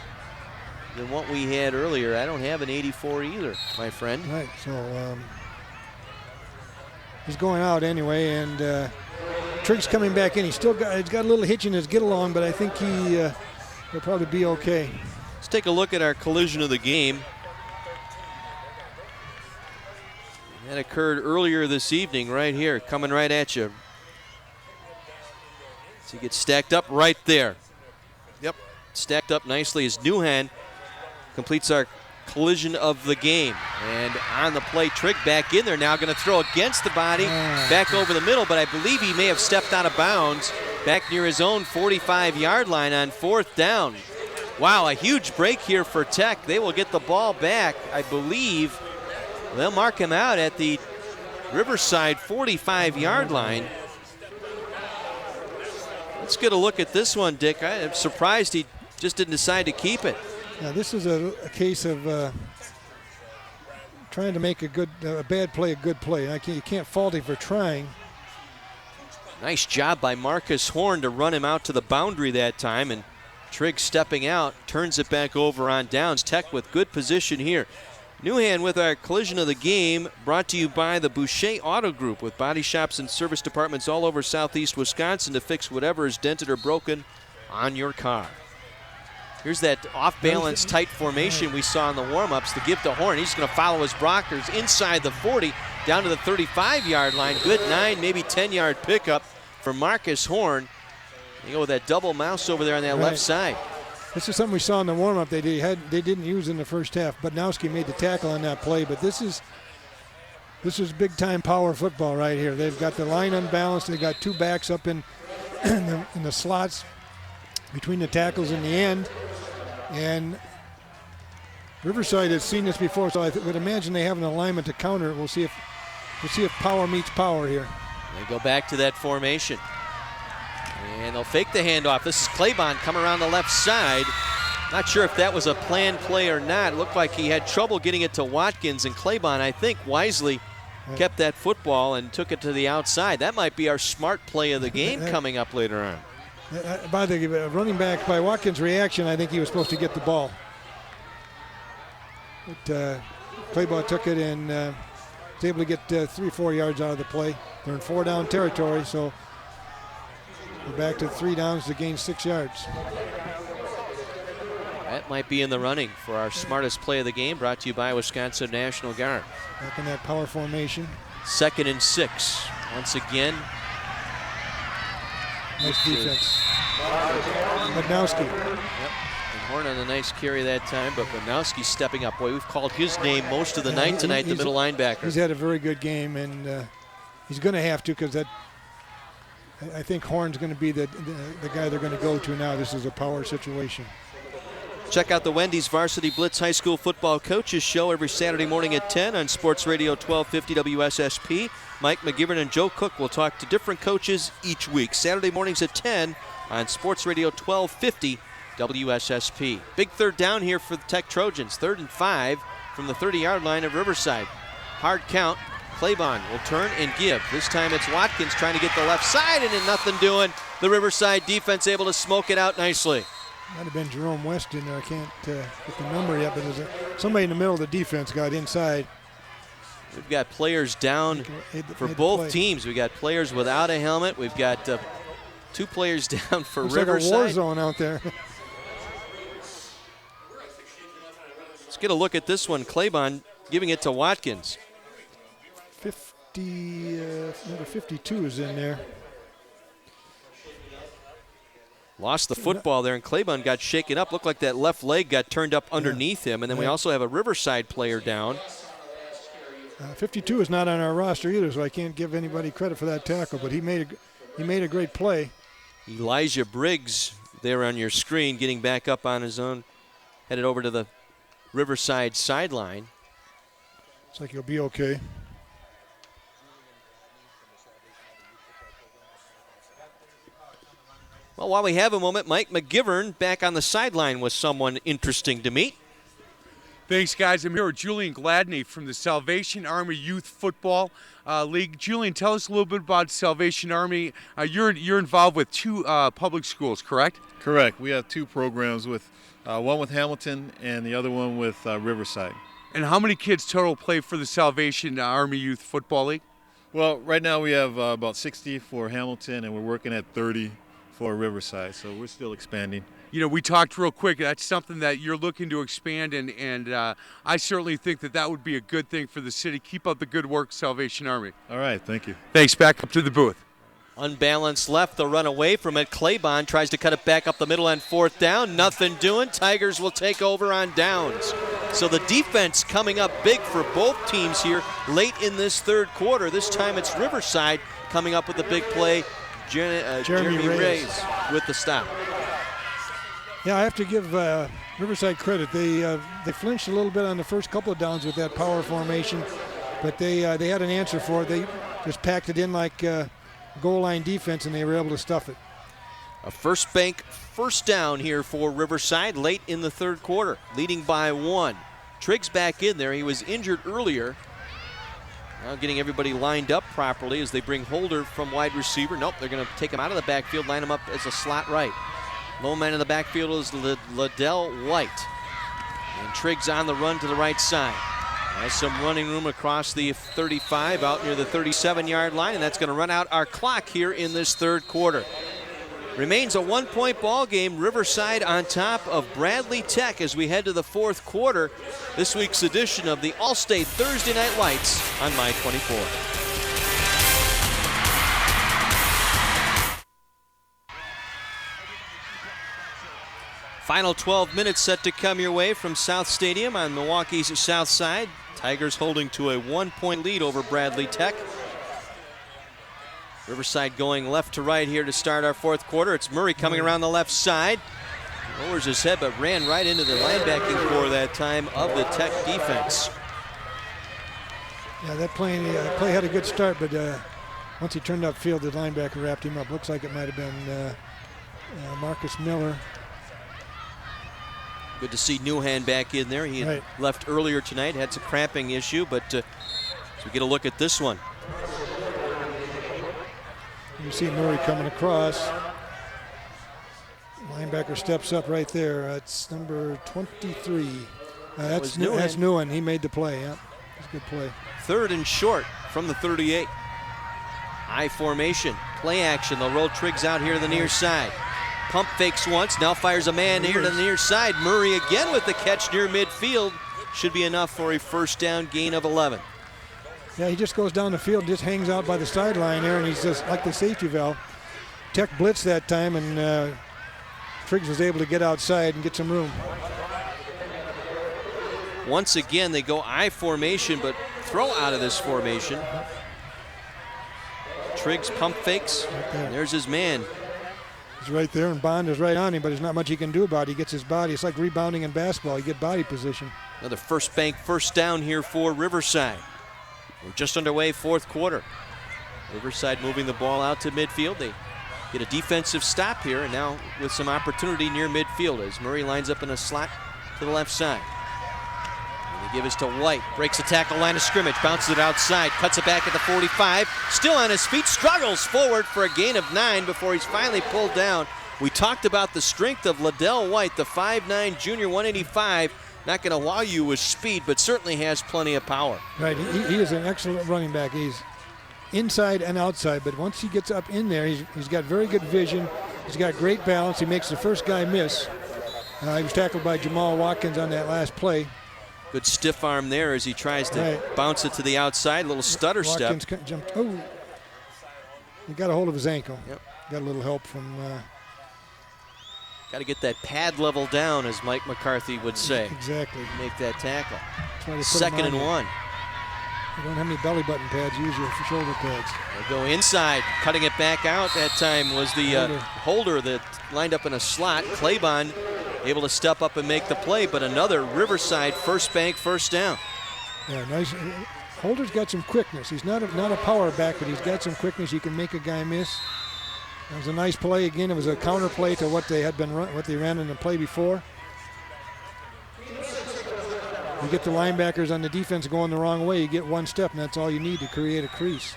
than what we had earlier. I don't have an 84 either, my friend. Right, so he's going out anyway, and Trigg's coming back in. He's got a little hitch in his get-along, but I think he'll probably be okay. Let's take a look at our collision of the game. That occurred earlier this evening right here, coming right at you. So he gets stacked up right there. Yep, stacked up nicely as Newhan completes our collision of the game. And on the play, Trigg back in there now, going to throw against the body, back over the middle, but I believe he may have stepped out of bounds back near his own 45-yard line on 4th down. Wow, a huge break here for Tech. They will get the ball back, I believe. They'll mark him out at the Riverside 45-yard line. Let's get a look at this one, Dick. I'm surprised he just didn't decide to keep it. Now, this is a case of trying to make a bad play a good play. You can't fault him for trying. Nice job by Marcus Horn to run him out to the boundary that time, and Trigg stepping out, turns it back over on downs. Tech with good position here. Newhan with our collision of the game, brought to you by the Boucher Auto Group, with body shops and service departments all over southeast Wisconsin to fix whatever is dented or broken on your car. Here's that off-balance tight formation we saw in the warm-ups. The give to Horn. He's going to follow his blockers inside the 40, down to the 35-yard line. Good 9, maybe 10-yard pickup for Marcus Horn. They go with that double mouse over there on that left side. This is something we saw in the warm-up they didn't use in the first half. Budnowski made the tackle on that play, but this is big-time power football right here. They've got the line unbalanced. They've got 2 backs up in the slots between the tackles and the end. And Riverside has seen this before, so I would imagine they have an alignment to counter it. We'll see if power meets power here. They go back to that formation. And they'll fake the handoff. This is Claybon coming around the left side. Not sure if that was a planned play or not. It looked like he had trouble getting it to Watkins, and Claybon, I think, wisely kept that football and took it to the outside. That might be our smart play of the game coming up later on. By the running back, by Watkins' reaction, I think he was supposed to get the ball. But Claybon took it and was able to get 3 or 4 yards out of the play. They're in 4-down territory, so we're back to 3 downs to gain 6 yards. That might be in the running for our smartest play of the game, brought to you by Wisconsin National Guard. Back in that power formation. 2nd and 6. Once again. Nice defense. Budnowski. Yep. And Horn on a nice carry that time, but Budnowski stepping up. Boy, we've called his name most of the night tonight, the middle linebacker. He's had a very good game, and he's going to have to, because I think Horn's going to be the guy they're going to go to now. This is a power situation. Check out the Wendy's Varsity Blitz High School Football Coaches Show every Saturday morning at 10 on Sports Radio 1250 WSSP. Mike McGivern and Joe Cook will talk to different coaches each week. Saturday mornings at 10 on Sports Radio 1250 WSSP. Big third down here for the Tech Trojans. 3rd and 5 from the 30-yard line of Riverside. Hard count. Claiborne will turn and give. This time it's Watkins trying to get the left side, and then nothing doing. The Riverside defense able to smoke it out nicely. Might have been Jerome West in there. I can't get the number yet, but there's somebody in the middle of the defense got inside. We've got players down for both teams. We've got players without a helmet. We've got 2 players down for Looks Riverside. like a war zone out there. Let's get a look at this one. Claiborne giving it to Watkins. Number 52 is in there. Lost the football there, and Claiborne got shaken up. Looked like that left leg got turned up underneath him. And then we also have a Riverside player down. 52 is not on our roster either, so I can't give anybody credit for that tackle, but he made a great play. Elijah Briggs there on your screen, getting back up on his own, headed over to the Riverside sideline. Looks like he'll be okay. Well, while we have a moment, Mike McGivern back on the sideline was someone interesting to meet. Thanks, guys. I'm here with Julian Gladney from the Salvation Army Youth Football League. Julian, tell us a little bit about Salvation Army. You're involved with 2 public schools, correct? Correct. We have 2 programs, with one with Hamilton and the other one with Riverside. And how many kids total play for the Salvation Army Youth Football League? Well, right now we have about 60 for Hamilton, and we're working at 30 for Riverside, so we're still expanding. You know, we talked real quick. That's something that you're looking to expand, and I certainly think that would be a good thing for the city. Keep up the good work, Salvation Army. All right, thank you. Thanks. Back up to the booth. Unbalanced left, the run away from it. Claiborne tries to cut it back up the middle on 4th down. Nothing doing. Tigers will take over on downs. So the defense coming up big for both teams here late in this 3rd quarter. This time it's Riverside coming up with a big play. Jeremy Reyes with the stop. Yeah, I have to give Riverside credit. They flinched a little bit on the first couple of downs with that power formation, but they had an answer for it. They just packed it in like goal line defense, and they were able to stuff it. A first down here for Riverside late in the 3rd quarter, leading by 1. Triggs back in there. He was injured earlier. Now getting everybody lined up properly as they bring Holder from wide receiver. Nope, they're going to take him out of the backfield, line him up as a slot right. Low man in the backfield is Liddell White. And Triggs on the run to the right side. Has some running room across the 35 out near the 37-yard line, and that's going to run out our clock here in this 3rd quarter. Remains a 1-point ball game. Riverside on top of Bradley Tech as we head to the 4th quarter. This week's edition of the All-State Thursday Night Lights on My 24. Final 12 minutes set to come your way from South Stadium on Milwaukee's south side. Tigers holding to a 1-point lead over Bradley Tech. Riverside going left to right here to start our 4th quarter. It's Murray coming around the left side. Lowers his head but ran right into the linebacking core that time of the Tech defense. Yeah, that play had a good start, but once he turned upfield, the linebacker wrapped him up. Looks like it might have been Marcus Miller. Good to see Newhan back in there. He had left earlier tonight, had some cramping issue, but as we get a look at this one. You see Murray coming across. Linebacker steps up right there. It's number 23. That's Newhan. He made the play. Yeah, that's a good play. 3rd and short from the 38. I formation, play action. They'll roll Triggs out here to the near side. Pump fakes once, now fires a man here to the near side. Murray again with the catch near midfield. Should be enough for a 1st down gain of 11. Yeah, he just goes down the field, just hangs out by the sideline there, and he's just like the safety valve. Tech blitzed that time, and Triggs was able to get outside and get some room. Once again, they go I formation, but throw out of this formation. Triggs pump fakes. Right there's his man. He's right there, and Bond is right on him, but there's not much he can do about it. He gets his body. It's like rebounding in basketball. You get body position. Another first down here for Riverside. We're just underway 4th quarter. Riverside moving the ball out to midfield. They get a defensive stop here, and now with some opportunity near midfield as Murray lines up in a slot to the left side. And they give it to White, breaks the tackle line of scrimmage, bounces it outside, cuts it back at the 45, still on his feet, struggles forward for a gain of 9 before he's finally pulled down. We talked about the strength of Liddell White, the 5'9 junior, 185. Not going to wow you with speed, but certainly has plenty of power. Right, he is an excellent running back. He's inside and outside, but once he gets up in there, he's got very good vision. He's got great balance. He makes the first guy miss. He was tackled by Jamal Watkins on that last play. Good stiff arm there as he tries to bounce it to the outside. Little stutter Watkins step. Jumped. Oh, he got a hold of his ankle. Yep. Got a little help from... Got to get that pad level down, as Mike McCarthy would say. Exactly. Make that tackle. 2nd and 1. You don't have any belly button pads, use your shoulder pads. They'll go inside, cutting it back out. That time was the holder that lined up in a slot. Claybon able to step up and make the play, but another Riverside first bank first down. Yeah, nice. Holder's got some quickness. He's not a power back, but he's got some quickness. He can make a guy miss. It was a nice play again. It was a counter play to what they ran in the play before. You get the linebackers on the defense going the wrong way, you get one step, and that's all you need to create a crease.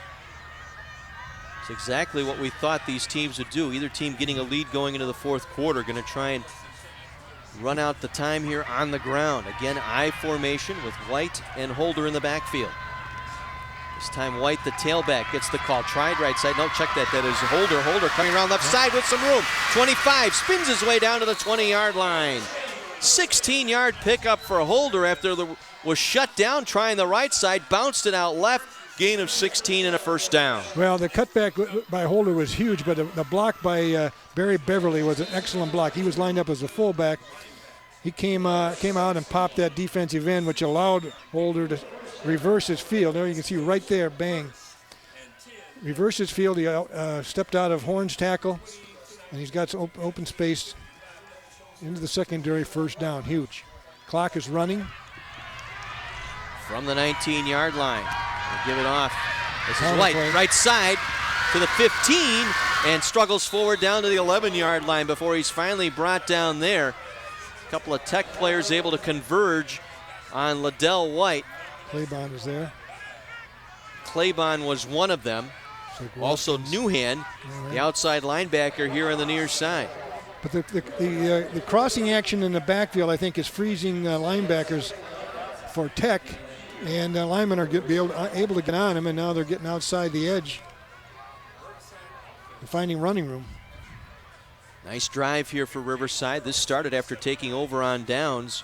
It's exactly what we thought these teams would do. Either team getting a lead going into the fourth quarter, going to try and run out the time here on the ground. Again, I formation with White and Holder in the backfield. This time White, the tailback, gets the call. Tried right side. No, check that. That is Holder. Holder coming around left side with some room. 25, spins his way down to the 20-yard line. 16-yard pickup for Holder after was shut down trying the right side, bounced it out left, gain of 16 and a first down. Well, the cutback by Holder was huge, but the block by Barry Beverly was an excellent block. He was lined up as a fullback. He came out and popped that defensive end, which allowed Holder to reverse his field. There you can see right there, bang. Reverse his field. He stepped out of Horn's tackle, and he's got some open space into the secondary first down. Huge. Clock is running. From the 19-yard line. We'll give it off. This is White, right side to the 15, and struggles forward down to the 11-yard line before he's finally brought down there. A couple of Tech players able to converge on Liddell White. Claybon is there. Claybon was one of them. Also Newhan, the outside linebacker here on the near side. But the crossing action in the backfield, I think, is freezing linebackers for Tech, and linemen are able to get on them, and now they're getting outside the edge and finding running room. Nice drive here for Riverside. This started after taking over on downs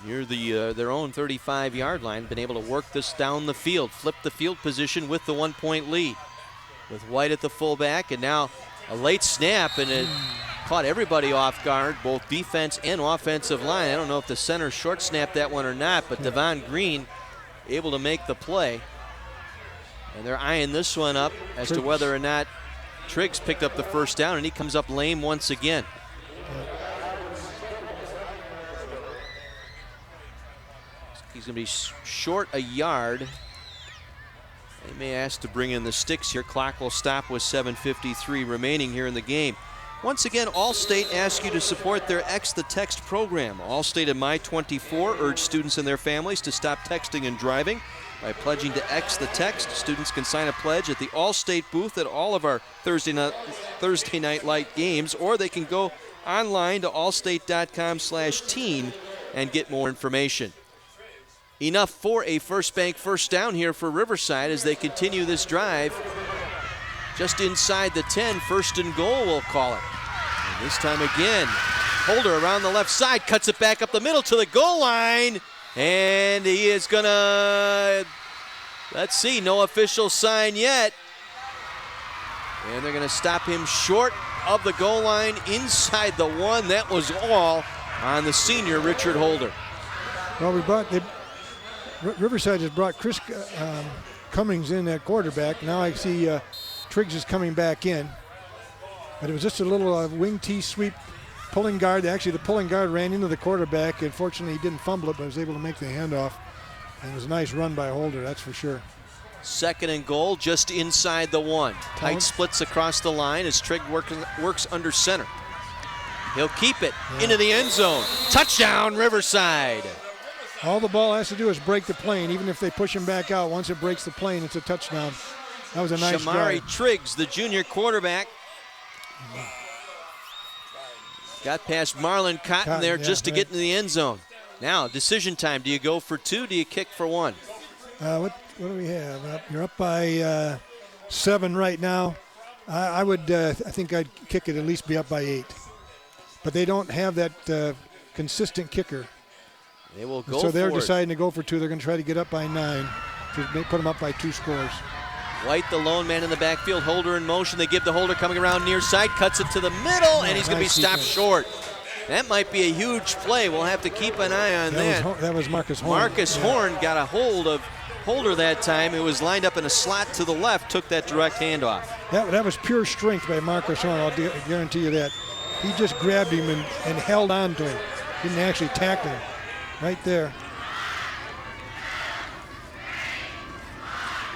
near their own 35-yard line. Been able to work this down the field, flip the field position with the 1-point lead. With White at the fullback, and now a late snap, and it caught everybody off guard, both defense and offensive line. I don't know if the center short snapped that one or not, but Devon Green able to make the play. And they're eyeing this one up as to whether or not Triggs picked up the first down, and he comes up lame once again. He's going to be short a yard. They may ask to bring in the sticks here. Clock will stop with 7:53 remaining here in the game. Once again, Allstate asks you to support their X the Text program. Allstate and My24 urge students and their families to stop texting and driving. By pledging to X the Text, students can sign a pledge at the Allstate booth at all of our Thursday night light games, or they can go online to allstate.com/teen and get more information. Enough for a first bank first down here for Riverside as they continue this drive. Just inside the 10, first and goal, we'll call it. And this time again, Holder around the left side, cuts it back up the middle to the goal line. And he is gonna, let's see, no official sign yet. And they're gonna stop him short of the goal line inside the one. That was all on the senior, Richard Holder. Well, Riverside has brought Chris Cummings in at quarterback. Now I see Triggs is coming back in. But it was just a little wing T sweep pulling guard. Actually, the pulling guard ran into the quarterback. Unfortunately, he didn't fumble it, but was able to make the handoff. And it was a nice run by Holder, that's for sure. 2nd and goal, just inside the 1. Tight splits across the line as Trigg works under center. He'll keep it into the end zone. Touchdown, Riverside. All the ball has to do is break the plane. Even if they push him back out, once it breaks the plane, it's a touchdown. That was a nice Shamari drive. Triggs, the junior quarterback. Got past Marlon Cotton there just to get into the end zone. Now, decision time. Do you go for 2? Do you kick for 1? What do we have? You're up by 7 right now. I think I'd kick it at least be up by 8. But they don't have that consistent kicker. They will go so they're for deciding to go for 2. They're going to try to get up by 9 to put them up by 2 scores. White, the lone man in the backfield. Holder in motion. They give the Holder coming around near side. Cuts it to the middle, and he's going to be stopped short. That might be a huge play. We'll have to keep an eye on that. That was Marcus Horn. Marcus Horn got a hold of Holder that time. It was lined up in a slot to the left, took that direct handoff. That was pure strength by Marcus Horn, I'll guarantee you that. He just grabbed him and held on to him. Didn't actually tackle him. Right there.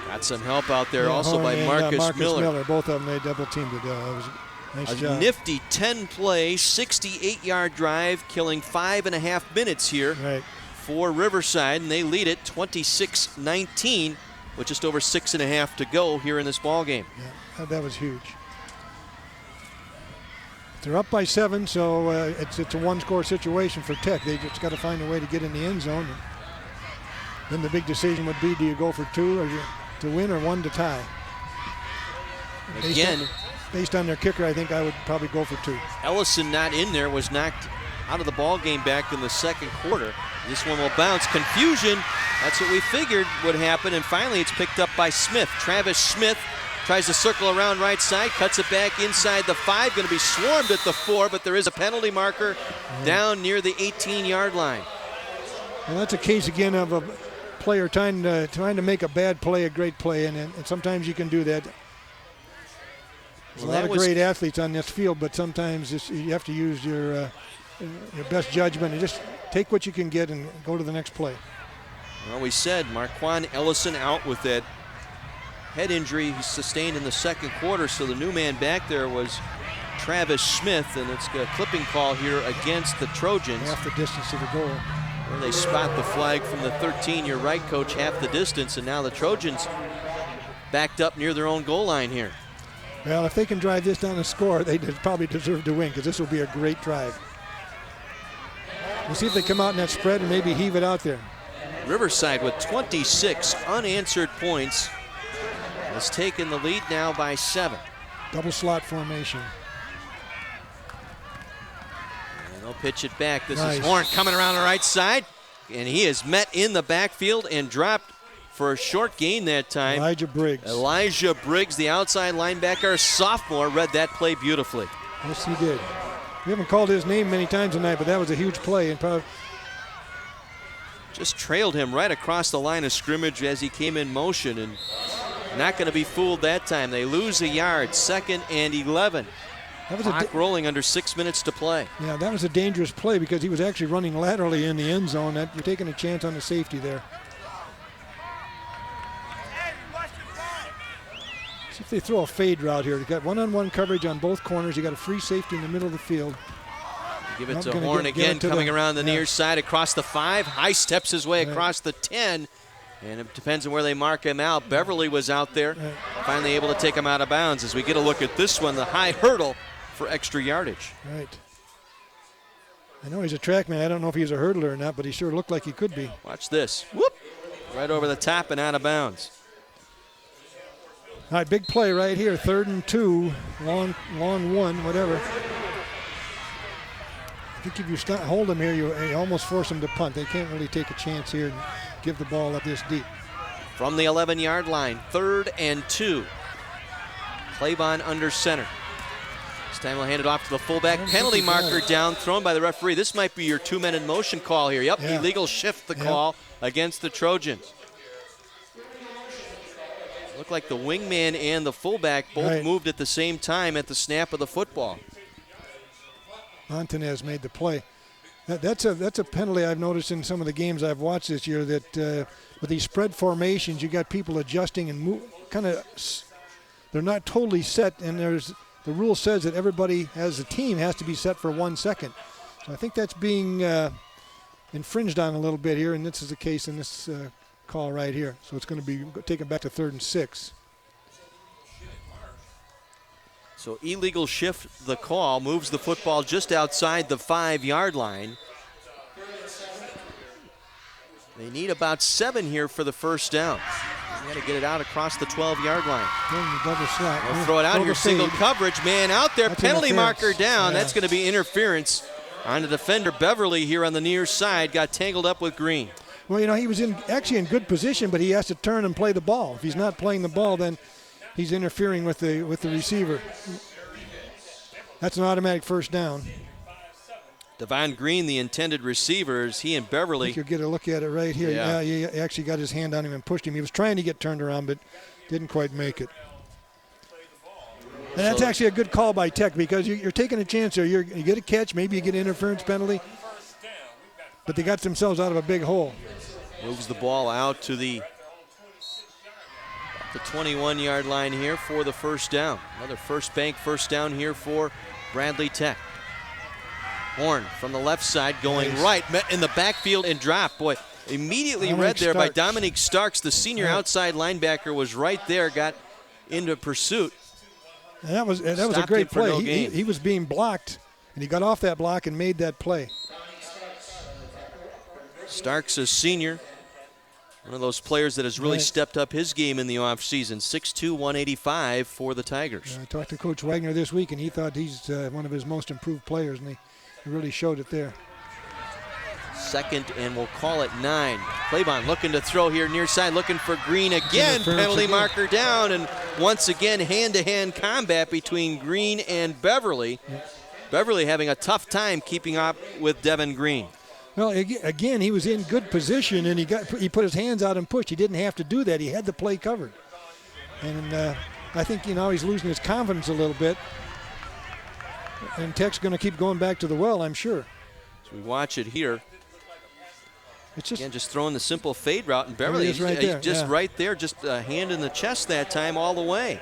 Got some help out there also by Marcus Miller. Both of them, they double teamed it. It was a nice job. Nifty 10-play, 68-yard drive, killing 5.5 minutes here for Riverside, and they lead it 26-19 with just over 6.5 to go here in this ball game. Yeah, that was huge. They're up by 7, so it's a one-score situation for Tech. They just got to find a way to get in the end zone. And then the big decision would be: do you go for 2 or to win, or 1 to tie? Again, based on their kicker, I think I would probably go for 2. Ellison not in there, was knocked out of the ball game back in the 2nd quarter. This one will bounce. Confusion. That's what we figured would happen, and finally it's picked up by Smith. Travis Smith tries to circle around right side, cuts it back inside the 5, going to be swarmed at the 4, but there is a penalty marker down near the 18-yard line. Well, that's a case again of a player trying to make a bad play a great play, and sometimes you can do that. There's a lot of great athletes on this field, but sometimes you have to use your best judgment and just take what you can get and go to the next play. Well, we said Marquand Ellison out with that head injury he sustained in the 2nd quarter, so the new man back there was Travis Smith, and it's a clipping call here against the Trojans. Half the distance to the goal. Where they spot the flag from the 13. You're right, Coach, half the distance, and now the Trojans backed up near their own goal line here. Well, if they can drive this down and score, they probably deserve to win, because this will be a great drive. We'll see if they come out in that spread and maybe heave it out there. Riverside with 26 unanswered points has taken the lead now by 7. Double slot formation. And they'll pitch it back. This is Horn coming around the right side, and he is met in the backfield and dropped for a short gain that time. Elijah Briggs, the outside linebacker, sophomore, read that play beautifully. Yes, he did. We haven't called his name many times tonight, but that was a huge play. And probably just trailed him right across the line of scrimmage as he came in motion, and not going to be fooled that time. They lose a yard, 2nd and 11. Clock rolling under 6 minutes to play. Yeah, that was a dangerous play because he was actually running laterally in the end zone. You're taking a chance on the safety there. See if they throw a fade route here. You got one-on-one coverage on both corners. You got a free safety in the middle of the field. Give it to Horn again, coming around the near side across the 5. High steps his way across the 10. And it depends on where they mark him out. Beverly was out there, finally able to take him out of bounds. As we get a look at this one, the high hurdle for extra yardage. Right. I know he's a track man. I don't know if he's a hurdler or not, but he sure looked like he could be. Watch this. Whoop! Right over the top and out of bounds. All right, big play right here. 3rd and 2, long 1, whatever. I think if you hold him here, you almost force him to punt. They can't really take a chance here and give the ball up this deep. From the 11-yard line, 3rd and 2. Claybon under center. This time we'll hand it off to the fullback. Penalty marker down, thrown by the referee. This might be your 2 men in motion call here. Yep, illegal shift the call against the Trojans. Looked like the wingman and the fullback both moved at the same time at the snap of the football. Montanez made the play. That's a penalty I've noticed in some of the games I've watched this year, that with these spread formations, you got people adjusting and they're not totally set, and the rule says that everybody as a team has to be set for 1 second. So I think that's being infringed on a little bit here, and this is the case in this call right here. So it's going to be taken back to 3rd and 6. So illegal shift the call, moves the football just outside the 5-yard line. They need about 7 here for the first down. They got to get it out across the 12-yard line. Double slot. They'll throw it out here, single coverage, man out there, that's penalty marker down. Yeah. That's going to be interference on the defender. Beverly here on the near side got tangled up with Green. Well, he was actually in good position, but he has to turn and play the ball. If he's not playing the ball, then he's interfering with the receiver. That's an automatic first down. Devon Green, the intended receivers, he and Beverly. You could get a look at it right here. Yeah, he actually got his hand on him and pushed him. He was trying to get turned around, but didn't quite make it. And that's actually a good call by Tech, because you're taking a chance there. You get a catch, maybe you get an interference penalty, but they got themselves out of a big hole. Moves the ball out to the 21-yard line here for the first down. Another first bank first down here for Bradley Tech. Horn from the left side going right, met in the backfield and dropped. Boy, immediately read there by Dominique Starks. The senior outside linebacker was right there, got into pursuit. And that was a great play. He was being blocked, and he got off that block and made that play. Starks, a senior, one of those players that has really stepped up his game in the offseason. 6'2", 185 for the Tigers. I talked to Coach Wagner this week, and he thought he's one of his most improved players, and he really showed it there. 2nd, and we'll call it 9. Claiborne looking to throw here near side, looking for Green again. Penalty marker down, and once again hand-to-hand combat between Green and Beverly. Beverly having a tough time keeping up with Devin Green. Well, again, he was in good position, and he put his hands out and pushed. He didn't have to do that. He had the play covered. And I think, he's losing his confidence a little bit. And Tech's going to keep going back to the well, I'm sure. So we watch it here. It's just throwing the simple fade route, and Beverly is right there. Just right there, just a hand in the chest that time all the way.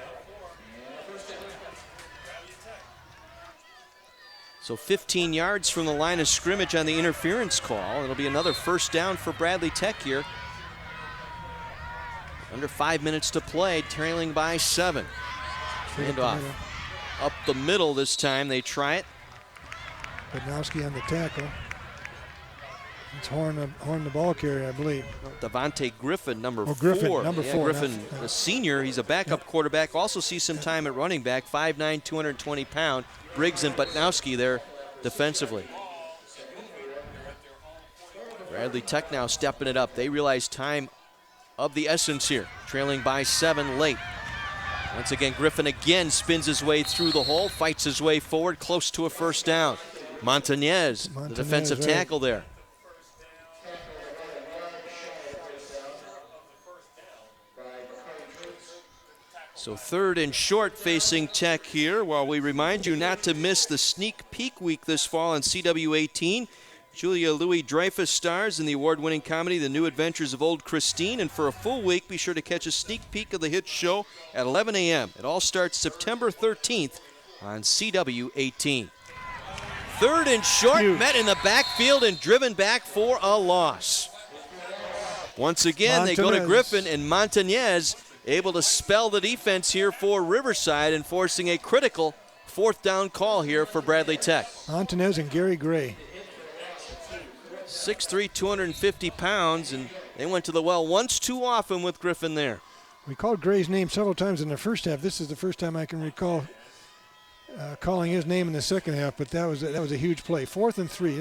So 15 yards from the line of scrimmage on the interference call. It'll be another first down for Bradley Tech here. Under 5 minutes to play, trailing by 7. Handoff up the middle this time. They try it. Bednowski on the tackle. It's Horn the ball carrier, I believe. Devontae Griffin, number 4. Griffin, a senior. He's a backup quarterback. Also sees some time at running back. 5'9", 220-pound. Briggs and Bednowski there defensively. Bradley Tech now stepping it up. They realize time of the essence here. Trailing by 7 late. Once again, Griffin again spins his way through the hole, fights his way forward, close to a first down. Montañez, the defensive tackle there. So 3rd and short facing Tech here, while we remind you not to miss the sneak peek week this fall on CW18. Julia Louis-Dreyfus stars in the award-winning comedy The New Adventures of Old Christine, and for a full week, be sure to catch a sneak peek of the hit show at 11 a.m. It all starts September 13th on CW18. 3rd and short, met in the backfield and driven back for a loss. Once again, they go to Griffin, and Montañez able to spell the defense here for Riverside, and forcing a critical 4th down call here for Bradley Tech. Montañez and Gary Gray. 6'3", 250 pounds, and they went to the well once too often with Griffin there. We called Gray's name several times in the first half. This is the first time I can recall calling his name in the second half, but that was a huge play. 4th and 3.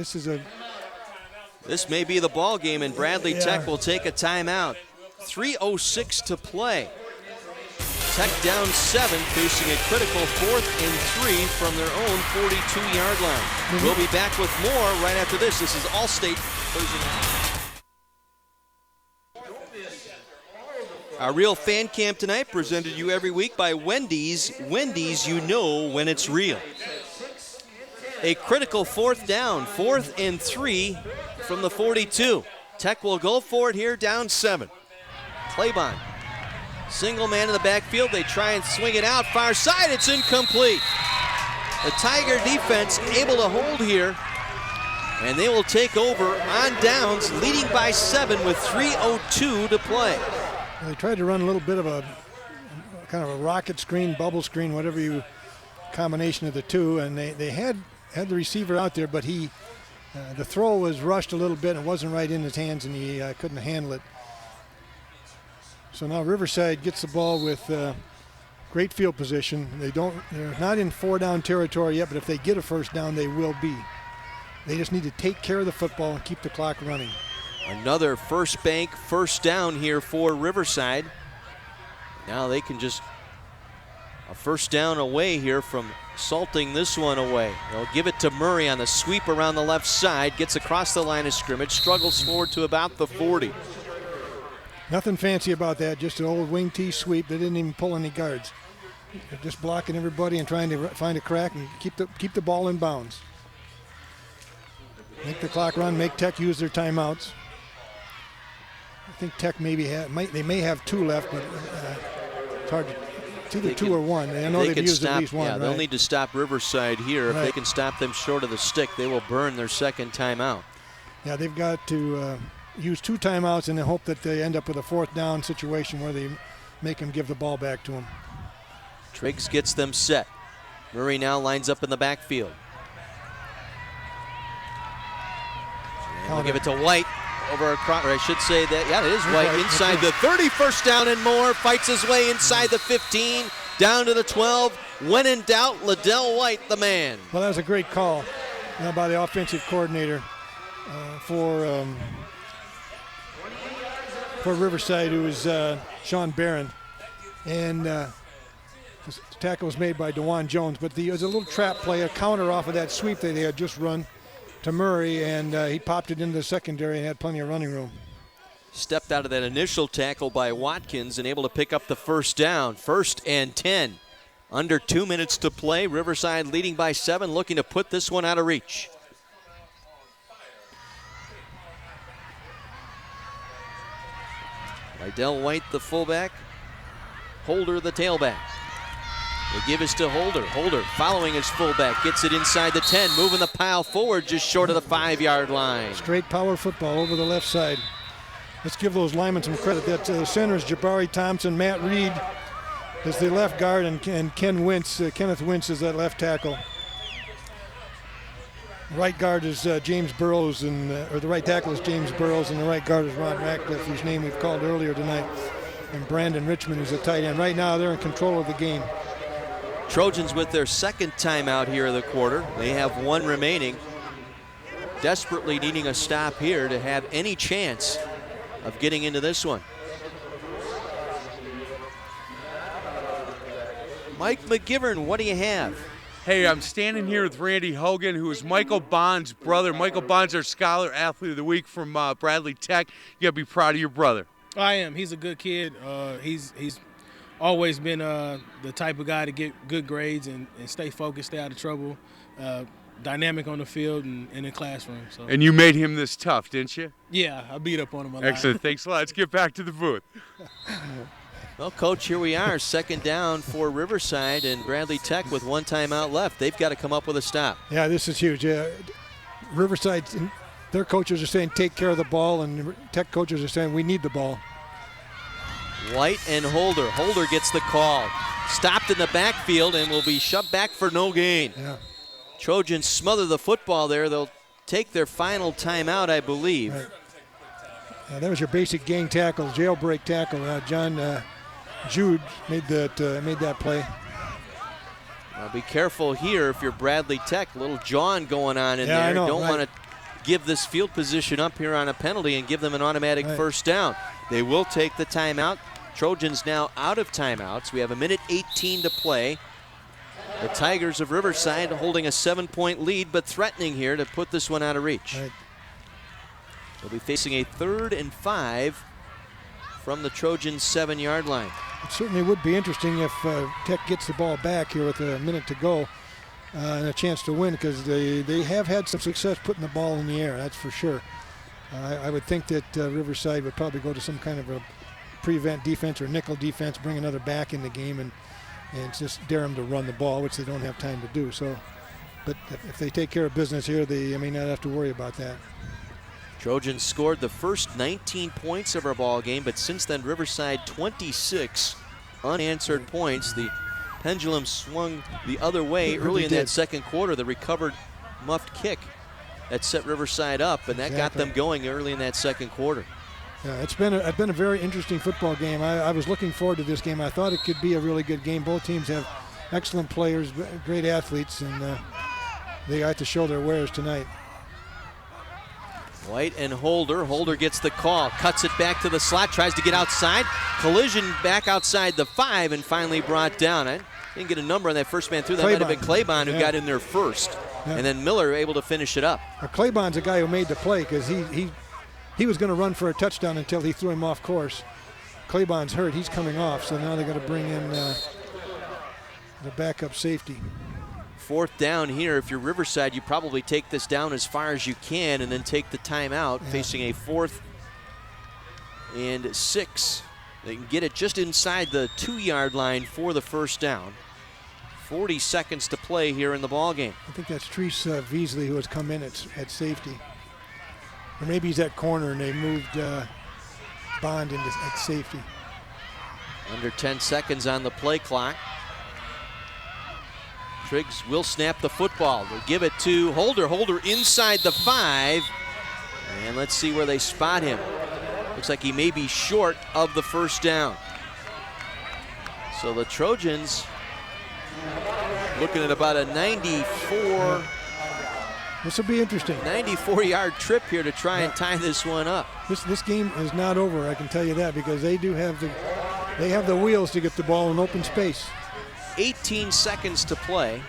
This may be the ball game, and Bradley Tech will take a timeout. 3:06 to play. Tech down 7, facing a critical 4th and 3 from their own 42-yard line. We'll be back with more right after this. This is Allstate Thursday night. Our Real Fan Cam tonight, presented to you every week by Wendy's. Wendy's, you know when it's real. a critical 4th down, 4th and 3 from the 42. Tech will go for it here, down 7. Claybon, single man in the backfield. They try and swing it out, far side, it's incomplete. The Tiger defense able to hold here, and they will take over on downs, leading by 7 with 3:02 to play. They tried to run a little bit of a kind of a rocket screen, bubble screen, whatever you, combination of the two, and they had the receiver out there, but the throw was rushed a little bit and it wasn't right in his hands, and he couldn't handle it. So now Riverside gets the ball with great field position. They're not in 4-down territory yet, but if they get a first down, they will be. They just need to take care of the football and keep the clock running. Another first bank first down here for Riverside. Now they can just a first down away here from salting this one away. They'll give it to Murray on the sweep around the left side, gets across the line of scrimmage, struggles forward to about the 40. Nothing fancy about that, just an old wing T sweep. They didn't even pull any guards. They're just blocking everybody and trying to find a crack and keep the ball in bounds. Make the clock run, make Tech use their timeouts. I think Tech may have 2 left, but it's hard to, it's either 2 or 1. I know they've used at least 1. Yeah, right? they'll need to stop Riverside here. Right. If they can stop them short of the stick, they will burn their second timeout. Yeah, they've got to use 2 timeouts and then hope that they end up with a 4th down situation where they make them give the ball back to them. Triggs gets them set. Murray now lines up in the backfield. And we'll give it to White over across, or I should say that, yeah, it is White inside the 30, first down and more, fights his way inside the 15, down to the 12. When in doubt, Liddell White, the man. Well, that was a great call by the offensive coordinator for Riverside, who is Sean Barron. And the tackle was made by DeJuan Jones, but there was a little trap play, a counter off of that sweep that they had just run to Murray, and he popped it into the secondary and had plenty of running room. Stepped out of that initial tackle by Watkins and able to pick up the first down. 1st and 10. Under 2 minutes to play. Riverside leading by 7, looking to put this one out of reach. Liddell White, the fullback. Holder, the tailback. They give it to Holder. Holder following his fullback. Gets it inside the 10. Moving the pile forward just short of the 5-yard line. Straight power football over the left side. Let's give those linemen some credit. That centers, Jabari Thompson, Matt Reed is the left guard, and Kenneth Wentz is that left tackle. Right guard is James Burrows, or the right tackle is James Burrows, and the right guard is Ron Ratcliffe, whose name we've called earlier tonight. And Brandon Richmond is the tight end. Right now they're in control of the game. Trojans with their second timeout here of the quarter. They have 1 remaining. Desperately needing a stop here to have any chance of getting into this one. Mike McGivern, what do you have? Hey, I'm standing here with Randy Hogan, who is Michael Bond's brother. Michael Bond's our Scholar Athlete of the Week from Bradley Tech. You got to be proud of your brother. I am. He's a good kid. He's always been the type of guy to get good grades and stay focused, stay out of trouble, dynamic on the field and in the classroom. So. And you made him this tough, didn't you? Yeah, I beat up on him a lot. Excellent. Thanks a lot. Let's get back to the booth. Well, Coach, here we are, second down for Riverside, and Bradley Tech with 1 timeout left. They've got to come up with a stop. Yeah, this is huge. Riverside, their coaches are saying take care of the ball, and Tech coaches are saying we need the ball. White and Holder. Holder gets the call. Stopped in the backfield and will be shoved back for no gain. Yeah. Trojans smother the football there. They'll take their final timeout, I believe. Right. That was your basic gang tackle, jailbreak tackle. John Jude made that play. Now be careful here if you're Bradley Tech. A little jawing going on in there. I know, Don't right. want to give this field position up here on a penalty and give them an automatic first down. They will take the timeout. Trojans now out of timeouts. We have 1:18 to play. The Tigers of Riverside holding a 7-point lead, but threatening here to put this one out of reach. Right. They'll be facing a 3rd and 5 from the Trojans' 7-yard line. It certainly would be interesting if Tech gets the ball back here with a minute to go. and a chance to win because they have had some success putting the ball in the air, that's for sure. I would think that Riverside would probably go to some kind of a prevent defense or nickel defense, bring another back in the game and just dare them to run the ball, which they don't have time to do. So, but if they take care of business here, they may not have to worry about that. Trojans scored the first 19 points of our ball game, but since then Riverside 26 unanswered points. The pendulum swung the other way early in that second quarter. The recovered muffed kick that set Riverside up, and that got them going early in that second quarter. Yeah, it's been a very interesting football game. I was looking forward to this game. I thought it could be a really good game. Both teams have excellent players, great athletes, and they got to show their wares tonight. White and Holder. Holder gets the call, cuts it back to the slot, tries to get outside. Collision back outside the 5 and finally brought down. I didn't get a number on that first man through. That might have been Claybon who got in there first. Yeah. And then Miller able to finish it up. Claybon's a guy who made the play because he was going to run for a touchdown until he threw him off course. Claybon's hurt. He's coming off, so now they're going to bring in the backup safety. Fourth down here. If you're Riverside, you probably take this down as far as you can and then take the timeout, facing a 4th and 6. They can get it just inside the 2-yard line for the first down. 40 seconds to play here in the ball game. I think that's Treese Veasley who has come in at safety. Or maybe he's at corner and they moved Bond into at safety. Under 10 seconds on the play clock. Triggs will snap the football. They'll give it to Holder. Holder inside the 5. And let's see where they spot him. Looks like he may be short of the first down. So the Trojans looking at about a 94. This will be interesting. 94-yard trip here to try and tie this one up. This game is not over, I can tell you that, because they have the wheels to get the ball in open space. 18 seconds to play.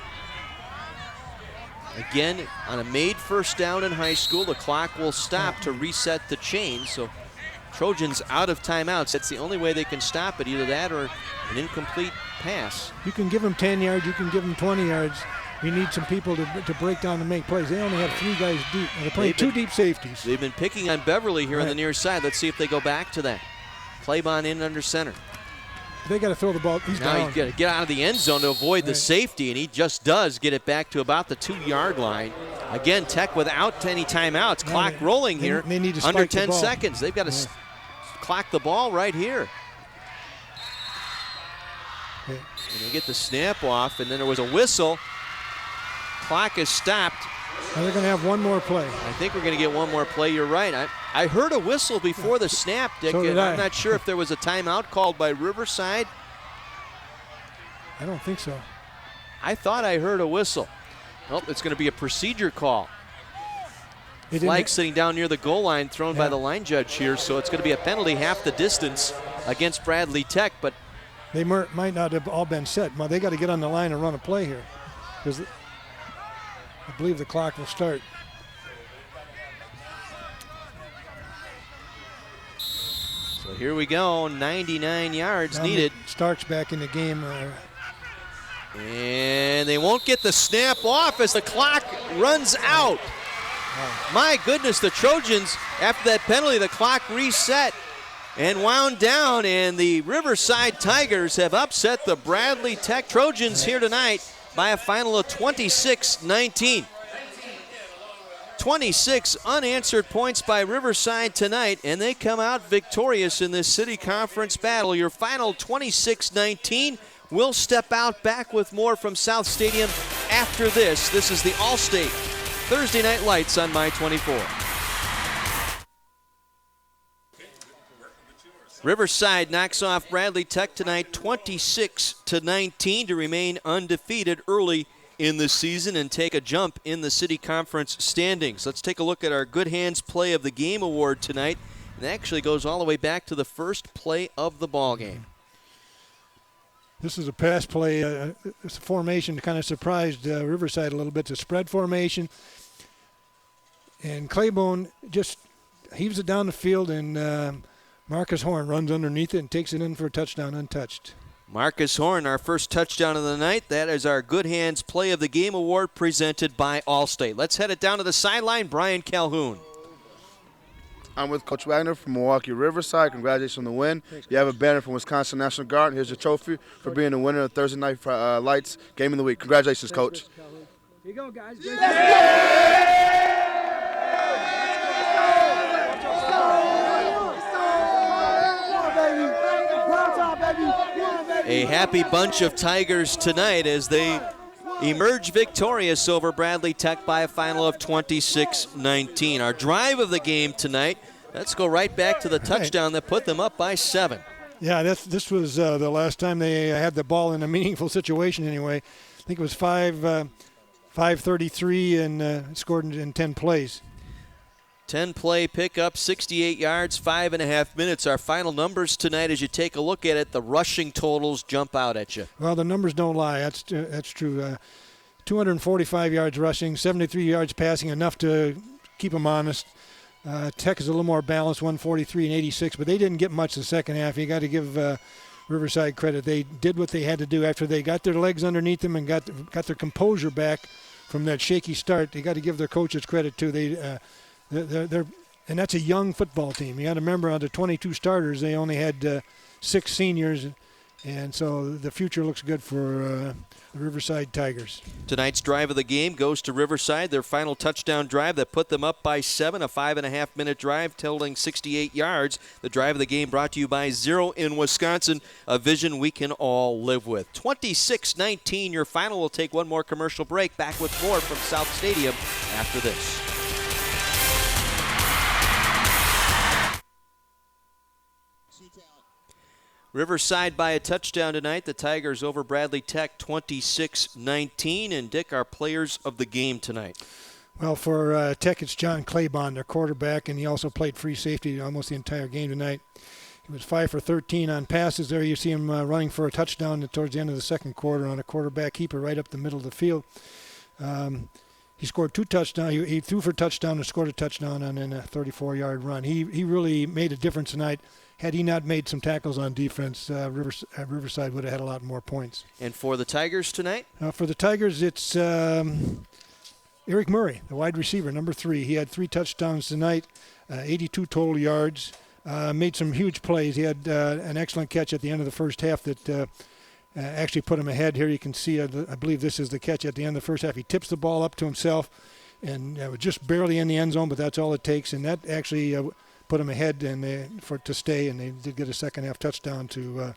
Again, on a made first down in high school, the clock will stop to reset the chain. So Trojans out of timeouts. That's the only way they can stop it, either that or an incomplete pass. You can give them 10 yards, you can give them 20 yards. You need some people to break down and make plays. They only have 3 guys deep. They're playing 2 deep safeties. They've been picking on Beverly here on the near side. Let's see if they go back to that. Claybon in under center. They got to throw the ball. He's now down. He's got to get out of the end zone to avoid the safety, and he just does get it back to about the 2-yard line. Again, Tech without any timeouts. Clock rolling here. They need to under spike 10 the ball. seconds. They've got to clock the ball right here. And they get the snap off, and then there was a whistle. Clock is stopped. And they're going to have one more play. I think we're going to get one more play. You're right. I heard a whistle before the snap, Dick. So did I'm I. not sure if there was a timeout called by Riverside. I don't think so. I thought I heard a whistle. Nope, it's going to be a procedure call. Flag sitting down near the goal line thrown by the line judge here, so it's going to be a penalty half the distance against Bradley Tech, but they might not have all been set. Well, they got to get on the line and run a play here, because I believe the clock will start. So here we go, 99 yards needed. Stark's back in the game. And they won't get the snap off as the clock runs out. My goodness, the Trojans, after that penalty, the clock reset and wound down, and the Riverside Tigers have upset the Bradley Tech Trojans here tonight by a final of 26-19. 26 unanswered points by Riverside tonight, and they come out victorious in this city conference battle. Your final 26-19. We'll step out back with more from South Stadium after this. This is the All-State Thursday Night Lights on My 24. Riverside knocks off Bradley Tech tonight 26-19 to remain undefeated early in the season and take a jump in the city conference standings. Let's take a look at our Good Hands Play of the Game award tonight. And that actually goes all the way back to the first play of the ball game. This is a pass play. It's a formation that kind of surprised Riverside a little bit. It's a spread formation. And Claybon just heaves it down the field, and Marcus Horn runs underneath it and takes it in for a touchdown untouched. Marcus Horn, our first touchdown of the night. That is our Good Hands Play of the Game Award presented by Allstate. Let's head it down to the sideline. Brian Calhoun. I'm with Coach Wagner from Milwaukee Riverside. Congratulations on the win. You have a banner from Wisconsin National Guard. Here's your trophy for being the winner of Thursday Night Lights Game of the Week. Congratulations, Coach. Here you go, guys. A happy bunch of Tigers tonight as they emerge victorious over Bradley Tech by a final of 26-19. Our drive of the game tonight, let's go right back to the touchdown that put them up by 7. Yeah, this was the last time they had the ball in a meaningful situation anyway. I think it was 5:33 and scored in 10 plays. 10-play pickup, 68 yards, 5.5 minutes. Our final numbers tonight, as you take a look at it, the rushing totals jump out at you. Well, the numbers don't lie. That's true. 245 yards rushing, 73 yards passing, enough to keep them honest. Tech is a little more balanced, 143 and 86, but they didn't get much the second half. You got to give Riverside credit. They did what they had to do after they got their legs underneath them and got their composure back from that shaky start. They got to give their coaches credit too. And that's a young football team. You got to remember, out of 22 starters, they only had 6 seniors, and so the future looks good for the Riverside Tigers. Tonight's drive of the game goes to Riverside, their final touchdown drive that put them up by 7, a 5.5-minute drive totaling 68 yards. The drive of the game brought to you by Zero in Wisconsin, a vision we can all live with. 26-19, your final. We'll take one more commercial break. Back with more from South Stadium after this. Riverside by a touchdown tonight. The Tigers over Bradley Tech 26-19. And Dick, our players of the game tonight. Well, for Tech, it's John Claybon, their quarterback, and he also played free safety almost the entire game tonight. He was 5 for 13 on passes there. You see him running for a touchdown towards the end of the second quarter on a quarterback keeper right up the middle of the field. He scored 2 touchdowns. He threw for a touchdown and scored a touchdown on a 34-yard run. He really made a difference tonight. Had he not made some tackles on defense, Riverside would have had a lot more points. And for the Tigers tonight? For the Tigers, it's Eric Murray, the wide receiver, number 3. He had 3 touchdowns tonight, 82 total yards, made some huge plays. He had an excellent catch at the end of the first half that actually put him ahead. Here you can see, I believe this is the catch at the end of the first half. He tips the ball up to himself and just barely in the end zone, but that's all it takes. And that actually put him ahead and to stay, and they did get a second half touchdown to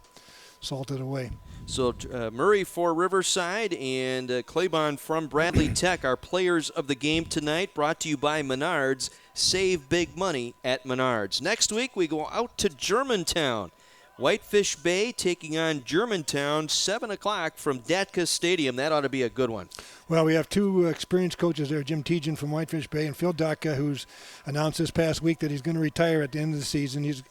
salt it away. So Murray for Riverside and Claybon from Bradley Tech, our players of the game tonight, brought to you by Menards. Save big money at Menards. Next week we go out to Germantown. Whitefish Bay taking on Germantown, 7 o'clock from Datka Stadium. That ought to be a good one. Well, we have 2 experienced coaches there, Jim Tejan from Whitefish Bay and Phil Datka, who's announced this past week that he's going to retire at the end of the season. He's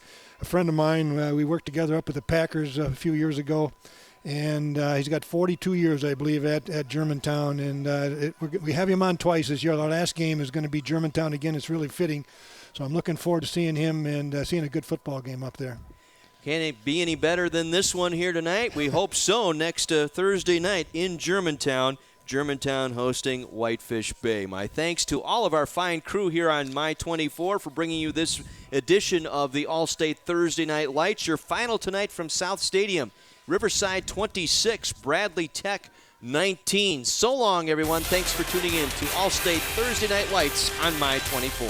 a friend of mine. We worked together up at the Packers a few years ago, and he's got 42 years, I believe, at Germantown. And we have him on twice this year. Our last game is going to be Germantown again. It's really fitting. So I'm looking forward to seeing him and seeing a good football game up there. Can it be any better than this one here tonight? We hope so. Next Thursday night in Germantown. Germantown hosting Whitefish Bay. My thanks to all of our fine crew here on My 24 for bringing you this edition of the All-State Thursday Night Lights. Your final tonight from South Stadium. Riverside 26, Bradley Tech 19. So long, everyone. Thanks for tuning in to All-State Thursday Night Lights on My 24.